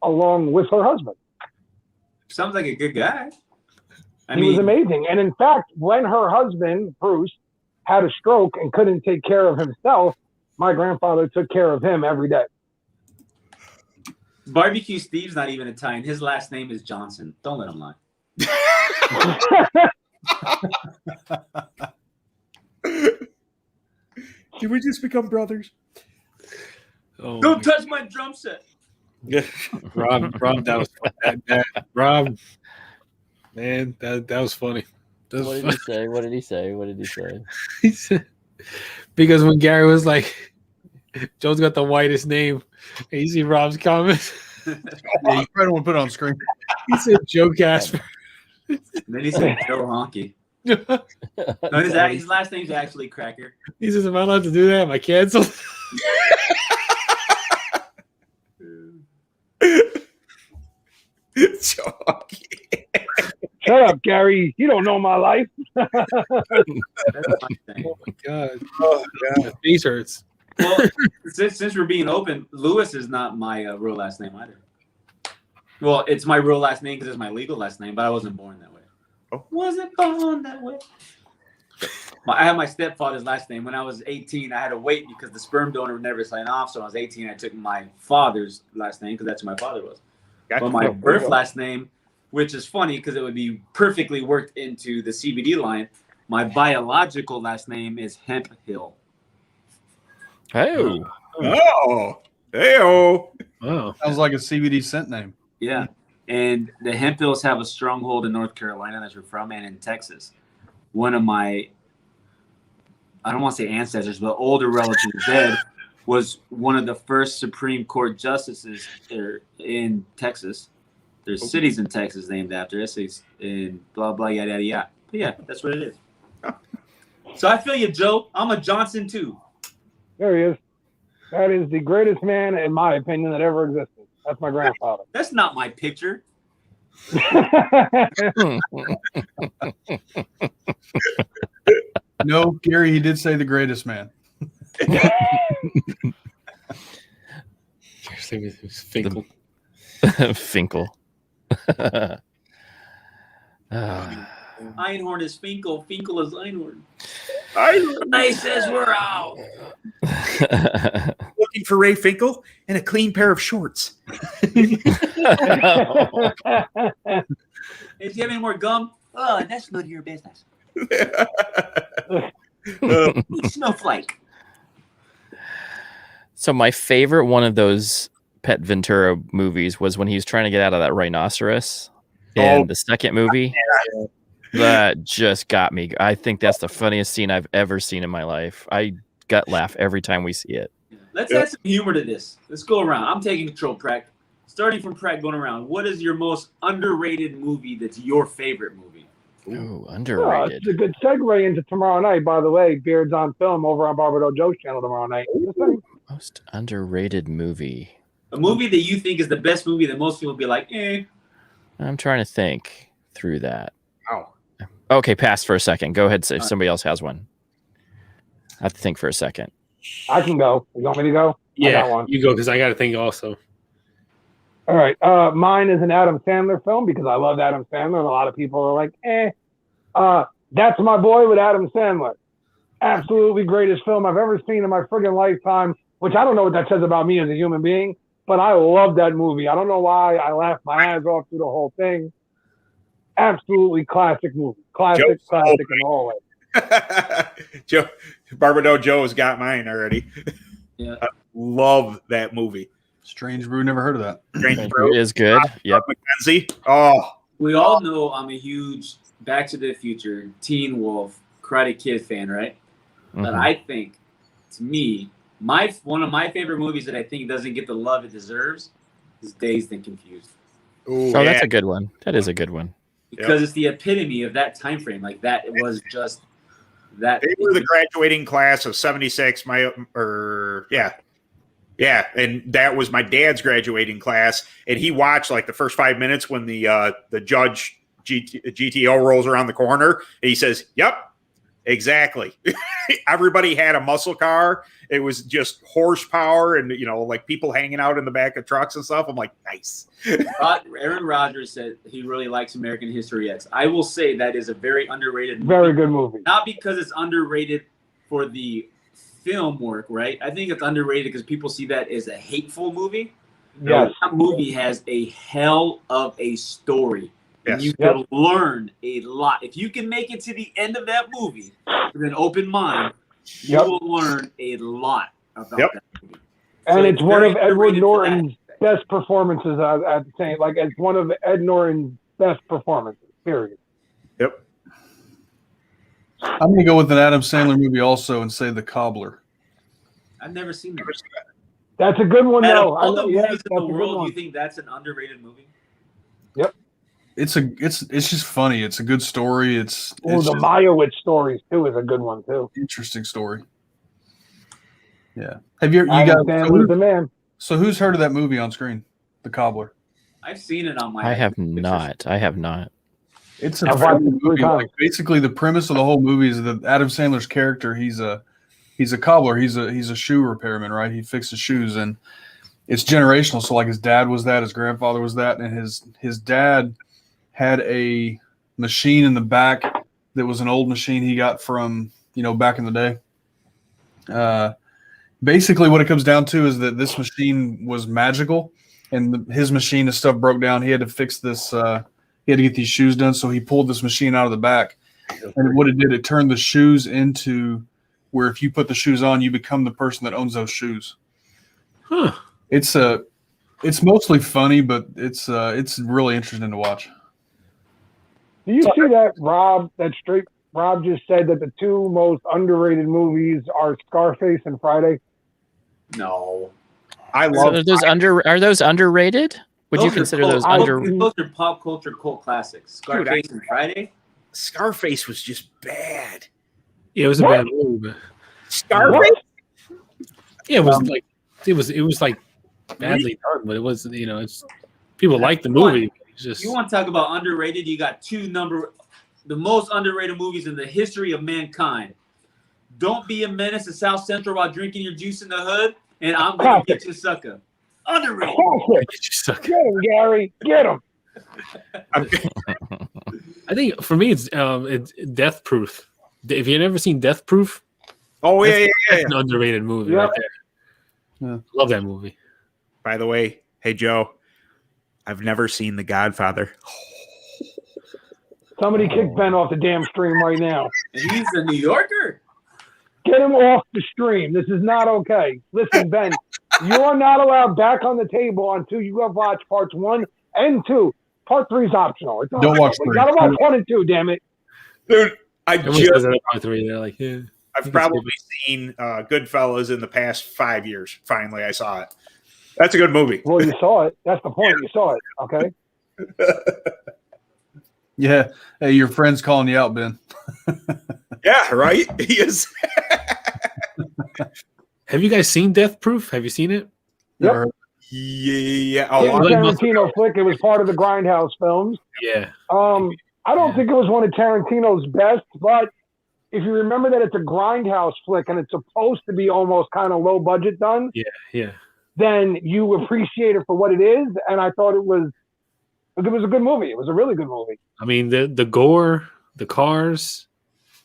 along with her husband. Sounds like a good guy. He was amazing. And in fact, when her husband, Bruce, had a stroke and couldn't take care of himself, my grandfather took care of him every day. Barbecue Steve's not even Italian. His last name is Johnson. Don't let him lie. Did we just become brothers? Oh, Don't touch my drum set. Rob, that was Rob. Man, that was funny. That was What did funny. he say? What did he say? What did he say? He said, because when Gary was like, Joe's got the whitest name, and you see Rob's comment, Yeah, you probably want to put it on screen. he said Joe Casper. And then he said Joe Honky. He No, his last name's actually Cracker. says, am I allowed to do that? Am I canceled? Shut up, Gary. You don't know my life. That's my thing. Oh my god. Oh my god. Face hurts. Well, since we're being open, Lewis is not my real last name either. Well, it's my real last name because it's my legal last name, but I wasn't born that way. Wasn't born that way. I had my stepfather's last name. When I was 18, I had to wait because the sperm donor would never sign off. So when I was 18, I took my father's last name because that's who my father was. Gotcha. But my birth last name, which is funny because it would be perfectly worked into the CBD line, my biological last name is Hemphill. Oh, Oh, hey-oh. Wow. Sounds like a CBD scent name. Yeah. And the Hemphills have a stronghold in North Carolina, that's where we're from, and in Texas. One of my, I don't want to say ancestors, but older relatives dead, was one of the first Supreme Court justices in Texas. There's cities in Texas named after us, and blah, blah, yada, yada, yada. But yeah, that's what it is. So I feel you, Joe. I'm a Johnson, too. There he is. That is the greatest man, in my opinion, that ever existed. That's my grandfather. That's not my picture. No, Gary, he did say the greatest man. Finkel. Finkel. Einhorn is Finkel. Finkel is Einhorn. I says we're out. looking for Ray Finkel and a clean pair of shorts. If you have any more gum, oh, that's none of your business. Snowflake. So my favorite one of those Pet Ventura movies was when he was trying to get out of that rhinoceros in the second movie. That just got me. I think that's the funniest scene I've ever seen in my life. I gut laugh every time we see it. Let's add some humor to this. Let's go around. I'm taking control, Prack. Starting from Prack, going around. What is your most underrated movie that's your favorite movie? Ooh, Oh, underrated. it's a good segue into tomorrow night, by the way. Beards on Film over on Barbado Joe's channel tomorrow night. Most underrated movie. A movie that you think is the best movie that most people be like, eh. I'm trying to think through that. Oh, Okay, pass for a second. Go ahead if somebody else has one. I have to think for a second. I can go. You want me to go? I got Yeah, one. you go because I got to think also. All right. Mine is an Adam Sandler film because I love Adam Sandler, and a lot of people are like, eh. That's My Boy with Adam Sandler. Absolutely greatest film I've ever seen in my friggin' lifetime, which I don't know what that says about me as a human being, but I love that movie. I don't know why. I laughed my ass off through the whole thing. Absolutely classic movie. Classic in the whole way. Joe, Barbado Joe's got mine already. Yeah. I love that movie. Strange Brew, never heard of that. Strange Brew. It is good. Yep. Mackenzie. Oh, We all know I'm a huge Back to the Future, Teen Wolf, Karate Kid fan, right? But Mhm. I think, to me, one of my favorite movies that I think doesn't get the love it deserves is Dazed and Confused. Ooh, Oh, yeah. that's a good one. That is a good one. Because it's the epitome of that time frame. Like that, it was just that. They were the graduating class of '76. Yeah, and that was my dad's graduating class, and he watched like the first 5 minutes when the judge GTO rolls around the corner, and he says, "Yep, exactly." Everybody had a muscle car. It was just horsepower, and like people hanging out in the back of trucks and stuff. I'm like, nice. Aaron Rodgers said he really likes American History X. I will say that is a very underrated movie. Very good movie. Not because it's underrated for the film work, right? I think it's underrated because people see that as a hateful movie. Yes. That movie has a hell of a story. And Yes. you can learn a lot. If you can make it to the end of that movie with an open mind, you Yep. will learn a lot about Yep. that movie. And So it's one very of Edward underrated for that. Norton's best performances at the same. Like it's one of Ed Norton's best performances. Period. Yep. I'm gonna go with an Adam Sandler movie also and say The Cobbler. I've never seen that. That's a good one, Out though. of all the Yes, movies in that's the a good world, one. you think that's an underrated movie? It's just funny. It's a good story. It's Oh, the just Meyerowitz stories too is a good one too. interesting story. Yeah. Have you Adam guys? Sandler's the man. So who's heard of that movie on screen? The Cobbler. I've seen it on my. I have pictures. not. I have not. It's a I've watched funny it 3 movie. times. Like, basically, the premise of the whole movie is that Adam Sandler's character, he's a cobbler. He's a shoe repairman, right? He fixes shoes, and it's generational. So like his dad was that, his grandfather was that, and his dad had a machine in the back that was an old machine he got from, back in the day. Basically, what it comes down to is that this machine was magical, and his machine, his stuff broke down. He had to fix this. He had to get these shoes done, so he pulled this machine out of the back. And what it did, it turned the shoes into where if you put the shoes on, you become the person that owns those shoes. Huh. It's mostly funny, but it's really interesting to watch. Do you see that Rob just said that the two most underrated movies are Scarface and Friday? No. I So love. are those underrated? Would you consider those under? Those are pop culture cult classics. Scarface and Friday. Scarface was just bad. Yeah, it was a What? bad movie. But Scarface. yeah, it was it was like badly done, but it wasn't. It's people like the movie. It's just You want to talk about underrated? You got the most underrated movies in the history of mankind. Don't Be a Menace to South Central while drinking your juice in the hood, and I'm gonna get you, sucker. Underrated. Classic. you suck. Get him, Gary. Get him. I think for me, it's Death Proof. If you've never seen Death Proof, Oh yeah. that's an underrated movie right there. Yeah. Love that movie. By the way, hey Joe, I've never seen The Godfather. Somebody kick Ben off the damn stream right now. And he's a New Yorker. Get him off the stream. This is not okay. Listen, Ben, you are not allowed back on the table until you have watched parts 1 and 2. Part 3 is optional. It's Don't watch You 3. gotta watch 1 and 2, damn it. Dude, Everyone says that about 3. They're like, yeah. I've probably seen Goodfellas in the past 5 years. Finally, I saw it. That's a good movie. Well, you saw it. That's the point. You saw it. Okay. Yeah. Hey, your friend's calling you out, Ben. Yeah, right. He is. Have you guys seen Death Proof? Have you seen it? Yep. Yeah. It Oh, was Really? Tarantino flick. It was part of the Grindhouse films. Yeah. I don't think it was one of Tarantino's best, but if you remember that it's a Grindhouse flick and it's supposed to be almost kind of low budget done, Yeah. then you appreciate it for what it is. And I thought it was a good movie. It was a really good movie. I mean, the gore, the cars,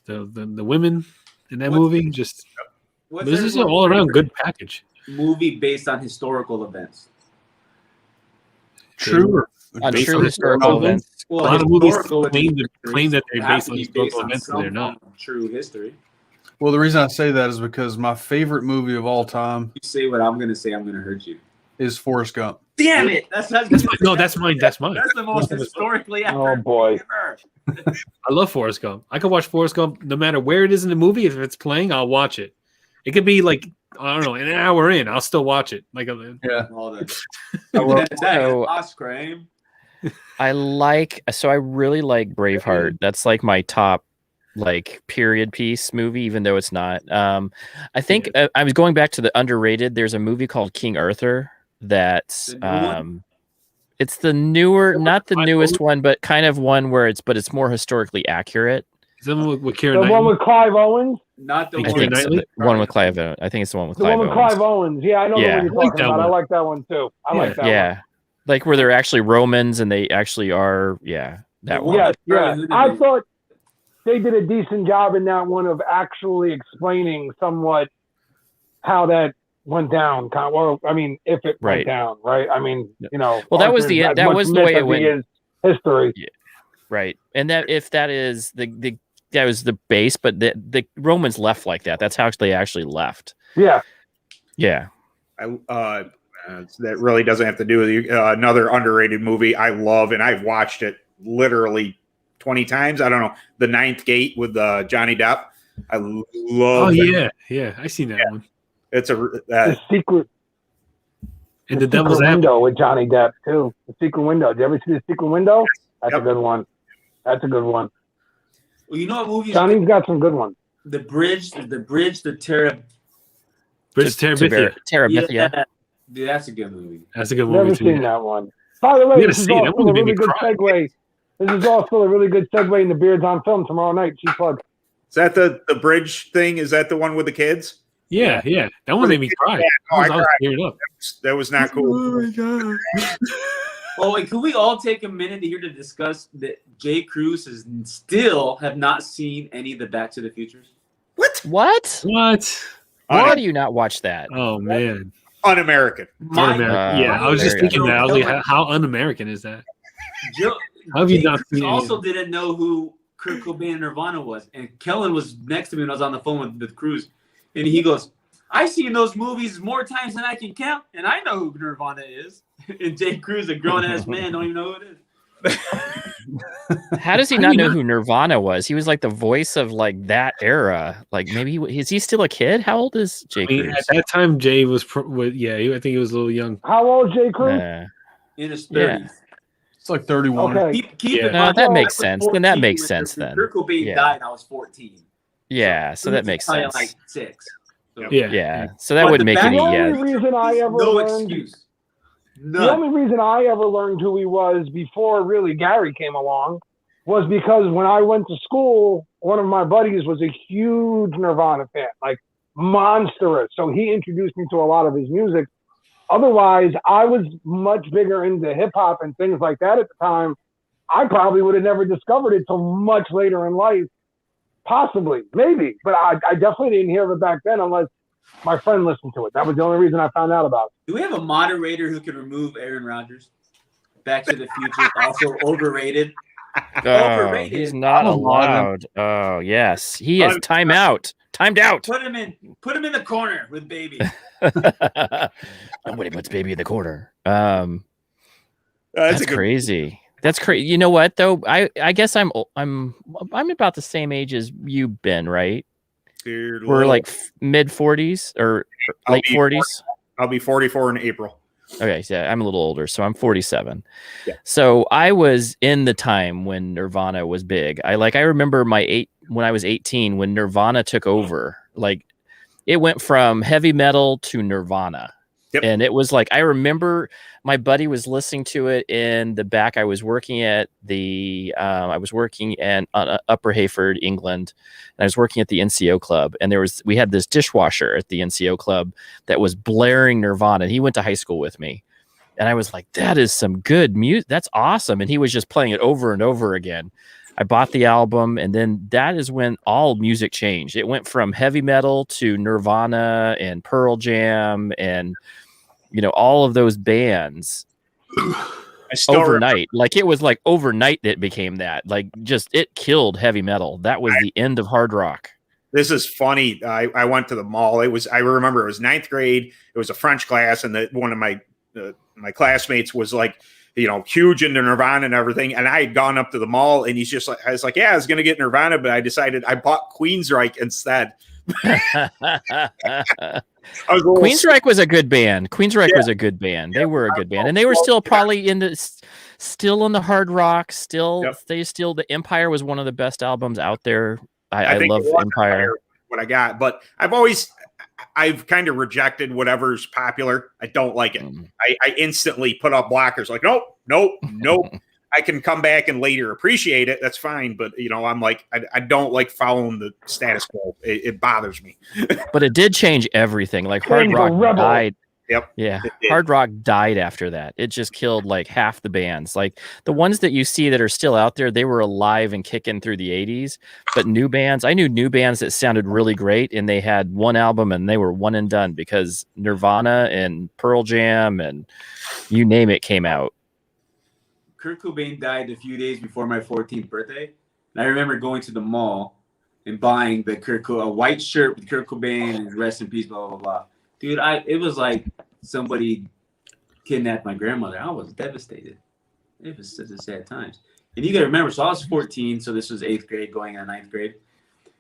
the women in that movie, just this is an all around good package. Movie based on historical events. True. On Based true on historical events. A lot of movies historical claim that they're have based to on be historical on events, and some they're not. form of true history. Well, the reason I say that is because my favorite movie of all time You say what I'm gonna say, I'm gonna hurt you. is Forrest Gump. Damn it! That's That's mine. That's mine. That's the most historically accurate boy. movie ever. I love Forrest Gump. I can watch Forrest Gump no matter where it is in the movie. If it's playing, I'll watch it. It could be like, I don't know, an hour in, I'll still watch it. Like, Yeah. All the So- ice cream. I really like Braveheart. That's like my top period piece movie, even though it's not. I think I was going back to the underrated. There's a movie called King Arthur that's The new one? it's the newer, not the newest one, but kind of one where it's more historically accurate. is that with The Keira one Knightley? with Clive Owens. Not the I Keira one. think so. Knightley? The one with Clive Owen. I think it's the one with The Clive one with Owens. Clive Owens. Yeah, I know Yeah. the one you're I like talking that about. I one. like that one too. I like that one. Yeah. Like where they're actually Romans and they actually are, that one. Yes, yeah. Really? I thought they did a decent job in that one of actually explaining somewhat how that went down. Well, I mean, if it Right. went down, right? I mean, Well, that was the- Arthur's as that much was the myth way it as he went. is history. Right. And that if that is that was the base, but the Romans left like that. That's how they actually left. Yeah. Yeah. That really doesn't have to do with you. Another underrated movie I love, and I've watched it literally 20 times. I don't know. The Ninth Gate with Johnny Depp. I love. Oh that. yeah, I seen that one. It's The secret And the Secret Devil's Apple. Window with Johnny Depp too. The Secret Window. Did you ever see The Secret Window? That's Yep. a good one. That's a good one. Well, you know what movie? Johnny's got some good ones. The Bridge, the Terra. Bridge to Terabithia. Terabithia. Yeah, that's a good movie. That's a good Never movie seen too. that one. By the way, You this gotta is see it. That also a movie made really me good cry. segue. This is also a really good segue into Beards on Film tomorrow night. She plugged. Is that the bridge thing? Is that the one with the kids? Yeah. That one made me cry. Oh, I I was cried. tearing up. That was not cool. Oh my god. Oh, and could we all take a minute here to discuss that Jay Cruz has still have not seen any of the Back to the Futures? What? What? What? Why do you not watch that? Oh man. Un-American. Un-American. Yeah, I was just very thinking that. I was like, how un-American is that? Joe, How have you Jay not Cruz seen any also of them? didn't know who Kurt Cobain and Nirvana was. And Kellen was next to me when I was on the phone with Cruz. And he goes, I've seen those movies more times than I can count, and I know who Nirvana is. And Jay Cruz, a grown-ass man, don't even know who it is. How does he not know who Nirvana was? He was like the voice of like that era. Like maybe is he still a kid? How old is Jay I mean, Cruz? at that time, Jay was, I think he was a little young. How old Jay Cruz? In his 30s. Yeah. It's like 31. Okay. Keep Yeah. in No, mind, that I makes was sense. Then that 14 makes when sense then. Kurt Cobain Yeah. died, I was 14. Yeah, so that makes Probably sense. like 6. So, Yeah. Yeah, so that But wouldn't the make back- any. The only Yeah, reason I ever no learned, excuse. the None. only reason I ever learned who he was before really Gary came along was because when I went to school, one of my buddies was a huge Nirvana fan, like monstrous. So he introduced me to a lot of his music. Otherwise, I was much bigger into hip hop and things like that at the time. I probably would have never discovered it till much later in life. Possibly, maybe, but I definitely didn't hear of it back then unless my friend listened to it. That was the only reason I found out about it. Do we have a moderator who can remove Aaron Rodgers? Back to the Future, also overrated. Overrated. he's not I'm a mod. allowed. Oh yes, he is timeout. Timed out. Put him in the corner with Baby. Nobody puts baby in the corner. That's That's a good. crazy. That's crazy. You know what though? I guess I'm about the same age as you, Ben. Right? We're We're like mid 40s or I'll late be 40s. I'll be 44 in April. Okay, so yeah, I'm a little older, so I'm 47. Yeah. So I was in the time when Nirvana was big. I remember when I was 18 when Nirvana took over. Like it went from heavy metal to Nirvana. Yep. And it was like I remember my buddy was listening to it in the back. I was working at Upper Hayford, England, and I was working at the NCO club. And we had this dishwasher at the NCO club that was blaring Nirvana. And he went to high school with me, and I was like, "That is some good music. That's awesome." And he was just playing it over and over again. I bought the album, and then that is when all music changed. It went from heavy metal to Nirvana and Pearl Jam and all of those bands I still overnight. Like it was like overnight that it became that. Like just it killed heavy metal. That was the end of hard rock. This is funny. I went to the mall. I remember it was 9th grade. It was a French class, and one of my classmates was like, huge into Nirvana and everything. And I had gone up to the mall, and he's just like, I was like, yeah, I was going to get Nirvana, but I decided I bought Queensryche instead. Queensryche was a good band. Queensryche was a good band. They were a good band, and they were still probably still in the hard rock. The Empire was one of the best albums out there. I think love it was Empire. What I got, but I've kind of rejected whatever's popular. I don't like it. I instantly put up blockers. Like, nope. I can come back and later appreciate it. That's fine. But, I'm like, I don't like following the status quo. It bothers me. But it did change everything. Like hard rock died. Yep. Yeah. Hard rock died after that. It just killed like half the bands. Like the ones that you see that are still out there, they were alive and kicking through the 80s. But new bands, I knew new bands that sounded really great, and they had one album and they were one and done because Nirvana and Pearl Jam and you name it came out. Kurt Cobain died a few days before my 14th birthday. And I remember going to the mall and buying a white shirt with Kurt Cobain and rest in peace, blah, blah, blah. Dude, it was like somebody kidnapped my grandmother. I was devastated. It was such a sad times. And you got to remember, so I was 14, so this was 8th grade going on 9th grade.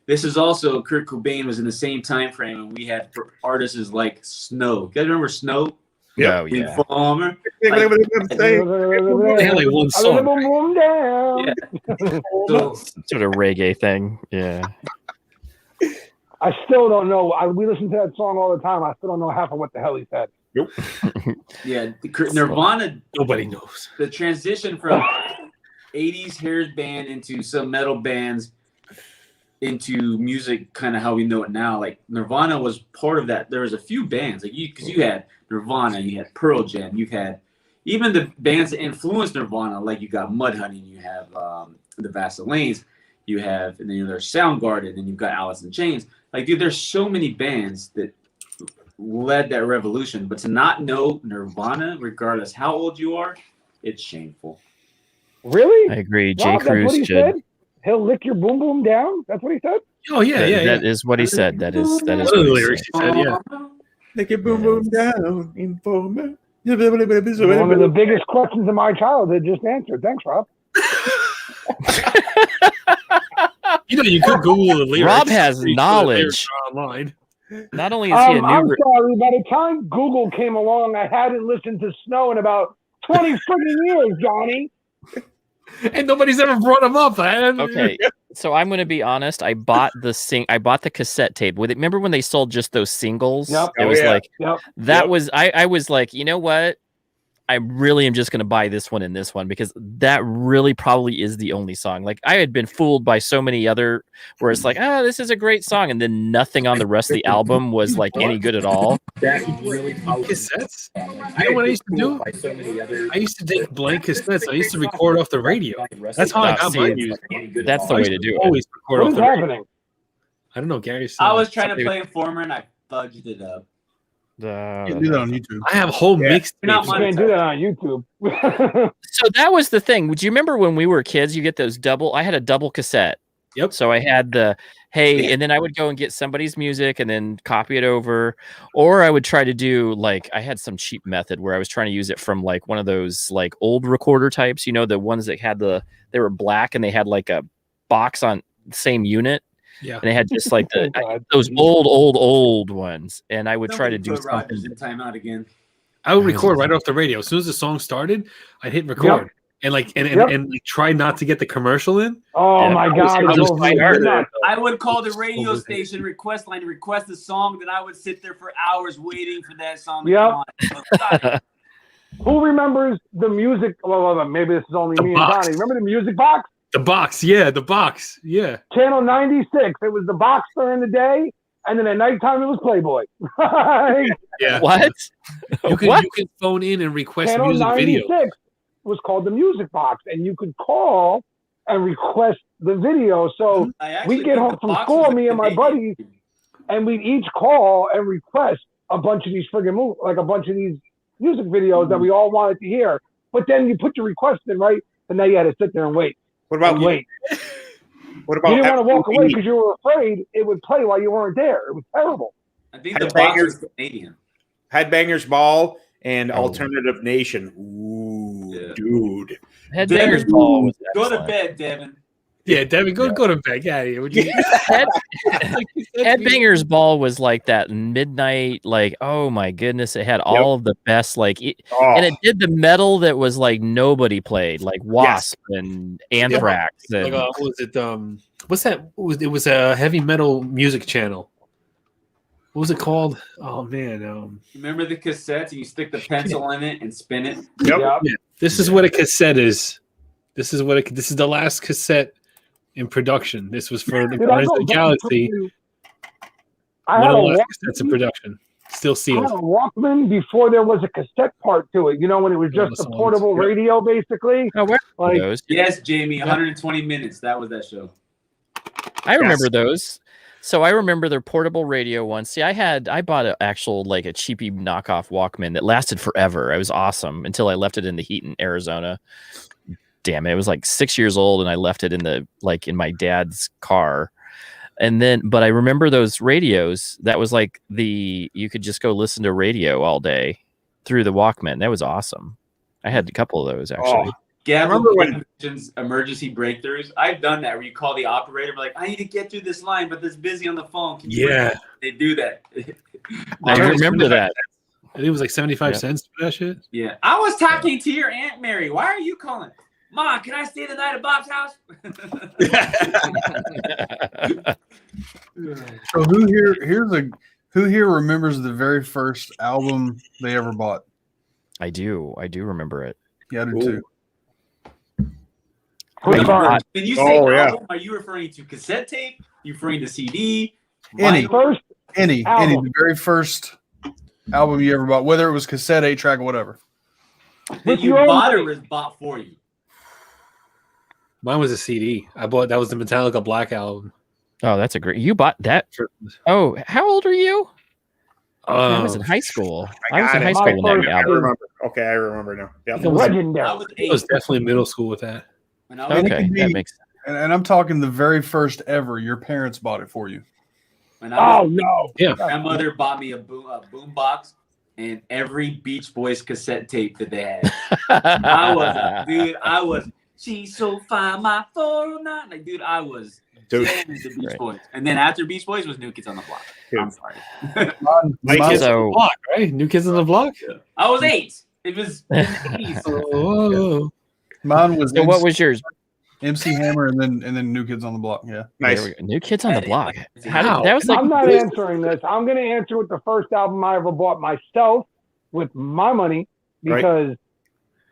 This is also, Kurt Cobain was in the same time frame, and we had artists like Snow. You guys remember Snow? Yep. Oh, yeah. Informer. They had like one song. Right? Yeah. So, Sort of reggae thing. Yeah. I still don't know. We listen to that song all the time. I still don't know half of what the hell he said. Nope. yeah, Nirvana, Nobody knows. the transition from 80s hair band into some metal bands into music, kind of how we know it now. Like Nirvana was part of that. There was a few bands, like because you had Nirvana, you had Pearl Jam, you had even the bands that influenced Nirvana, like you got Mudhoney, you have the Vaselines, you have, and then there's Soundgarden, and you've got Alice in Chains. Like, dude, there's so many bands that led that revolution. But to not know Nirvana, regardless how old you are, it's shameful. Really? I agree. Rob, Jay that's what Cruz he should. said? He'll lick your boom boom down? That's what he said? Oh yeah, yeah, That is what he said. That is One of what the he lyrics said. he said, yeah. Make it boom boom down. Informer. One of the biggest questions of my childhood just answered. Thanks, Rob. You know, you could Google the lyrics. Rob has Pretty sure the knowledge. lyrics are online. Not only is he a I'm new, sorry. By the time Google came along, I hadn't listened to Snow in about 20 friggin' years, Johnny. And nobody's ever brought him up. Man. okay. So I'm going to be honest. I bought the cassette tape with it. Remember when they sold just those singles? Yep. It Oh, was yeah. like Yep. that Yep. was. I was like, you know what? I really am just going to buy this one and this one because that really probably is the only song. Like I had been fooled by so many other where it's like, this is a great song, and then nothing on the rest of the album was like any good at all. Cassettes? You know what I used to do? I used to take blank cassettes. I used to record off the radio. That's how I got my music. That's the way to do it. Always record What off is the radio. happening? I don't know, Gary. I was trying to play Informer and I fudged it up. You can do that on YouTube. I have whole Yeah. mixed. You're not You can't do that on YouTube. So that was the thing. Would you remember when we were kids? You get those I had a double cassette. Yep. So I had and then I would go and get somebody's music and then copy it over, or I would try to do I had some cheap method where I was trying to use it from like one of those like old recorder types. You know, the ones that had they were black and they had like a box on the same unit. Yeah. And they had just like Oh, God. those old ones, and I would try to do Put Rogers something. in timeout again. I would record right off the radio. As soon as the song started, I'd hit record and like try not to get the commercial in. Oh, Yeah, my I was- God. I it was drove me quite hard. nuts. I would call the radio station request line to request a song, then I would sit there for hours waiting for that song to come on. Who remembers the music? Well, maybe this is only The me box. and Johnny. Remember the music box? The box, yeah, the box, yeah. Channel 96. It was the box during the day, and then at nighttime it was Playboy. Yeah. What? You can What? you can phone in and request Channel music 96 video. was called the music box, and you could call and request the video. So we get home from school, me and my buddies, and we'd each call and request a bunch of these friggin' movies, like a bunch of these music videos that we all wanted to hear. But then you put your request in, right? And now you had to sit there and wait. What about And wait. What about You didn't want to walk away FTV? because you were afraid it would play while you weren't there. It was terrible. I think the Headbangers- box was Canadian. Headbangers Ball and Oh. Alternative Nation? Ooh, Yeah. dude. Headbangers Ball was Go to excellent. bed, Devin. Yeah, Devin, go to bed. Yeah, yeah. Would you? Headbangers Ball was like that midnight, oh my goodness, it had all of the best, Oh, and it did the metal that was like nobody played, like Wasp and Anthrax. Like, And, what was it? What's that? It was a heavy metal music channel. What was it called? Oh man, Remember the cassettes and you stick the pencil in it and spin it? Yep. this is what a cassette is. This is the last cassette in production. This was for the Did I Guardians go of the back Galaxy. to- I One had of a the last Walkman. cassettes in production, still I had sealed. a Walkman before there was a cassette part to it. You know, when it was Yeah, just the a songs. portable Yep. radio, basically. oh, where are Like, those? Yes, Jamie, 120 minutes. That was that show. I remember those. So I remember their portable radio one. See, I bought a cheapy knockoff Walkman that lasted forever. It was awesome until I left it in the heat in Arizona. Damn it. It was like 6 years old and I left it in my dad's car. And then, but I remember those radios. That was like you could just go listen to radio all day through the Walkman. That was awesome. I had a couple of those actually. Gavin Remember when- mentions emergency breakthroughs. I've done that where you call the operator, like, I need to get through this line, but it's busy on the phone. Can you Yeah, They do that. I remember that. I think it was like 75 Yeah. cents for that shit. Yeah. I was talking to your Aunt Mary. Why are you calling? Mom, can I stay the night at Bob's house? So who here remembers the very first album they ever bought? I do remember it. Yeah, I do Ooh. too. Push I Button. bought- When you say Oh, yeah. album, are you referring to cassette tape? You referring to CD? Any. Vinyl? First Any, Album. the very first album you ever bought, whether it was cassette, 8-track, or whatever. That you your own bought or money. was bought for you? Mine was a CD. I bought that was the Metallica Black album. Oh, that's a great. You bought that? Oh, how old are you? I was in high school. I was in high school when that I album. remember. Okay, I remember now. Yeah. Legendary. I was I was 8. definitely middle school with that. When I was Okay, could that be- makes. And I'm talking the very first ever. Your parents bought it for you. when I was Oh no! Yeah. My grandmother bought me a boom box and every Beach Boys cassette tape that they had. I was, she's so fine, my 409. Like, dude, I was Dude. jamming the Beach Right. Boys. And then after Beach Boys was New Kids on the Block. Dude. I'm sorry. My Mine- kids- So Block, right? New Kids on the Block. I was 8. It was in the 80s. Oh, Mine was so what was yours? MC Hammer and then New Kids on the Block. Yeah. nice. There we go. New Kids on the Block. How Wow. did, that was like I'm not answering this. I'm going to answer with the first album I ever bought myself with my money Right. because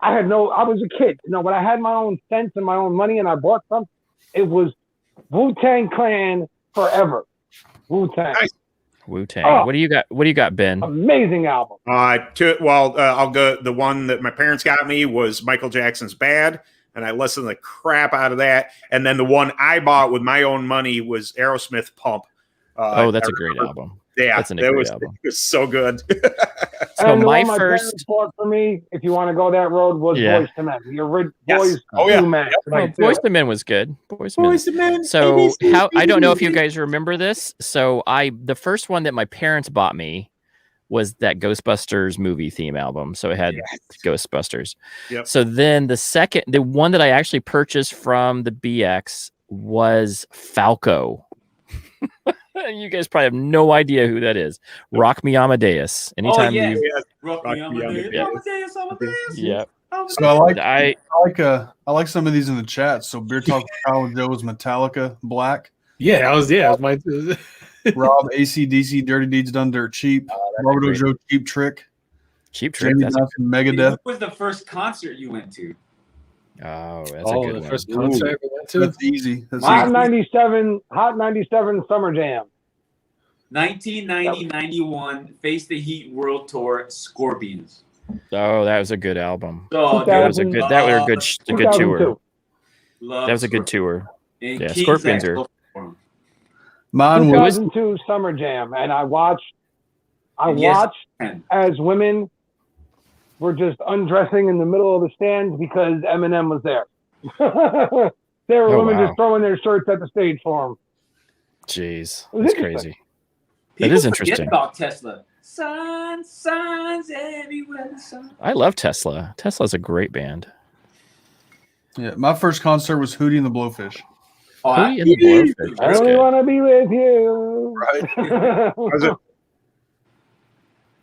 I was a kid. You know, when I had my own sense and my own money and I bought something, it was Wu-Tang Clan Forever. Wu-Tang. Nice. Wu-Tang. Oh. What do you got? What do you got, Ben? Amazing album. I'll go. The one that my parents got me was Michael Jackson's Bad, and I listened the crap out of that. And then the one I bought with my own money was Aerosmith Pump. Oh, that's I a great remember- album. Yeah, That's a that great was, album. it was so good. So and the my one my first. parents bought for me, if you want to go that road, was Yeah. Boyz II Men. The original Yes. Boys Oh, yeah. II Men. Yep. Oh, Like, Boyz II Men was good. Boyz II Men. So how I don't know if you guys remember this. So the first one that my parents bought me was that Ghostbusters movie theme album. So it had Ghostbusters. Yep. So then the one that I actually purchased from the BX was Falco. You guys probably have no idea who that is. Rock Me Amadeus. Anytime yeah. you Rock me on me my on day. the- Amadeus. yeah. So I I like some of these in the chat. So Beer Talk with Kyle and Joe was Metallica, Black. yeah, I was. Yeah, it was my. Rob, AC/DC, Dirty Deeds Done Dirt Cheap. Roberto great. Joe, Cheap Trick. Cheap Trick. Jamie That's Johnson, What Megadeth. was the first concert you went to? that's a Oh, good the one. first concert I ever went to. That's easy. That's Wow. easy. Hot 97 Summer Jam. 1990-91 Face the Heat World Tour Scorpions. Oh, that was a good album. So, That was a good. That was a good tour. 2002. love That was a good Scorpions. tour. And Yeah, King's Scorpions X are- go for 'em. Mine was 2002 Summer Jam. And I watched Yes. And as women were just undressing in the middle of the stands because Eminem was there. There were Oh, women wow. just throwing their shirts at the stage for him. Jeez, It was that's interesting. crazy. people is forget interesting. about Tesla. Signs everywhere. the sun. I love Tesla. Tesla's a great band. my first concert was Hootie and the Blowfish. Oh, Hootie and the Blowfish. I That's only good. want to be with you. Was it?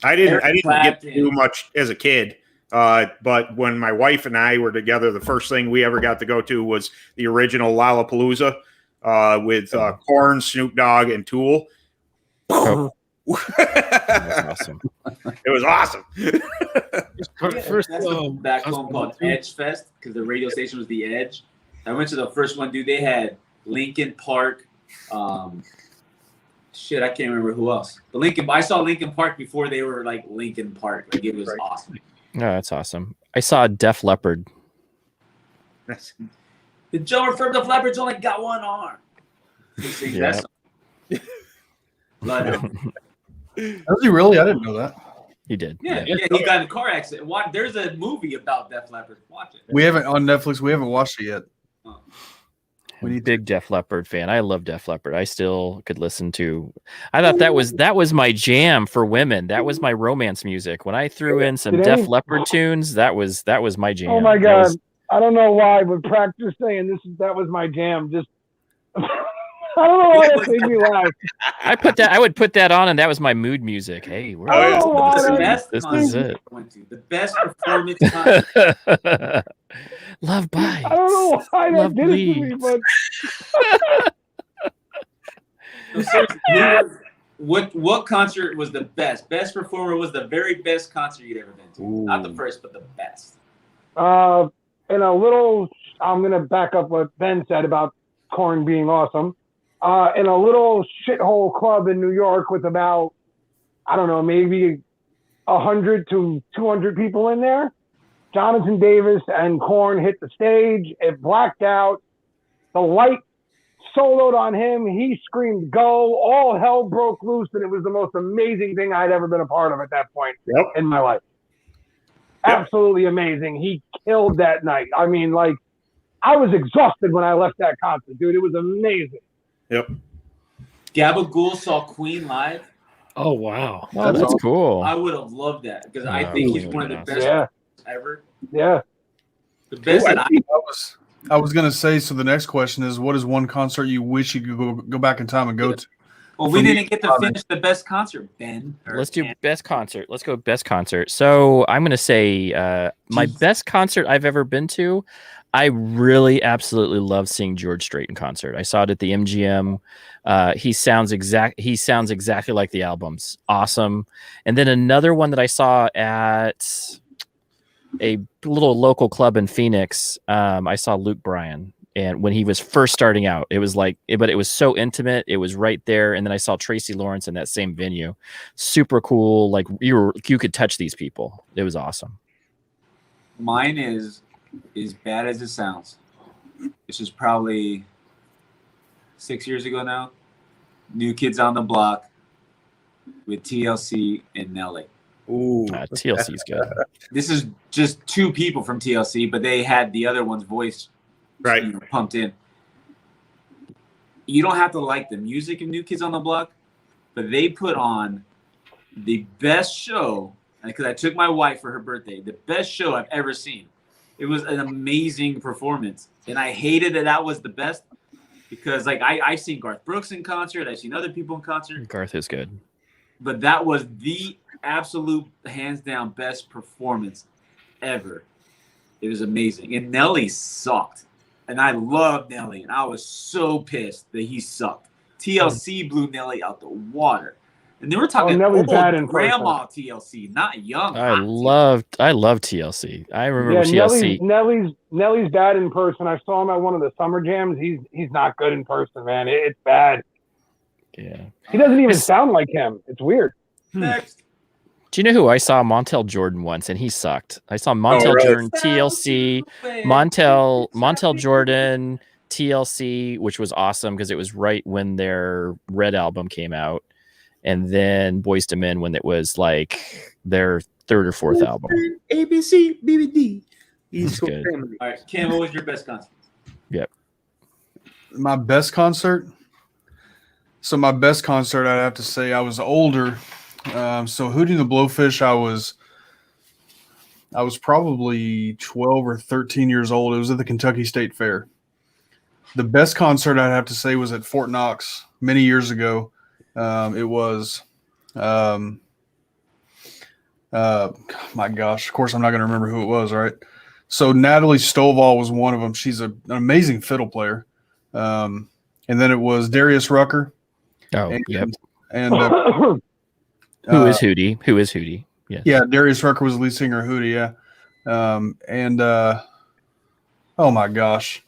I didn't get to Clapton. do much as a kid. But when my wife and I were together, the first thing we ever got to go to was the original Lollapalooza with Korn, Snoop Dogg, and Tool. Oh, It that's awesome. was awesome. First, that's the back home called Edge Fest because the radio station was the Edge. I went to the first one, dude. They had Linkin Park. Shit, I can't remember who else. But I saw Linkin Park before they were like Linkin Park. Like it was Right. awesome. Oh, that's awesome. I saw Def Leppard. The drummer from the Leopards only got one arm. He sings Yeah. that song. Blood. Was he really? I didn't know that. He did. Yeah, he got in a car accident. There's a movie about Def Leppard. Watch it. We haven't on Netflix. We haven't watched it yet. Oh. We need big Def Leppard fan. I love Def Leppard. I still could listen to. I thought that was my jam for women. That was my romance music. When I threw in some Did Def any- Leppard tunes, that was my jam. Oh my That God. was- I don't know why, but practice saying that was my jam. Just I don't know why that made me laugh. I would put that on, and that was my mood music. Hey, we're I don't know why. The that- best This concert is it. I went to. The best performance concert. Love bites. I don't know why Love that did it to me, bleeds. but No, seriously, what concert was the best? Best performer was the very best concert you'd ever been to. Not the first, but the best. in a little, I'm gonna back up what Ben said about Korn being awesome. In a little shithole club in New York with about, I don't know, maybe 100 to 200 people in there. Jonathan Davis and Korn hit the stage. It blacked out. The light soloed on him. He screamed, "Go!" All hell broke loose, and it was the most amazing thing I'd ever been a part of at that point in my life. Absolutely amazing. He killed that night. I mean, like, I was exhausted when I left that concert, dude. It was amazing. Yep. Gabagool saw Queen live. Oh wow. Oh, that's cool. I would have loved that because I Oh, think that he's would've one of been the awesome. best ever. Yeah. The best that I was gonna say. So the next question is, what is one concert you wish you could go back in time and go to? Well, we didn't get to finish the best concert, Ben. Let's do best concert. Let's go best concert. So I'm going to say my best concert I've ever been to. I really absolutely love seeing George Strait in concert. I saw it at the MGM. He sounds exactly like the albums. Awesome. And then another one that I saw at a little local club in Phoenix. I saw Luke Bryan. And when he was first starting out, it was like, but it was so intimate. It was right there. And then I saw Tracy Lawrence in that same venue. Super cool. Like you could touch these people. It was awesome. Mine is as bad as it sounds. This is probably 6 years ago now. New Kids on the Block with TLC and Nelly. Ooh. TLC's good. This is just two people from TLC, but they had the other one's voice pumped in. You don't have to like the music of New Kids on the Block, but they put on the best show, because I took my wife for her birthday, the best show I've ever seen. It was an amazing performance, and I hated that was the best because, like, I've seen Garth Brooks in concert, I've seen other people in concert. Garth is good. But that was the absolute, hands down, best performance ever. It was amazing. And Nelly sucked. And I loved Nelly. And I was so pissed that he sucked. TLC blew Nelly out the water. And they were talking Nelly's bad in grandma TLC, not young. I love TLC. I remember TLC. Nelly's bad in person. I saw him at one of the summer jams. He's not good in person, man. It's bad. Yeah. He doesn't even sound like him. It's weird. Next. Do you know who I saw? Montel Jordan once, and he sucked. I saw Montel Jordan, TLC, Montel Jordan, TLC, which was awesome because it was right when their Red album came out, and then Boyz II Men when it was like their third or fourth album. ABC, BBD. He's good. All right, Cam, what was your best concert? Yep. My best concert. So my best concert, I'd have to say, I was older. So Hootie and the Blowfish, I was probably 12 or 13 years old. It was at the Kentucky State Fair. The best concert I'd have to say was at Fort Knox many years ago. It was, my gosh, of course I'm not going to remember who it was, right? So Natalie Stovall was one of them. She's an amazing fiddle player. And then it was Darius Rucker. Oh, yep. And Who is Hootie? Yes. Yeah, Darius Rucker was the lead singer of Hootie, yeah. Oh my gosh.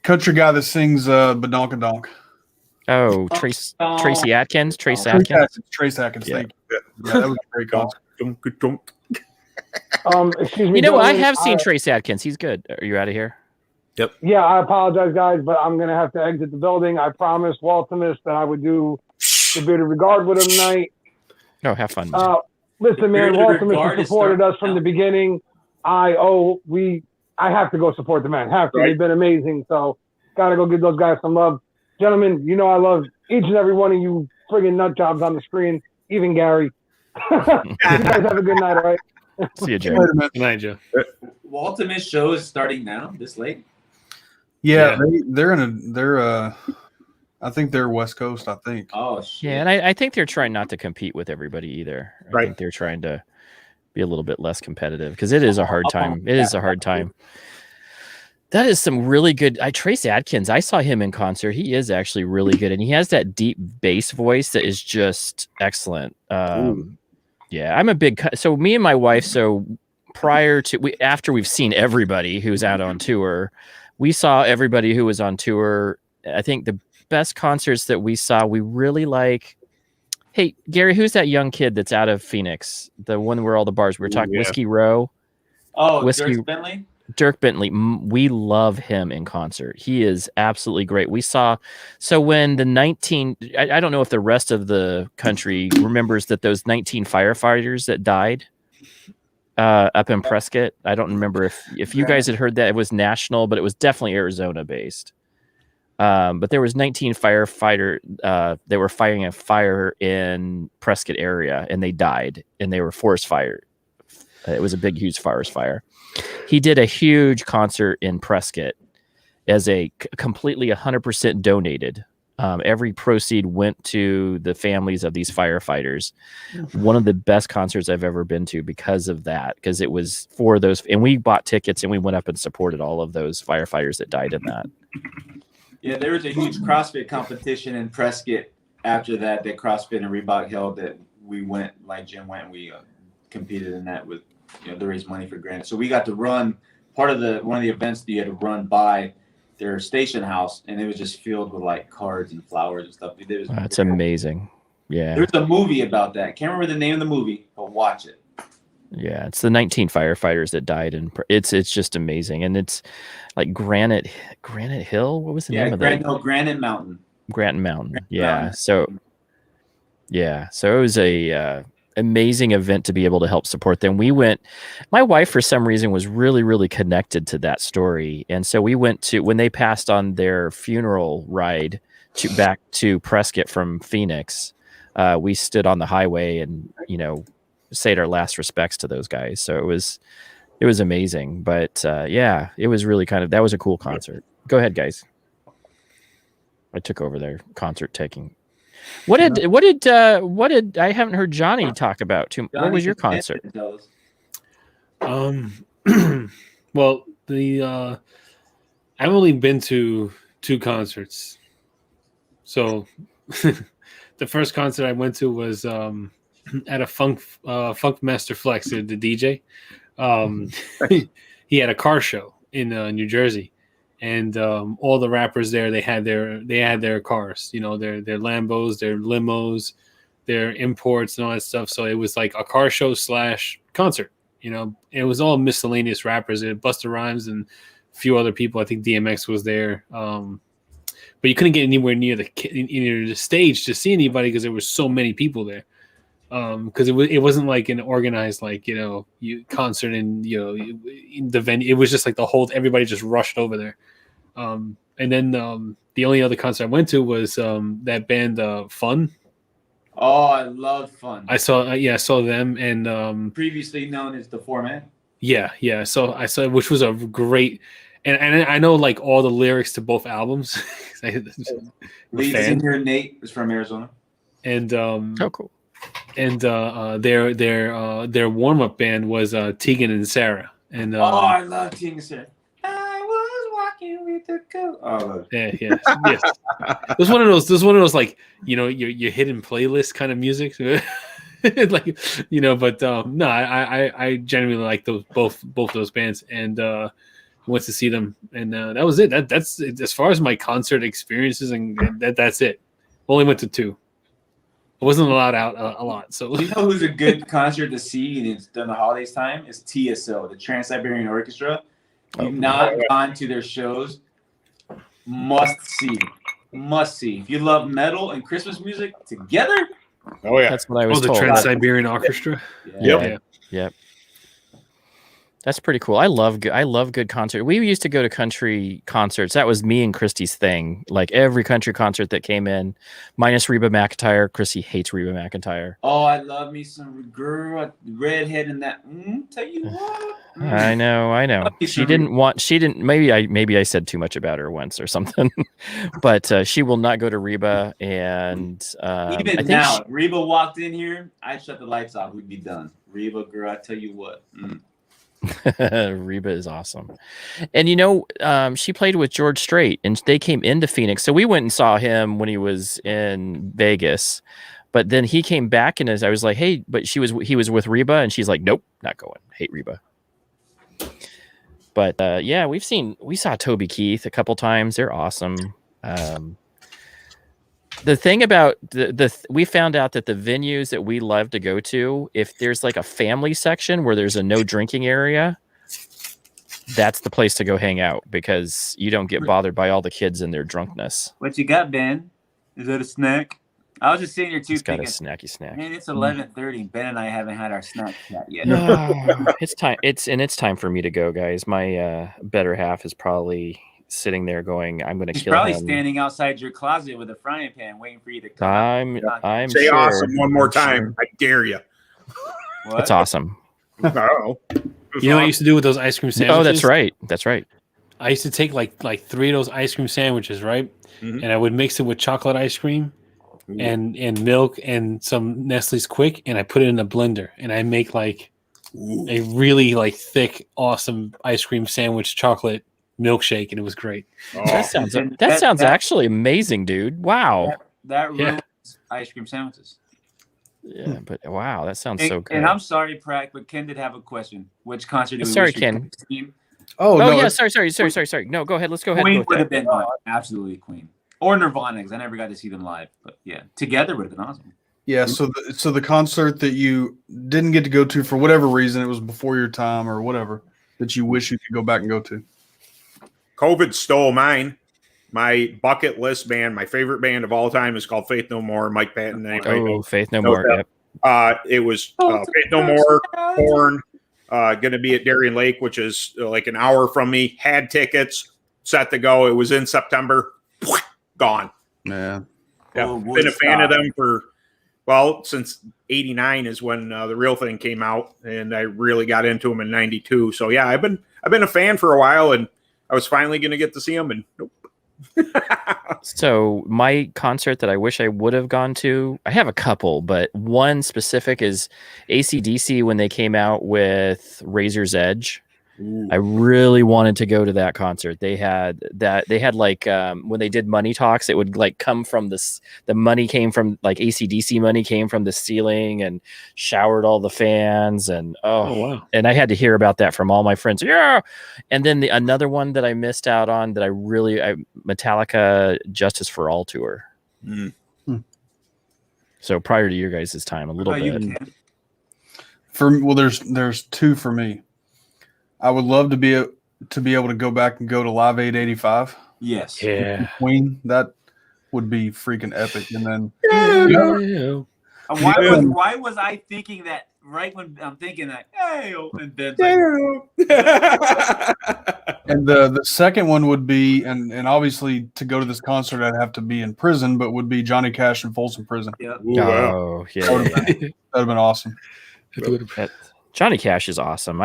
Country guy that sings Badonkadonk. Oh, Tracy Atkins? Trace Atkins. Yeah. Thank you. Yeah, that was a great concert. Excuse me. You know, I have gentlemen, seen Trace Atkins. He's good. Are you out of here? Yeah, I apologize, guys, but I'm going to have to exit the building. I promised Waltimus that I would do the Bearded Regard with him tonight. Oh, have fun. Listen, man, Bearded Waltimus Regard has is supported us from starting the beginning. I have to go support the man. Have to. Right. They've been amazing. So, got to go give those guys some love. Gentlemen, you know I love each and every one of you friggin' nut jobs on the screen, even Gary. You guys have a good night, all right? See you, Jerry. Good night, Joe. Waltimus show is starting now, this late. Yeah, they're I think they're West Coast, I think. Oh, shit. Yeah, and I think they're trying not to compete with everybody either. I Right. think they're trying to be a little bit less competitive because it is a hard time. It is a hard time. That is some really good. Trace Atkins, I saw him in concert. He is actually really good, and he has that deep bass voice that is just excellent. Yeah, I'm a big. So me and my wife. So after we've seen everybody who's out on tour, we saw everybody who was on tour. I think the best concerts that we saw, we really like. Hey, Gary, who's that young kid that's out of Phoenix? The one where all the bars we were talking, yeah. Whiskey Row. Oh, Whiskey- Dirk Bentley. Dirk Bentley, we love him in concert. He is absolutely great. We saw, so when the 19, I don't know if the rest of the country remembers that those 19 firefighters that died up in Prescott. I don't remember if you guys had heard that. It was national, but it was definitely Arizona based. But there was 19 firefighter. They were fighting a fire in Prescott area, and they died, and they were forest fire. It was a big, huge forest fire. He did a huge concert in Prescott as a completely 100% donated. Every proceed went to the families of these firefighters. One of the best concerts I've ever been to because of that, because it was for those, and we bought tickets and we went up and supported all of those firefighters that died in that. Yeah, there was a huge CrossFit competition in Prescott after that CrossFit and Reebok held that we went, like Jim went, and we competed in that with, to raise money for Granite. So we got to run one of the events that you had to run by their station house, and it was just filled with like cards and flowers and stuff. That's amazing. Yeah. There's a movie about that. Can't remember the name of the movie, but watch it. Yeah, it's the 19 firefighters that died, and it's just amazing. And it's like Granite Hill. What was the name of that? Granite Mountain. Granite Mountain. Granite Yeah. Mountain. So it was a amazing event to be able to help support them. We went. My wife, for some reason, was really, really connected to that story, and so we went to when they passed on their funeral ride back to Prescott from Phoenix. We stood on the highway and said our last respects to those guys. So it was amazing. But yeah, it was really that was a cool concert. Go ahead, guys. I took over their concert taking. What did I haven't heard Johnny talk about too. What was your concert? Well, I've only been to 2 concerts. So the first concert I went to was at a Funk Master Flex, the DJ. He had a car show in New Jersey, and all the rappers there, they had their cars, their Lambos, their limos, their imports, and all that stuff. So it was like a car show / concert. It was all miscellaneous rappers. Busta Rhymes and a few other people. I think DMX was there. But you couldn't get anywhere near the stage to see anybody because there were so many people there. Because it wasn't like an organized concert in the venue. It was just like everybody just rushed over there. And then the only other concert I went to was that band Fun. Oh, I love Fun. I saw them, and previously known as the Four-Man. Yeah. So I saw, which was a great, and I know like all the lyrics to both albums. Lead singer Nate is from Arizona. And cool. And their warm up band was Tegan and Sarah. And I love Tegan and Sarah. I was walking with the goat. Oh, yeah. Yes. There's one of those like your hidden playlist kind of music. Like but no, I genuinely like both those bands, and went to see them, and that was it. That's it. As far as my concert experiences, and that's it. Only went to 2. I wasn't allowed out a lot. So who's a good concert to see during the holidays time is TSO, the Trans-Siberian Orchestra. You've not gone to their shows. Must see. If you love metal and Christmas music together. Oh yeah, that's what I was told. The Trans-Siberian Orchestra. Yep. That's pretty cool. I love good concert. We used to go to country concerts. That was me and Christy's thing. Like every country concert that came in, minus Reba McEntire. Christy hates Reba McEntire. Oh, I love me some girl, redhead in that. Tell you what. I know. She didn't. Maybe I said too much about her once or something. But she will not go to Reba. And even now, Reba walked in here. I shut the lights off. We'd be done. Reba, girl, I tell you what. Reba is awesome. And she played with George Strait, and they came into Phoenix, so we went and saw him when he was in Vegas, but then he came back, and I was like, hey, but he was with Reba, and she's like, nope, not going. Hate Reba. But yeah, we saw Toby Keith a couple times. They're awesome. The thing about we found out that the venues that we love to go to, if there's like a family section where there's a no drinking area, that's the place to go hang out because you don't get bothered by all the kids and their drunkenness. What you got, Ben? Is that a snack? I was just sitting here too He's got a thinking, snacky snack. man, it's 11:30. Ben and I haven't had our snack chat yet. It's time. It's time for me to go, guys. My better half is probably sitting there going, "I'm going to He's kill probably him." standing outside your closet with a frying pan, waiting for you to come. I'm Say sure. awesome one more I'm time. sure. I dare you. What? That's awesome. I don't know. You know what I used to do with those ice cream sandwiches? Oh, that's right. That's right. I used to take like 3 of those ice cream sandwiches, right? Mhm. And I would mix it with chocolate ice cream and milk and some Nestle's Quick, and I put it in a blender, and I make like a really like thick, awesome ice cream sandwich chocolate milkshake, and it was great. Oh, That sounds And that sounds that- actually amazing, dude. Wow. That Yeah. ruins ice cream sandwiches. Yeah, but wow, that sounds And, so good. and I'm sorry, Pratt, but Ken did have a question. Which concert do we Sorry, wish we Ken. could see? Oh, Oh no, yeah, it's- sorry. No, go ahead. Let's go ahead. Queen And go would with have that. been mine. Absolutely Queen. Or Nirvana, because I never got to see them live. But yeah, together would have been awesome. Yeah, so the concert that you didn't get to go to for whatever reason, it was before your time or whatever, that you wish you could go back and go to. COVID stole mine. My bucket list band, my favorite band of all time, is called Faith No More. Mike Patton. Anybody Oh, know? Faith No No More. doubt. Yep. It was Faith No More, Korn, going to be at Darien Lake, which is like an hour from me. Had tickets, set to go. It was in September. Gone. Yeah. Yeah, Oh, been a fan of Woodstock. them since '89 is when the real thing came out, and I really got into them in '92. So yeah, I've been a fan for a while, and I was finally going to get to see them, and nope. So my concert that I wish I would have gone to, I have a couple, but one specific is AC/DC when they came out with Razor's Edge. I really wanted to go to that concert. They had like when they did Money Talks, it would like come from this. The money came from like AC/DC money came from the ceiling and showered all the fans and Oh wow! and I had to hear about that from all my friends. Yeah, and then another one that I missed out on that I Metallica Justice for All tour. Mm. So prior to your guys' time, a little What about bit. you, Ken? There's two for me. I would love to be able to go back and go to Live Aid '85. Yes. Yeah. Queen, that would be freaking epic. And then Why was I thinking that right when I'm thinking that? Hey, and Ben's like, and the second one would be and obviously to go to this concert I'd have to be in prison, but would be Johnny Cash in Folsom Prison. yeah. Ooh, wow. Oh yeah, That'd have been awesome. Johnny Cash is awesome.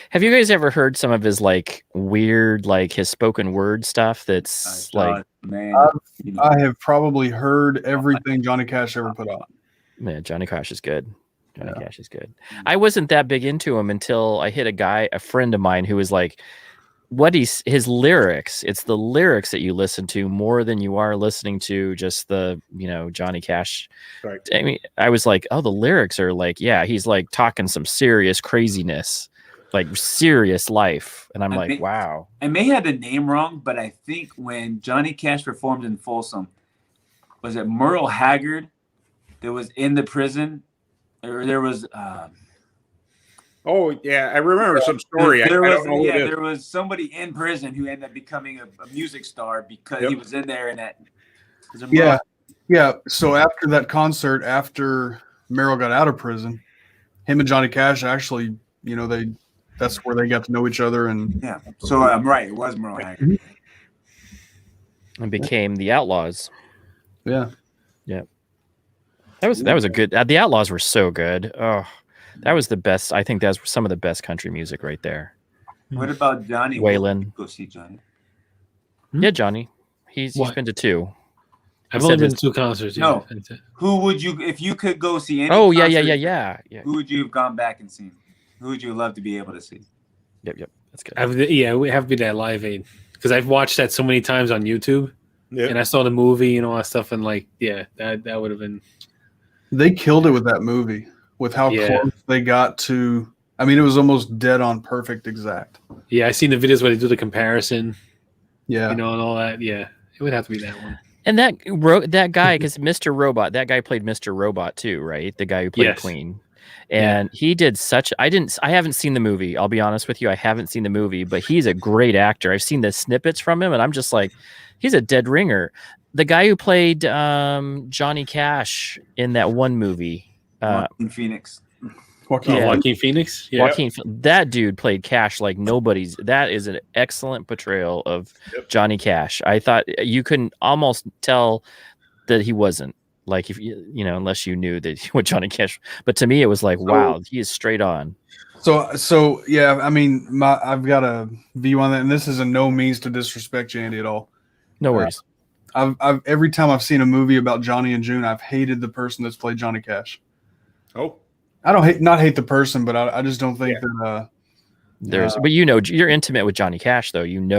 Have you guys ever heard some of his like weird, like his spoken word stuff? That's like, man, you know, I have probably heard everything Johnny Cash ever put out. man, Johnny Cash is good. Johnny Cash is good. I wasn't that big into him until I hit a friend of mine who was like, his lyrics, it's the lyrics that you listen to more than you are listening to just the, Johnny Cash. Right. I mean, I was like, oh, the lyrics are like, yeah, he's like talking some serious craziness, like serious life. And I'm like, wow. I may have the name wrong, but I think when Johnny Cash performed in Folsom, was it Merle Haggard that was in the prison? Or there was Oh yeah, I remember some story. I don't know who it is. there was somebody in prison who ended up becoming a music star because he was in there and that. Was it Merle? Yeah. So after that concert, after Merrill got out of prison, him and Johnny Cash actually, that's where they got to know each other. And Yeah. So I'm right. It was Merle Haggard. And became the Outlaws. yeah, That was a good. The Outlaws were so good. Oh, that was the best. I think that's some of the best country music right there. What about Johnny? Waylon. Go see Johnny. Yeah, Johnny. He's What? been to 2. I've He only said been his- to 2 concerts. No. Yeah. That's it. Who would you, if you could go see any? Oh yeah, concert, yeah. Who would you have gone back and seen? Who would you love to be able to see? Yep. That's good. We have to be that Live Aid because I've watched that so many times on YouTube, Yeah. and I saw the movie and all that stuff, and like, yeah, that would have been. they killed it with that movie with how Yeah. close they got to. I mean, it was almost dead on perfect exact. Yeah, I seen the videos where they do the comparison, Yeah. and all that. Yeah, it would have to be that one. And that guy, because Mr. Robot, that guy played Mr. Robot too, right? The guy who played Yes. Queen. And he did such. I haven't seen the movie. I'll be honest with you. I haven't seen the movie, but he's a great actor. I've seen the snippets from him, and I'm just like, he's a dead ringer. The guy who played Johnny Cash in that one movie, Joaquin Phoenix. Joaquin Phoenix. Yeah. Joaquin, that dude played Cash like nobody's. That is an excellent portrayal of Johnny Cash. I thought you couldn't almost tell that he wasn't. Like if you know, unless you knew that what Johnny Cash, but to me it was like, wow, he is straight on. So yeah, I mean, I've got a view on that, and this is in no means to disrespect Jandy at all. No worries. I've every time I've seen a movie about Johnny and June, I've hated the person that's played Johnny Cash. Oh, I don't hate the person, but I just don't think that. But you know, you're intimate with Johnny Cash, though. You've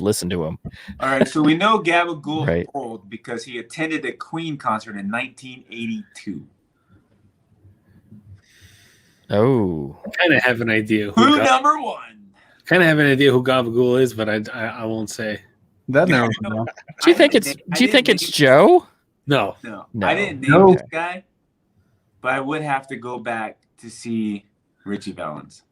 listened to him. All right, so we know Gabagool Right. old because he attended a Queen concert in 1982. Oh, I kind of have an idea. Who number one? Kind of have an idea who Gabagool is, but I won't say. That narrows it down. do you think it's Joe? No. No, No. I didn't name No. this guy, but I would have to go back to see Richie Valens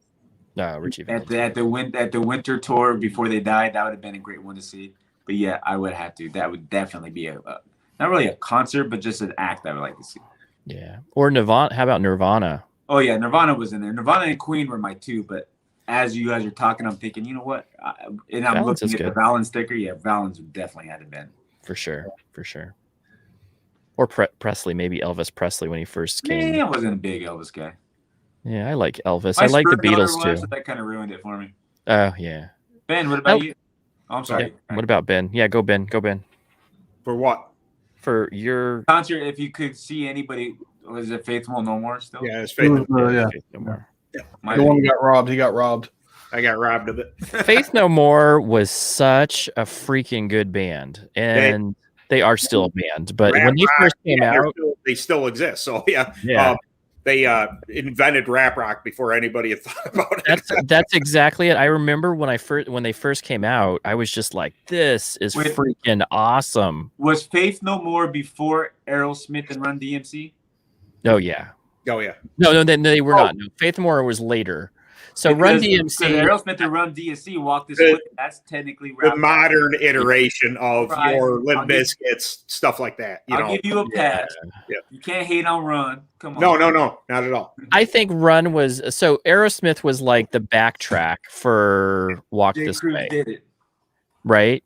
No, Richie at Valens. the winter tour before they died. That would have been a great one to see. But yeah, I would have to. That would definitely be not really a concert, but just an act I would like to see. Yeah, or Nirvana. How about Nirvana? Oh yeah, Nirvana was in there. Nirvana and Queen were my two, but as you guys are talking, I'm thinking, you know what? And I'm Valens looking is at the good. Valens sticker. Yeah, Valens would definitely have been. For sure. Or Presley, maybe Elvis Presley when he first came. Man, I wasn't a big Elvis guy. Yeah, I like Elvis. My I like the spur daughter Beatles was, too. so that kind of ruined it for me. Oh yeah. Ben, what about Oh. you? Oh, I'm sorry. What about Ben? Yeah, go Ben. for what? For your Concert, if you could see anybody, was it Faithful No More still? Yeah, it's Faith. Yeah. No More. My The one who got robbed, he got robbed. I got robbed of it. Faith No More was such a freaking good band, and they are still a band. But Rap when they rock, first came yeah, out, they still exist. So yeah, Yeah. they invented rap rock before anybody had thought about it. that's exactly it. I remember when they first came out, I was just like, "This is Wait. freaking awesome!" Was Faith No More before Aerosmith and Run DMC? Oh yeah, Oh yeah, no, they were not. No, Faith No More was later. So Run Because DMC, Aerosmith and Run DMC walk this way. That's technically the rap. modern iteration of Right. your I'll Limp give- Bizkits, stuff like that. You I'll know, give you a pass. Yeah. You can't hate on Run. Come on. no, not at all. I think Run was so Aerosmith was like the backtrack for Walk J. This Cruz Way, did it. right?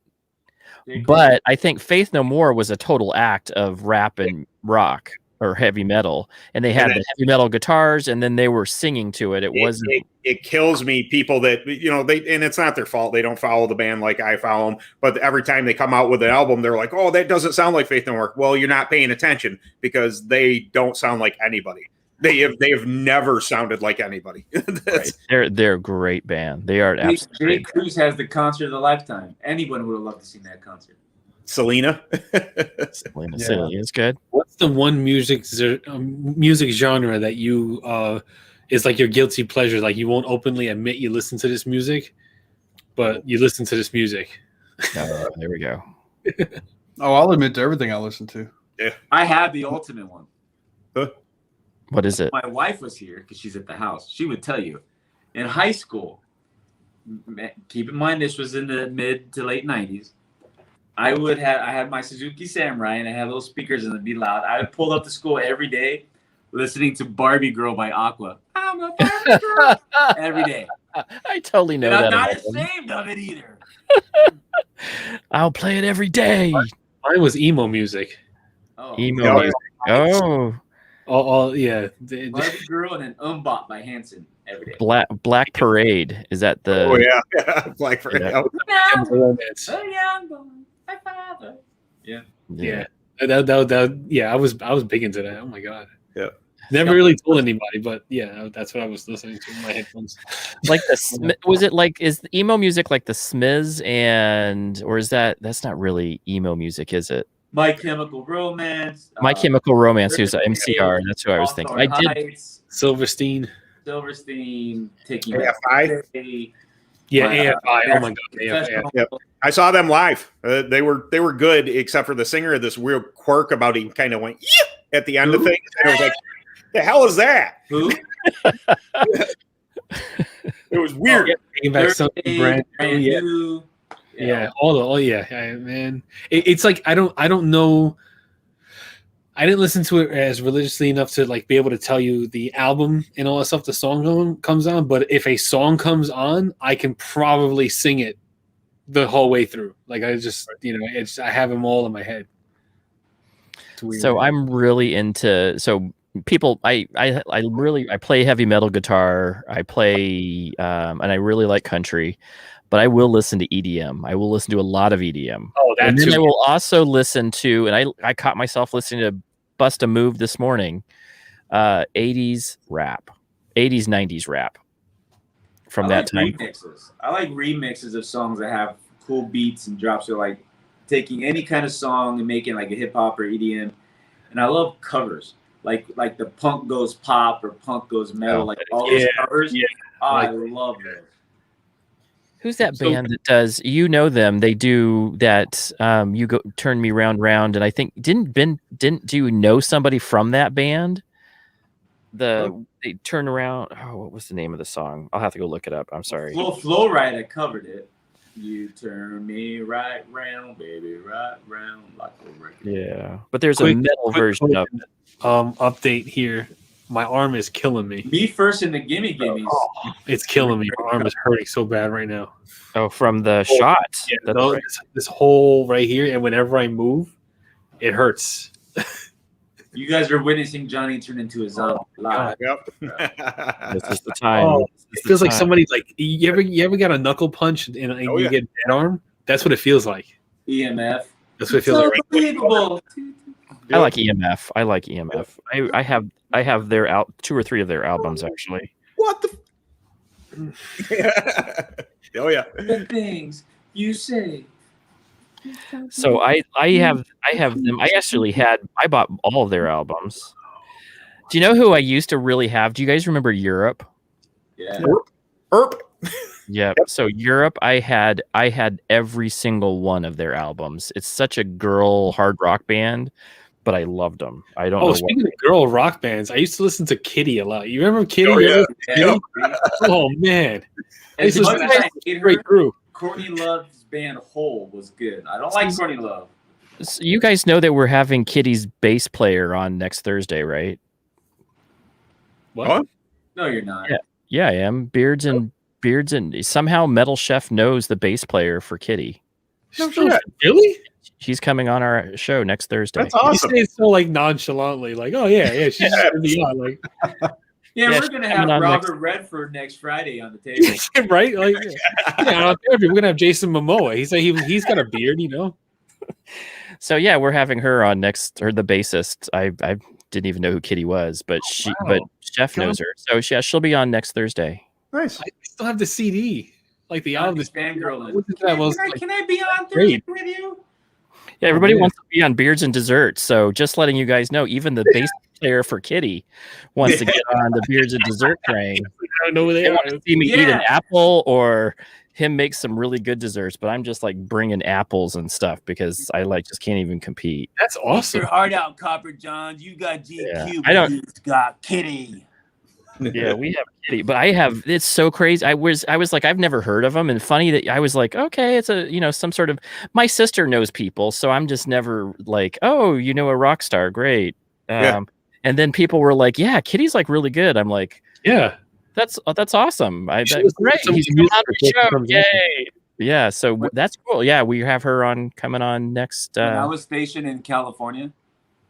J. Cruz But I think Faith No More was a total act of rap and rock or heavy metal, and they had the heavy metal guitars, and then they were singing to it. It wasn't. It kills me people that and it's not their fault. They don't follow the band like I follow them. But every time they come out with an album, they're like, "Oh, that doesn't sound like Faith No More." Well, you're not paying attention because they don't sound like anybody. They have never sounded like anybody. Right. They're a great band. They are J. absolutely. Cruz has the concert of the lifetime. Anyone would have loved to see that concert. Selena. Selena City is good. What's the one music genre that you is like your guilty pleasure? Like you won't openly admit you listen to this music, but you listen to this music. There we go. Oh, I'll admit to everything I listen to. I have the ultimate one. What is it? My wife was here because she's at the house. She would tell you in high school, keep in mind this was in the mid to late 90s. I had my Suzuki Samurai and I had little speakers and it'd be loud. I would pull up to school every day listening to Barbie Girl by Aqua. I'm a Barbie girl every day. I totally know And I'm that. not about them. ashamed of it either. I'll play it every day. Mine was emo music. Oh, Emo Yeah. music. Oh, All yeah. Barbie Girl and an Umbot by Hanson every day. Black Parade. Is that the? Oh yeah, Black Friday. Yeah. Romance. A young boy, my father. Yeah. That I was big into that. Oh my god. Yeah. Never really told anybody, but yeah, that's what I was listening to in my headphones. Like was it like is the emo music like the Smiths or is that's not really emo music, is it? My Chemical Romance. My Chemical Romance, who's MCR. That's who I was thinking. I did. Heights, Silverstein. Silverstein, Taking AFI? Yeah, My- AFI. Oh my god, AFI. Professional. I saw them live. They were good, except for the singer. This weird quirk about he kind of went yeah at the end of things. And it was like The hell is that? Who? It was weird. Bringing back something brand new. Yeah. new. Yeah, man. It's like I don't know. I didn't listen to it as religiously enough to like be able to tell you the album and all that stuff the song comes on. But if a song comes on, I can probably sing it the whole way through. Like I just I have them all in my head. So I'm really into people. I play heavy metal guitar. I play and I really like country. But I will listen to EDM. I will listen to a lot of EDM. Oh, and then I will also listen to, and I caught myself listening to Bust a Move this morning, 80s rap, 80s, 90s rap from that time. Remixes. I like remixes of songs that have cool beats and drops. So like taking any kind of song and making like a hip hop or EDM. And I love covers. Like the punk goes pop or punk goes metal, like all those covers. Yeah. I love those. Who's that band that does? You know them? They do that. You go turn me round, and I think didn't do you know somebody from that band? They turn around. Oh, what was the name of the song? I'll have to go look it up. I'm sorry. Flow Rider covered it. You turn me right round, baby, right round, like a record. Yeah, but there's a metal version of it. Update here. My arm is killing me. Me first in the gimme gimmies. Oh, it's killing me. My arm is hurting so bad right now. Oh, from the shots. Yeah, this hole right here, and whenever I move, it hurts. You guys are witnessing Johnny turn into a zombie live. Yep. This is the time. Oh, it feels like somebody like you ever got a knuckle punch and you get dead arm? That's what it feels like. EMF. That's what it feels like. Unbelievable. I like EMF. I like EMF. I have their 2 or 3 of their albums actually. What the? Oh yeah. The things you say. So I have them. I bought all of their albums. Do you know who I used to really have? Do you guys remember Europe? Yeah. Erp. Yeah. So Europe, I had every single one of their albums. It's such a girl hard rock band, but I loved them. I don't know. Oh, speaking of girl rock bands, I used to listen to Kitty a lot. You remember Kitty? Oh, yeah. Yeah. Oh man. I used to listen I hate her. straight through. Courtney Love's band Hole was good. I don't like Courtney Love. So you guys know that we're having Kitty's bass player on next Thursday, right? What? No, you're not. Yeah, I am. Beards and somehow Metal Chef knows the bass player for Kitty. No shit. Really? She's coming on our show next Thursday. That's awesome. You say it so like nonchalantly, like, oh yeah, she's just gonna be on, like Yeah, Yeah, we're gonna she's have on Robert Redford next Friday on the table. right? Like on therapy, we're gonna have Jason Momoa. He's got a beard, you know. So yeah, we're having her on next, or the bassist. I didn't even know who Kitty was, but but Chef knows her. So she'll be on next Thursday. Nice. I still have the CD, like the album. This fangirl. Can I be on Thursday great. with you? Yeah, everybody wants to be on Beards and Desserts. So just letting you guys know, even the bass player for Kitty wants to get on the Beards and Dessert train. I don't know where they They are. want to see me eat an apple or him make some really good desserts, but I'm just like bringing apples and stuff because I just can't even compete. That's awesome. Your heart out, Copper Johns. You got GQ. I don't. You got Kitty. Yeah, we have Kitty, but it's so crazy. I was like, I've never heard of them, and funny that I was like, okay, it's some sort of. My sister knows people, so I'm just never like, oh, a rock star, great. And then people were like, yeah, Kitty's like really good. I'm like, Yeah. That's awesome. Great. He's music on the show. comes in. Yay. Yeah, so that's cool. Yeah, we have her coming on next. When I was stationed in California,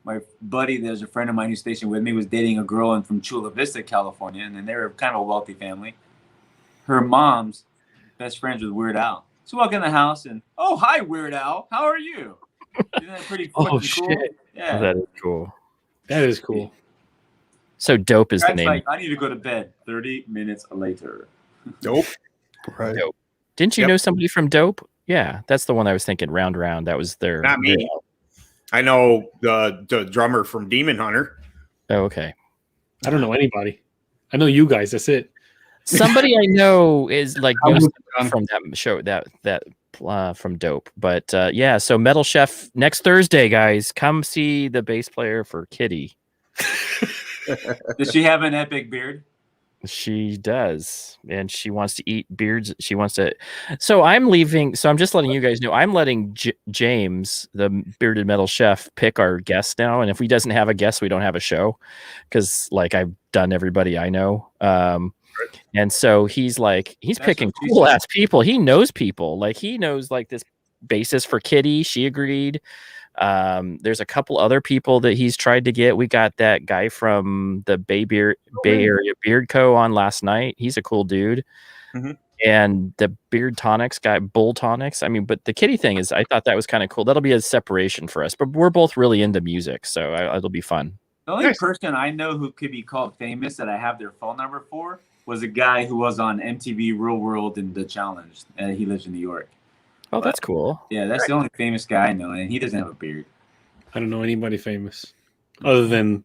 my buddy, there's a friend of mine who's stationed with me, was dating a girl from Chula Vista, California, and then they were kind of a wealthy family. Her mom's best friends with Weird Al. So walk in the house and, oh, hi, Weird Al. How are you? Isn't that pretty fucking cool? Shit. Yeah. That is cool. That is cool. So Dope is the That's name. like, I need to go to bed 30 minutes later. Nope. Right. Dope. Didn't you know somebody from Dope? Yeah, that's the one I was thinking. Round Round. That was their. Not me. I know the drummer from Demon Hunter. Oh, okay. I don't know anybody. I know you guys. That's it. Somebody I know is like I was- from that show that from Dope. But yeah, so Metal Chef next Thursday, guys. Come see the bass player for Kitty. Does she have an epic beard? She does, and she wants to eat beards. She wants to. So I'm leaving. So I'm just letting you guys know. I'm letting James, the bearded metal chef, pick our guest now. And if he doesn't have a guest, we don't have a show, because like I've done everybody I know. And so he's picking cool ass people. He knows people. Like he knows like this basis for Kitty. She agreed. There's a couple other people that he's tried to get. We got that guy from the Bay Area Beard Co. on last night. He's a cool dude. Mhm. And the Beard Tonics guy, Bull Tonics. I mean, but the Kitty thing is, I thought that was kind of cool. That'll be a separation for us, but we're both really into music, so it'll be fun. The only person I know who could be called famous that I have their phone number for was a guy who was on MTV Real World in The Challenge. He lives in New York. Oh, that's cool. Yeah, that's the only famous guy I know, and he doesn't have a beard. I don't know anybody famous other than,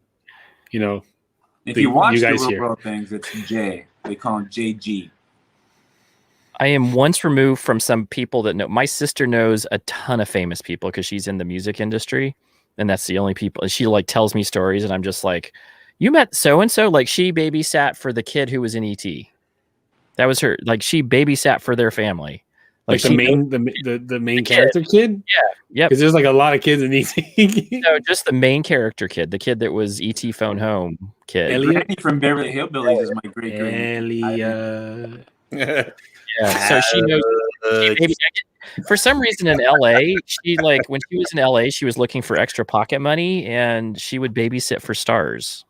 If The- you watch you the guys Real here. World things, it's Jay. They call him JG. I am once removed from some people that know. My sister knows a ton of famous people because she's in the music industry, and that's the only people. She like tells me stories, and I'm just like, "You met so and so?" Like she babysat for the kid who was in ET. That was her. Like she babysat for their family. like the main character kid. Yep. Because there's like a lot of kids in ET. No, just the main character kid, the kid that was ET Phone Home kid. Elliot? Granny from Beverly Hillbillies is my great great. Elliot. Yeah, so she knows. For some reason in LA, she like when she was in LA, she was looking for extra pocket money, and she would babysit for stars.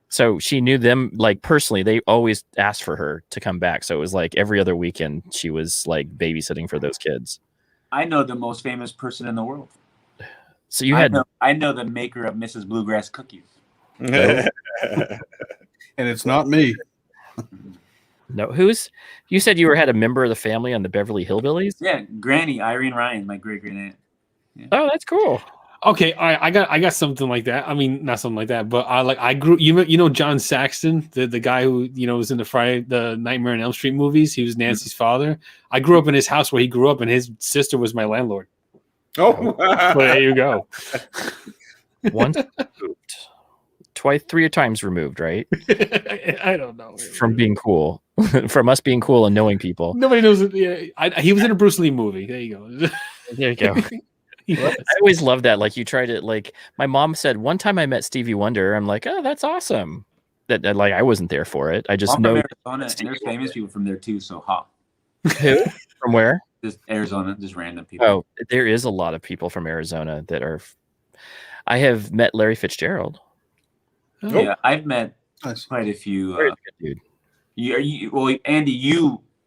So she knew them like personally. They always asked for her to come back. So it was like every other weekend she was like babysitting for those kids. I know the most famous person in the world. So you had I know the maker of Mrs. Bluegrass cookies. And it's not me. no you said you had a member of the family on the Beverly Hillbillies? Yeah, Granny Irene Ryan, my great great aunt. Oh, that's cool. Okay, all right, I got something like that. I mean, not something like that, but I grew. You know John Saxon, the guy who was in the Nightmare on Elm Street movies. He was Nancy's father. I grew up in his house where he grew up, and his sister was my landlord. Oh, Well, there you go. Once removed. Twice, 3 times removed, right? I don't know. From being cool. From us being cool and knowing people. Nobody knows. He was in a Bruce Lee movie. There you go. There you go. I always love that. Like you try to like my mom said one time I met Stevie Wonder. I'm like, oh, that's awesome. That like I wasn't there for it. I just I'm know from Arizona, and there's famous people from there too. So who from where. just Arizona, just random people. Oh, there is a lot of people from Arizona that are. I have met Larry Fitzgerald. Yeah, I've met Nice. quite a few. Very good dude. Well, Andy,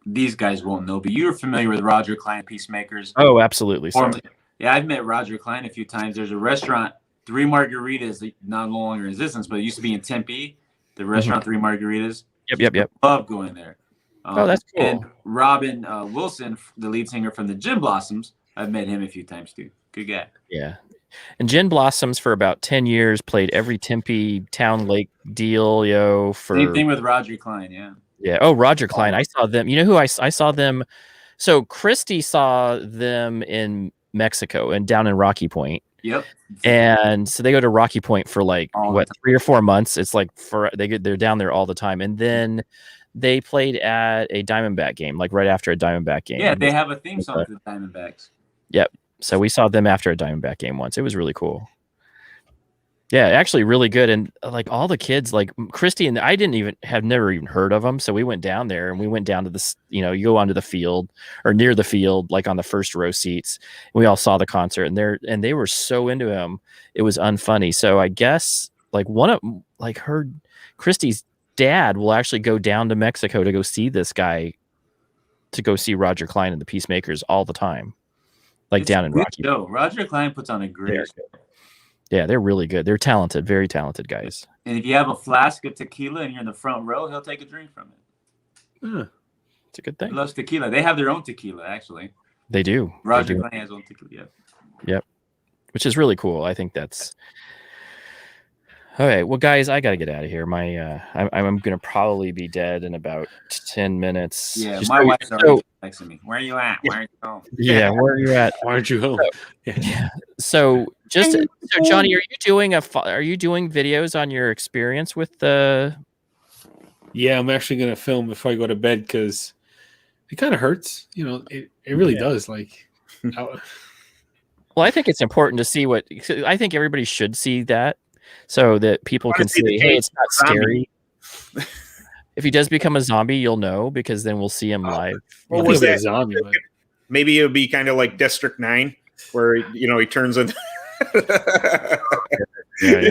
these guys won't know, but you're familiar with Roger Klein Peacemakers. Oh, absolutely. Sorry. Yeah, I've met Roger Klein a few times. There's a restaurant, Three Margaritas, not no longer in existence, but it used to be in Tempe. The restaurant Three Margaritas. Yep. Love going there. Oh, that's cool. And Robin Wilson, the lead singer from the Gin Blossoms, I've met him a few times too. Good guy. Yeah. And Gin Blossoms for about 10 years played every Tempe Town Lake deal, Same thing with Roger Klein, yeah. Yeah. Oh, Roger Klein. I saw them. You know who I saw them? So Christy saw them in Mexico and down in Rocky Point. Yep. And so they go to Rocky Point for like All the time. 3 or 4 months. It's like they're down there all the time. And then they played at a Diamondback game, like right after a Diamondback game. Yeah, they have a theme song for the Diamondbacks. Yep. So we saw them after a Diamondback game once. It was really cool. Yeah, actually really good. And like all the kids, like Christy and I never even heard of them. So we went down there and we went down to this, you go onto the field or near the field, like on the first row seats. And we all saw the concert and they were so into him. It was unfunny. So I guess like Christy's dad will actually go down to Mexico to go see this guy, to go see Roger Klein and the Peacemakers all the time. Like down in Rocky. No, Roger Klein puts on a great show. Yeah, they're really good. They're talented, very talented guys. And if you have a flask of tequila and you're in the front row, he'll take a drink from it. It's a good He thing. loves tequila. They have their own tequila, actually. They do. Roger They do. Klein has his own tequila. Yeah. Yep. Which is really cool. I think that's All right, well, guys, I gotta get out of here. I'm gonna probably be dead in about 10 minutes. Yeah, Just my so- wife's already texting me. Where are you at? Where are you going? yeah, where are you at? Why aren't you home? Yeah. So Johnny, are you doing videos on your experience with the? Yeah, I'm actually gonna film before I go to bed because it kind of hurts. It really does. Like, Well, I think it's important to see what. I think everybody should see that, so that people Wanna can see the say, "Hey, case it's not zombie. scary." If he does become a zombie, you'll know because then we'll see him live. Well, I was think that- a zombie? But Maybe it'll be kind of like District 9, where he turns into. Yeah.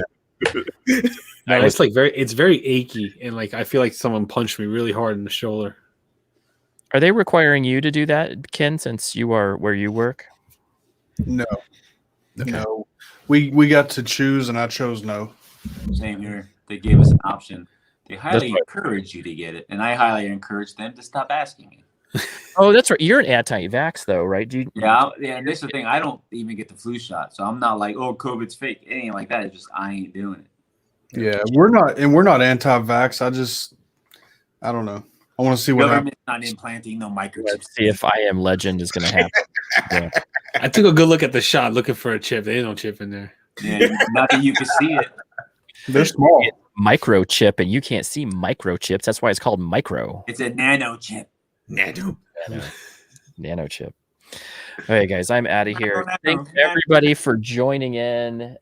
no, it's like it's very achy, and like I feel like someone punched me really hard in the shoulder. Are they requiring you to do that, Ken? Since you are where you work? No. No. We got to choose, and I chose no. Same here. They gave us an option. They highly right. encourage you to get it, and I highly encourage them to stop asking me. Oh, that's right. You're an anti-vax, though, right? Do you, Yeah, and this is the thing. I don't even get the flu shot, so I'm not like, oh, COVID's fake. It ain't like that. It's just I ain't doing it. Yeah, we're not anti-vax. I don't know. I want to see what happens. Government's not implanting no microchips. Let's see if I Am Legend is going to happen. Yeah. I took a good look at the shot, looking for a chip. There ain't no chip in there. Yeah, not that you can see it. They're small. Microchip, and you can't see microchips. That's why it's called micro. It's a nano chip. Nanochip. All right, guys, I'm out of here. Nano. Thanks everybody for joining in.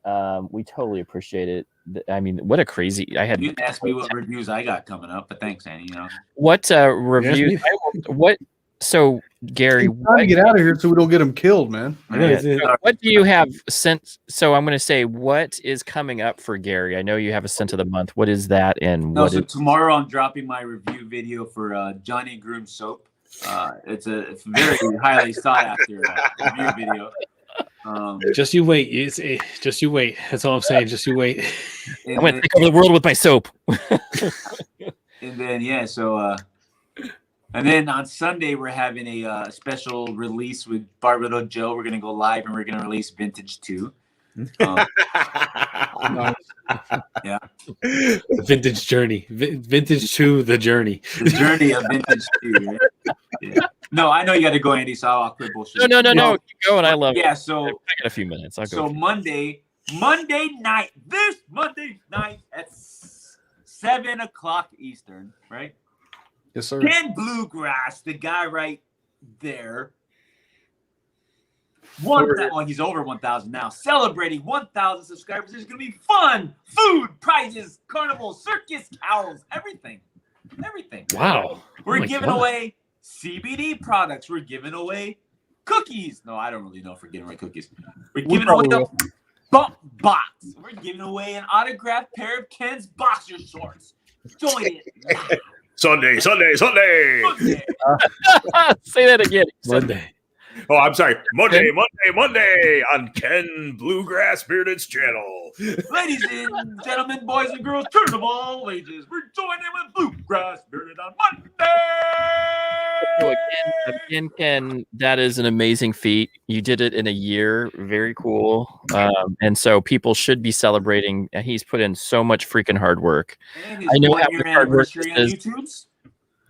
We totally appreciate it. I mean, what a crazy! I had You didn't ask me what reviews I got coming up, but thanks, Annie. what reviews. What? So, Gary, I'm trying to get out of here so we don't get them killed, man. what do you have sent? So, I'm going to say, what is coming up for Gary? I know you have a scent of the month. What is that? And No, what so is? tomorrow I'm dropping my review video for Johnny Groom soap. It's a very highly sought after review video. Just you wait. Just you wait. That's all I'm saying. Just you wait. I'm going to take over the world with my soap. And then and then on Sunday we're having a special release with Barbado Joe. We're gonna go live and we're gonna release Vintage 2. Yeah, The Vintage Journey. Vintage to the journey. the journey of Vintage 2. Right? Yeah. No, I know you got to go, Andy. So I'll quit bullshit. No. Keep going. I love it. Yeah, I so got a few minutes. I'll go. So Monday night, this Monday night at 7:00 Eastern, right? Yes, sir. Ken Bluegrass, the guy right there. He's over 1,000 now. Celebrating 1,000 subscribers. There's gonna be fun, food, prizes, carnival, circus, cows, everything. Wow. We're my giving God. away CBD products. We're giving away cookies. No, I don't really know if we're giving away cookies. We're giving away probably the bump box. We're giving away an autographed pair of Ken's boxer shorts. Join it. Sunday. Monday. Say that again. Monday. Oh, I'm sorry. Monday on Ken Bluegrass Bearded's channel. Ladies and gentlemen, boys and girls, children of all ages, we're joining with Bluegrass Bearded on Monday. So again, Ken, that is an amazing feat. You did it in a year. Very cool. And so people should be celebrating. He's put in so much freaking hard work. And I know how your much hard work anniversary on this is. YouTube's.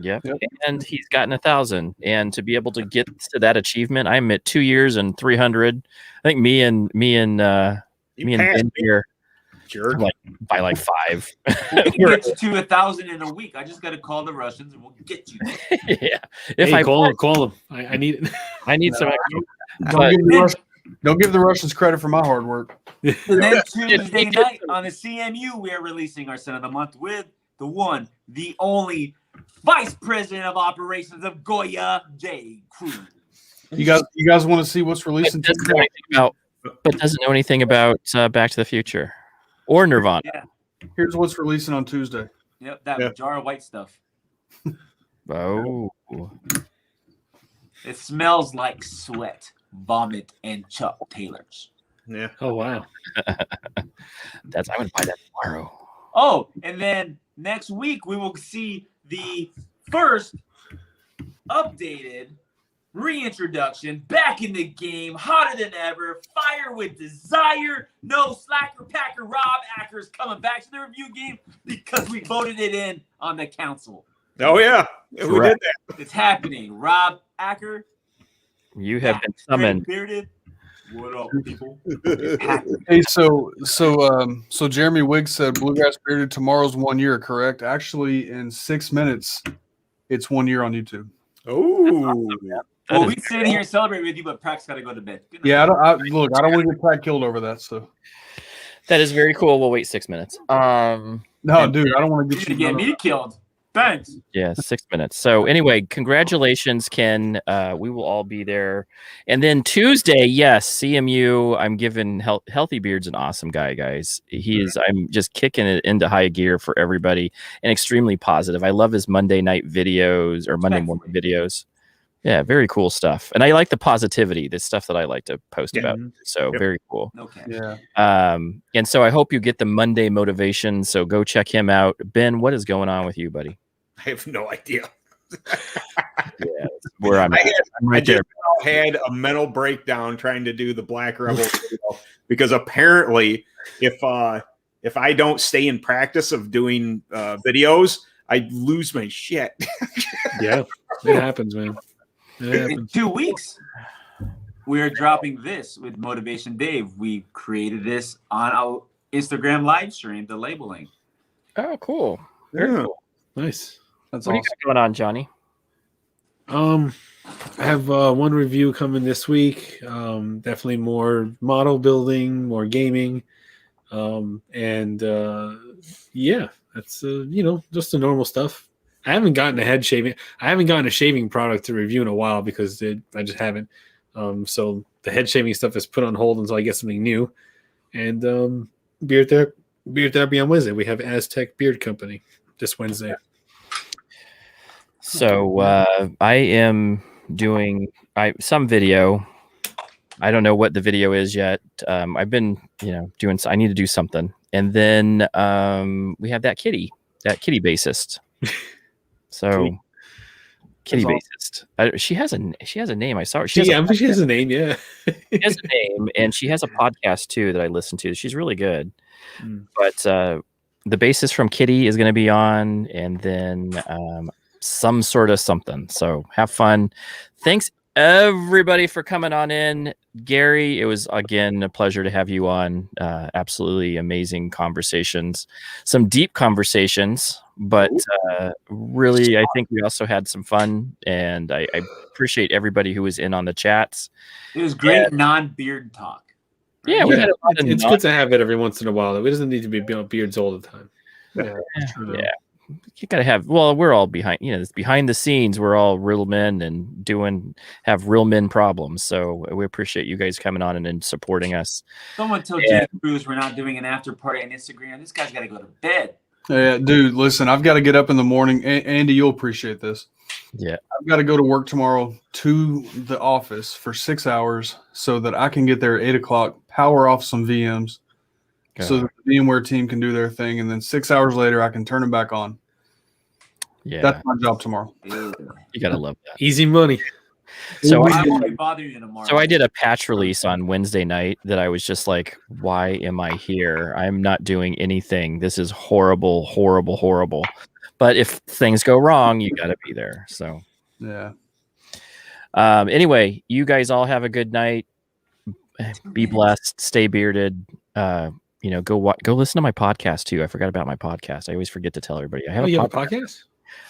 Yep. And he's gotten 1,000. And to be able to get to that achievement, I'm at 2 years and 300. I think me and Ben here Jerk. like by like 5. We can get you to 1,000 in a week. I just got to call the Russians and we'll get you. Yeah. If Hey, I call him. I need it. I need some extra. Don't give the Russians credit for my hard work. And then Tuesday night on the CMU, we are releasing our Son of the Month with the one, the only Vice President of Operations of Goya, J. Cruz. You guys want to see what's releasing? doesn't know anything about Back to the Future or Nirvana. Yeah. Here's what's releasing on Tuesday. Yep, that jar of white stuff. Oh, It smells like sweat, vomit, and Chuck Taylors. Yeah. Oh wow. I'm gonna buy that tomorrow. Oh, and then next week we will see the first updated reintroduction, back in the game, hotter than ever, fire with desire. No slacker packer. Rob Acker's coming back to the review game because we voted it in on the council. Oh yeah, we did Correct. that. It's happening. Rob Acker, You have been summoned. Bearded. What up, people? Hey, so Jeremy Wiggs said Bluegrass Bearded tomorrow's 1 year, correct? Actually, in 6 minutes, it's 1 year on YouTube. Oh, Well, we sit here and celebrate with you, but Prax got to go to bed. Good night. Yeah, I don't want to get Pat killed over that. So That is very cool. We'll wait 6 minutes. no, dude, I don't want to You're get gonna you. get me killed. Thanks. Yeah, 6 minutes. So anyway, congratulations, Ken. We will all be there. And then Tuesday, yes, CMU. I'm giving Healthy Beard's an awesome guy, guys. He is. I'm just kicking it into high gear for everybody and extremely positive. I love his Monday night videos or Monday morning videos. Yeah, very cool stuff. And I like the positivity, the stuff that I like to post about. So very cool. Okay. Yeah. And so I hope you get the Monday motivation. So go check him out. Ben, what is going on with you, buddy? I have no idea. Yeah, where I'm, I I'm right there. just had a mental breakdown trying to do the Black Rebel video because apparently, if I don't stay in practice of doing videos, I lose my shit. Yeah, it happens, man. It In happens. 2 weeks, we're dropping this with Motivation Dave. We created this on our Instagram live stream, the labeling. Oh, cool. Very Yeah. cool. Nice. That's What do awesome. you got going on, Johnny? I have one review coming this week. Definitely more model building, more gaming, and yeah, that's just the normal stuff. I haven't gotten a shaving product to review in a while because I just haven't. So the head shaving stuff is put on hold until I get something new. And beard therapy on Wednesday. We have Aztec Beard Company this Wednesday. So I am doing some video. I don't know what the video is yet. I've been, doing. I need to do something, and then we have that kitty bassist. So kitty That's bassist. She has a name. I saw her. She has a name. Yeah, She has a name, and she has a podcast too that I listen to. She's really good. But the bassist from Kitty is going to be on, and then some sort of something. So have fun. Thanks everybody for coming on in. Gary, it was again a pleasure to have you on. Absolutely amazing conversations, some deep conversations, but really I think we also had some fun, and I appreciate everybody who was in on the chats. It was great non-beard talk. Yeah, we had a lot of it's good to have it every once in a while. It doesn't need to be beards all the time. yeah. You gotta have. Well, we're all behind. It's behind the scenes. We're all real men and have real men problems. So we appreciate you guys coming on and supporting us. Someone told Jay Cruz we're not doing an after party on Instagram. This guy's got to go to bed. Yeah, dude, listen, I've got to get up in the morning. Andy, you'll appreciate this. Yeah, I've got to go to work tomorrow to the office for 6 hours so that I can get there at 8 o'clock, power off some VMs, so that the VMware team can do their thing, and then 6 hours later I can turn them back on. Yeah, That's my job tomorrow. Ew. you gotta love that. Easy money. So I won't be bothering you tomorrow. So I did a patch release on Wednesday night that I was just like, why am I here? I'm not doing anything. This is horrible, horrible, horrible. But if things go wrong, you got to be there. So Yeah. anyway, you guys all have a good night. Be blessed. Stay bearded. Go listen to my podcast too. I forgot about my podcast. I always forget to tell everybody. I have You a have a podcast. podcast?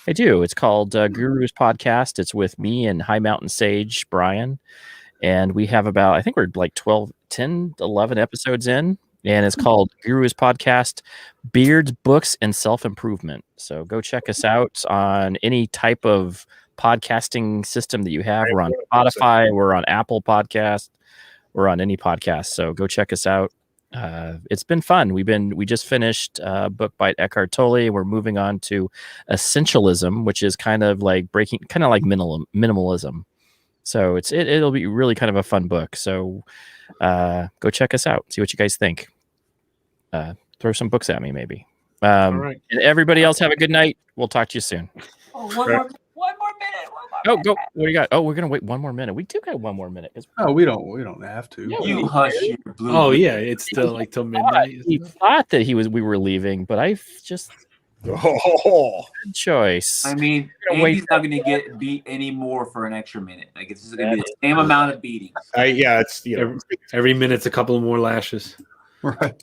I do. It's called Guru's Podcast. It's with me and High Mountain Sage, Brian. And we have about, I think we're like 10, 11 episodes in. And it's called Guru's Podcast, Beards, Books, and Self-Improvement. So go check us out on any type of podcasting system that you have. We're on Spotify. We're on Apple Podcast. We're on any podcast. So go check us out. It's been fun. We just finished a book by Eckhart Tolle. We're moving on to Essentialism, which is kind of like minimalism. So it'll be really kind of a fun book. So go check us out. See what you guys think. Throw some books at me, maybe. All right. And everybody else have a good night. We'll talk to you soon. Oh, one more minute. Oh, go. What do you got? Oh, we're gonna wait one more minute. We do got one more minute. Oh, we don't have to. Yeah, You hush your blue. Oh yeah, it's still like till midnight. He isn't it? thought that we were leaving, but I just Oh, good choice. I mean, Gonna wait Andy's not going to get beat anymore for an extra minute. Like it's just going to be the same amount of beatings. yeah, it's Every minute's a couple more lashes. Right.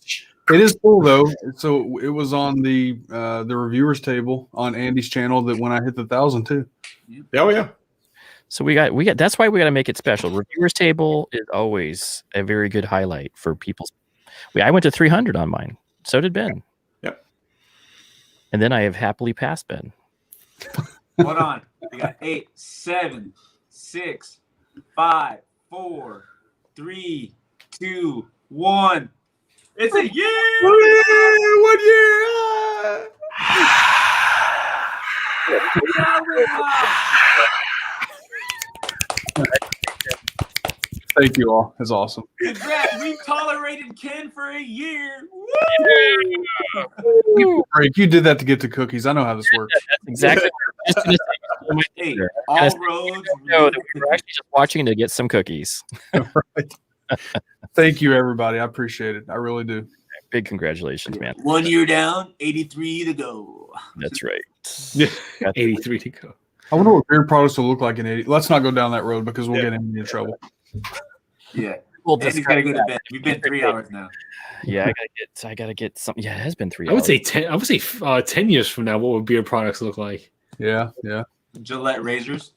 It is cool though. So it was on the reviewers table on Andy's channel that when I hit the 1,000 too. oh yeah. So we got. That's why we got to make it special. Reviewers table is always a very good highlight for people's. I went to 300 on mine. So did Ben. Yep. And then I have happily passed Ben. Hold on. We got 8, 7, 6, 5, 4, 3, 2, 1. It's a year. 1 year. Thank you all. It's awesome. Congrats. We tolerated Ken for a year. Break. You did that to get the cookies. I know how this works. Exactly. Just gonna say, Hey, I all just roads. know that we were actually just watching to get some cookies. Right. Thank you, everybody. I appreciate it. I really do. Big congratulations, man. 1 year down, 83 to go. That's right. Yeah, 83 to go. I wonder what beard products will look like in 80. Let's not go down that road because we'll get Andy in trouble. Yeah. We'll Andy's discuss got to go to that. bed. We've been 3 hours now. Yeah, I gotta get some. Yeah, it has been 3 I would hours. say 10. I would say 10 years from now, what would beard products look like? Yeah, yeah. Gillette razors.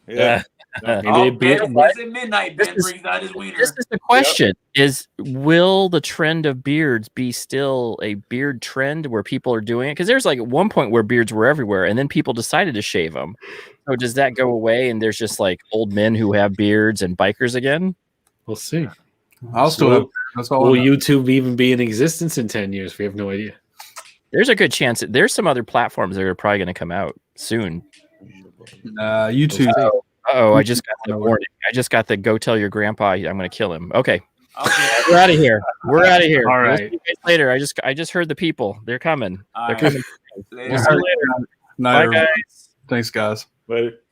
Yeah. Maybe Oh, a beard. Ben, it's at midnight. Ben This is- brings out his wiener. This is the question: Is will the trend of beards be still a beard trend where people are doing it? Because there's like at one point where beards were everywhere, and then people decided to shave them. So does that go away, and there's just like old men who have beards and bikers again? We'll see. I'll still have. That's all. Will I know. YouTube even be in existence in 10 years? We have no idea. There's a good chance that there's some other platforms that are probably going to come out soon. YouTube. Oh, I just got the warning. I just got the go tell your grandpa I'm going to kill him. Okay, Okay. we're out of here. We're out of here. All We'll right. see you guys later. I just heard the people. They're coming. All They're right. coming. Later. We'll see you later. Night, Bye, everybody. guys. Thanks, guys. But